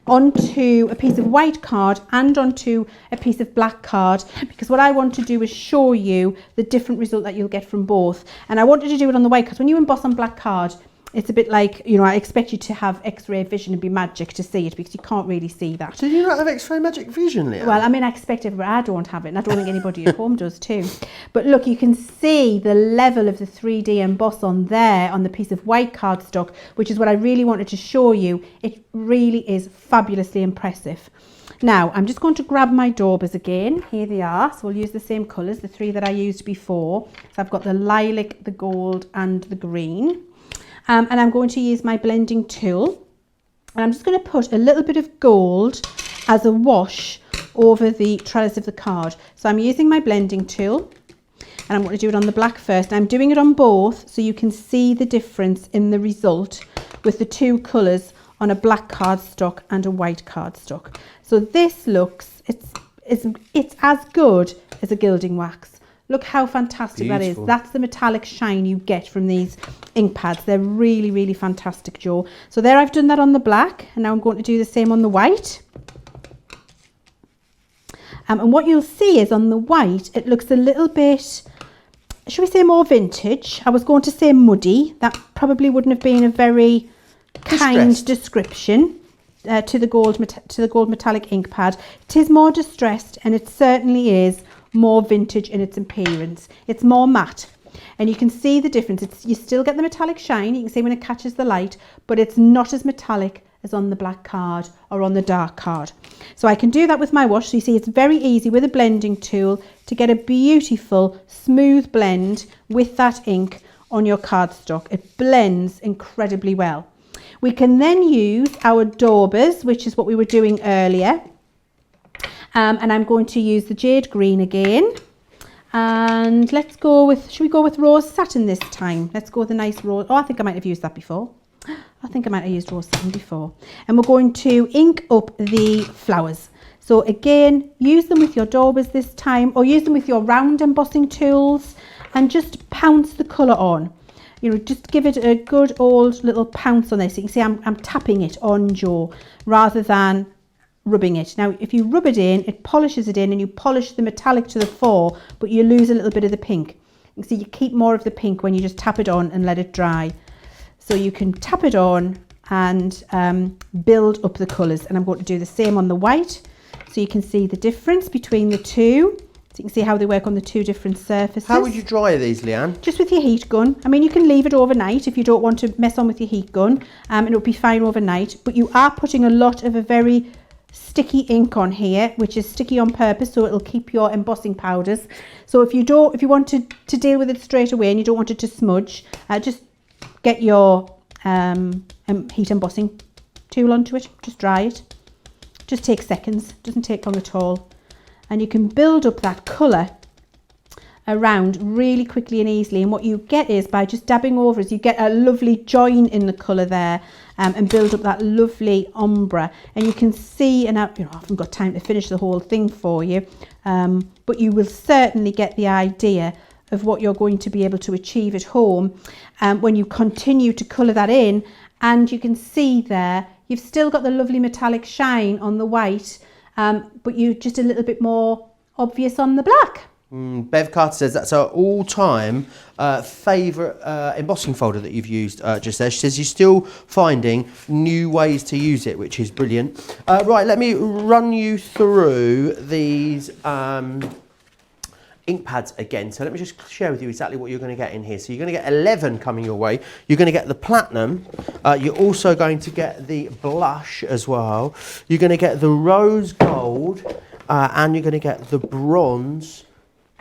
Speaker 2: onto a piece of white card and onto a piece of black card, because what I want to do is show you the different result that you'll get from both. And I wanted to do it on the white card. When you emboss on black card, it's a bit like, you know, I expect you to have X-ray vision and be magic to see it, because you can't really see that.
Speaker 1: Do you not have X-ray magic vision, Leanne?
Speaker 2: Well, I mean, I expect everybody, I don't have it, and I don't think anybody at home does too. But look, you can see the level of the 3D emboss on there on the piece of white cardstock, which is what I really wanted to show you. It really is fabulously impressive. Now, I'm just going to grab my daubers again. Here they are. So we'll use the same colours, the three that I used before. So I've got the lilac, the gold and the green. And I'm going to use my blending tool, and I'm just going to put a little bit of gold as a wash over the trellis of the card. So I'm using my blending tool, and I'm going to do it on the black first. I'm doing it on both so you can see the difference in the result with the two colours on a black cardstock and a white cardstock. So this looks, it's as good as a gilding wax. Look how fantastic that is. That's the metallic shine you get from these ink pads. They're really, really fantastic, Joe. So there I've done that on the black, and now I'm going to do the same on the white. And what you'll see is on the white, it looks a little bit, should we say more vintage? I was going to say muddy. That probably wouldn't have been a very kind description to the gold metallic ink pad. It is more distressed, and it certainly is more vintage in its appearance. It's more matte, and you can see the difference. You still get the metallic shine, you can see when it catches the light, but it's not as metallic as on the black card or on the dark card. So I can do that with my wash. So you see it's very easy with a blending tool to get a beautiful smooth blend with that ink on your cardstock. It blends incredibly well. We can then use our daubers, which is what we were doing earlier. And I'm going to use the jade green again, and let's go with, should we go with rose satin this time? Let's go with a nice rose. Oh, I think I might have used that before. I think I might have used rose satin before. And we're going to ink up the flowers. So again, use them with your daubers this time, or use them with your round embossing tools, and just pounce the colour on. You know, just give it a good old little pounce on this. You can see I'm tapping it on, Joe, rather than rubbing it. Now, if you rub it in, it polishes it in, and you polish the metallic to the fore, but you lose a little bit of the pink. You can see you keep more of the pink when you just tap it on and let it dry. So you can tap it on and build up the colours. And I'm going to do the same on the white, so you can see the difference between the two. So you can see how they work on the two different surfaces.
Speaker 1: How would you dry these, Leanne? Just
Speaker 2: with your heat gun. I mean, you can leave it overnight if you don't want to mess on with your heat gun, and it'll be fine overnight. But you are putting a lot of a very sticky ink on here, which is sticky on purpose, so it'll keep your embossing powders. So if you want to deal with it straight away and you don't want it to smudge, just get your heat embossing tool onto it, just dry it. Just takes seconds, doesn't take long at all. And you can build up that colour around really quickly and easily, and what you get is by just dabbing over is you get a lovely join in the colour there, and build up that lovely ombre. And you can see, and I haven't got time to finish the whole thing for you, but you will certainly get the idea of what you're going to be able to achieve at home when you continue to colour that in. And you can see there you've still got the lovely metallic shine on the white, but you're just a little bit more obvious on the black.
Speaker 1: Bev Carter says that's her all-time favourite embossing folder that you've used just there. She says you're still finding new ways to use it, which is brilliant. Right, let me run you through these Inkpads again. So let me just share with you exactly what you're going to get in here. So you're going to get 11 coming your way. You're going to get the platinum. You're also going to get the blush as well. You're going to get the rose gold, and you're going to get the bronze,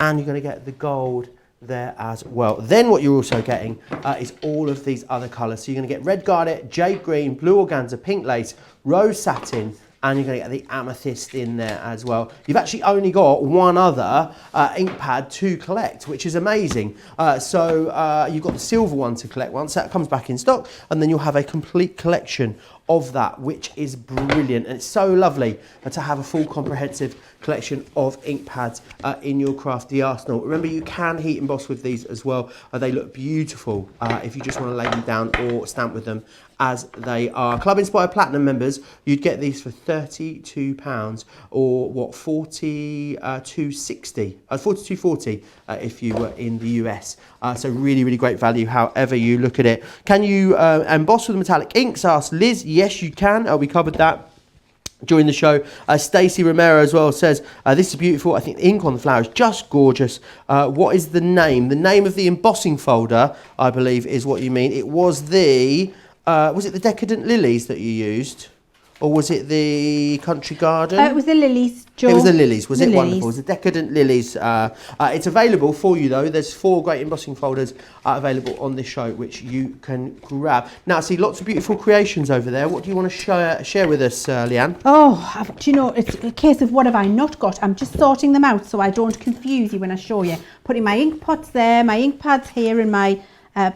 Speaker 1: and you're going to get the gold there as well. Then what you're also getting is all of these other colours. So you're going to get red garnet, jade green, blue organza, pink lace, rose satin, and you're going to get the amethyst in there as well. You've actually only got one other ink pad to collect, which is amazing. So you've got the silver one to collect once that comes back in stock, and then you'll have a complete collection of that, which is brilliant. And it's so lovely to have a full comprehensive collection of ink pads in your crafty arsenal. Remember, you can heat emboss with these as well. They look beautiful if you just want to lay them down or stamp with them as they are. Club Inspire Platinum members, you'd get these for £32 or what, $42.40 if you were in the US. So really, really great value however you look at it. Can you emboss with metallic inks? Asked Liz. Yes, you can. We covered that during the show. Stacey Romero as well says, this is beautiful. I think the ink on the flower is just gorgeous. What is the name? The name of the embossing folder, I believe, is what you mean. It was it the Decadent Lilies that you used? Or was it the Country Garden?
Speaker 2: It was the lilies, Joe.
Speaker 1: It was the lilies. Was
Speaker 2: the
Speaker 1: it
Speaker 2: lilies.
Speaker 1: Wonderful? It was the Decadent Lilies. It's available for you, though. There's 4 great embossing folders available on this show, which you can grab. Now, I see lots of beautiful creations over there. What do you want to share with us, Leanne?
Speaker 2: Oh, do you know, it's a case of what have I not got? I'm just sorting them out so I don't confuse you when I show you. Putting my ink pots there, my ink pads here, and my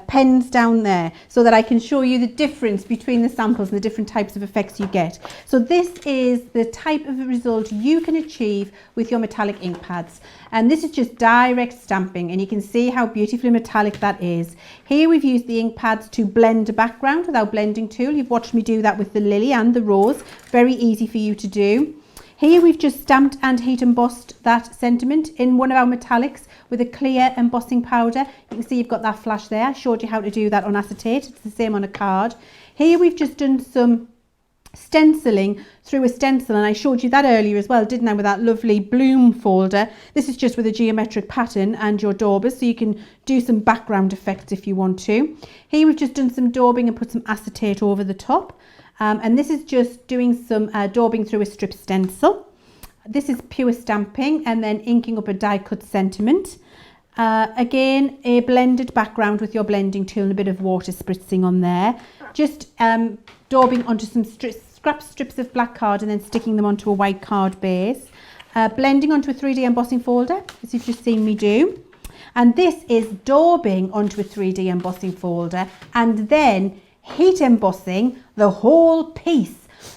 Speaker 2: pens down there, so that I can show you the difference between the samples and the different types of effects you get. So this is the type of result you can achieve with your metallic ink pads, and this is just direct stamping, and you can see how beautifully metallic that is. Here we've used the ink pads to blend a background with our blending tool. You've watched me do that with the lily and the rose. Very easy for you to do. Here we've just stamped and heat embossed that sentiment in one of our metallics with a clear embossing powder. You can see you've got that flash there. I showed you how to do that on acetate. It's the same on a card. Here we've just done some stenciling through a stencil, and I showed you that earlier as well, didn't I, with that lovely bloom folder. This is just with a geometric pattern and your daubers, so you can do some background effects if you want to. Here we've just done some daubing and put some acetate over the top. And this is just doing some daubing through a strip stencil. This is pure stamping and then inking up a die cut sentiment. Again, a blended background with your blending tool and a bit of water spritzing on there. Just daubing onto some scrap strips of black card and then sticking them onto a white card base. Blending onto a 3D embossing folder, as you've just seen me do. And this is daubing onto a 3D embossing folder and then heat embossing the whole piece.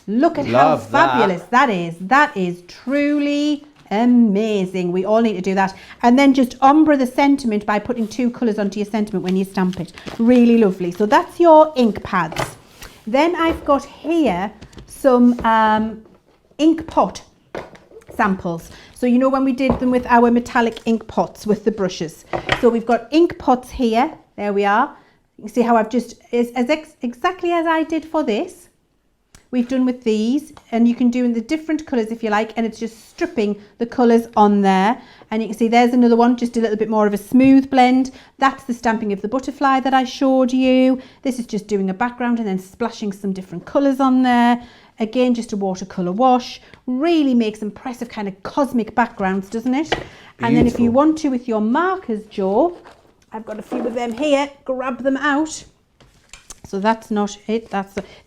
Speaker 2: Look at how fabulous that is. That is truly amazing. We all need to do that. And then just ombre the sentiment by putting 2 colours onto your sentiment when you stamp it. Really lovely. So that's your ink pads. Then I've got here some ink pot samples. So you know when we did them with our metallic ink pots with the brushes. So we've got ink pots here. There we are. You can see how I've just, exactly as I did for this, we've done with these, and you can do in the different colours if you like, and it's just stripping the colours on there. And you can see there's another one, just a little bit more of a smooth blend. That's the stamping of the butterfly that I showed you. This is just doing a background and then splashing some different colours on there. Again, just a watercolour wash. Really makes impressive kind of cosmic backgrounds, doesn't it? Beautiful. And then if you want to with your markers, Joe, I've got a few of them here, grab them out. So that's not it.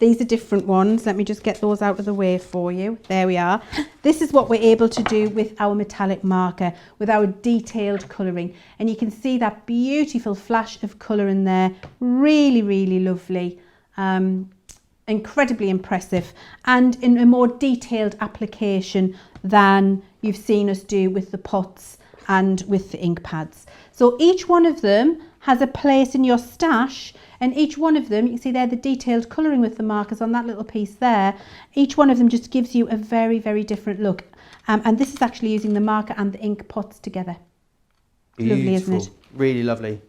Speaker 2: These are different ones. Let me just get those out of the way for you. There we are. This is what we're able to do with our metallic marker, with our detailed colouring. And you can see that beautiful flash of colour in there. Really, really lovely. Incredibly impressive, and in a more detailed application than you've seen us do with the pots and with the ink pads. So each one of them has a place in your stash, and each one of them, you can see there the detailed colouring with the markers on that little piece there. Each one of them just gives you a very, very different look. And this is actually using the marker and the ink pots together.
Speaker 1: Beautiful.
Speaker 2: Lovely, isn't it?
Speaker 1: Really lovely.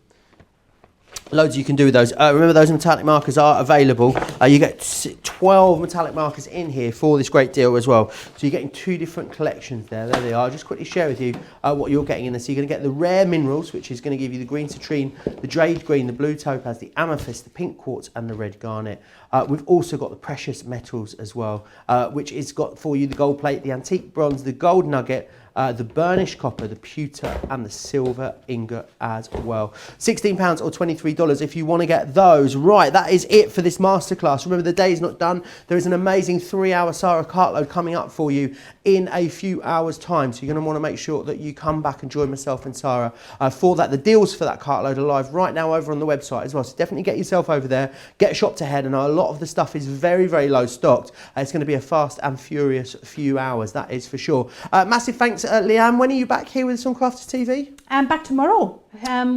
Speaker 1: Loads you can do with those. Remember, those metallic markers are available. You get 12 metallic markers in here for this great deal as well. So you're getting 2 different collections there. There they are. I'll just quickly share with you what you're getting in there. So you're going to get the rare minerals, which is going to give you the green citrine, the jade green, the blue topaz, the amethyst, the pink quartz, and the red garnet. We've also got the precious metals as well, which is got for you the gold plate, the antique bronze, the gold nugget, the burnished copper, the pewter, and the silver ingot as well. £16 or $23 if you want to get those. Right, that is it for this masterclass. Remember, the day is not done. There is an amazing 3-hour Sarah cartload coming up for you in a few hours' time. So you're going to want to make sure that you come back and join myself and Sarah for that. The deals for that cartload are live right now over on the website as well. So definitely get yourself over there, get shopped ahead, and a lot of the stuff is very, very low stocked. It's going to be a fast and furious few hours, that is for sure. Massive thanks, Leanne. When are you back here with us on Crafters TV?
Speaker 2: Back tomorrow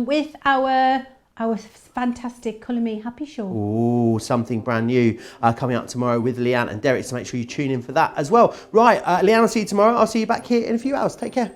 Speaker 2: with our fantastic Colour Me Happy show.
Speaker 1: Ooh, something brand new coming up tomorrow with Leanne and Derek, so make sure you tune in for that as well. Right, Leanne, I'll see you tomorrow. I'll see you back here in a few hours. Take care.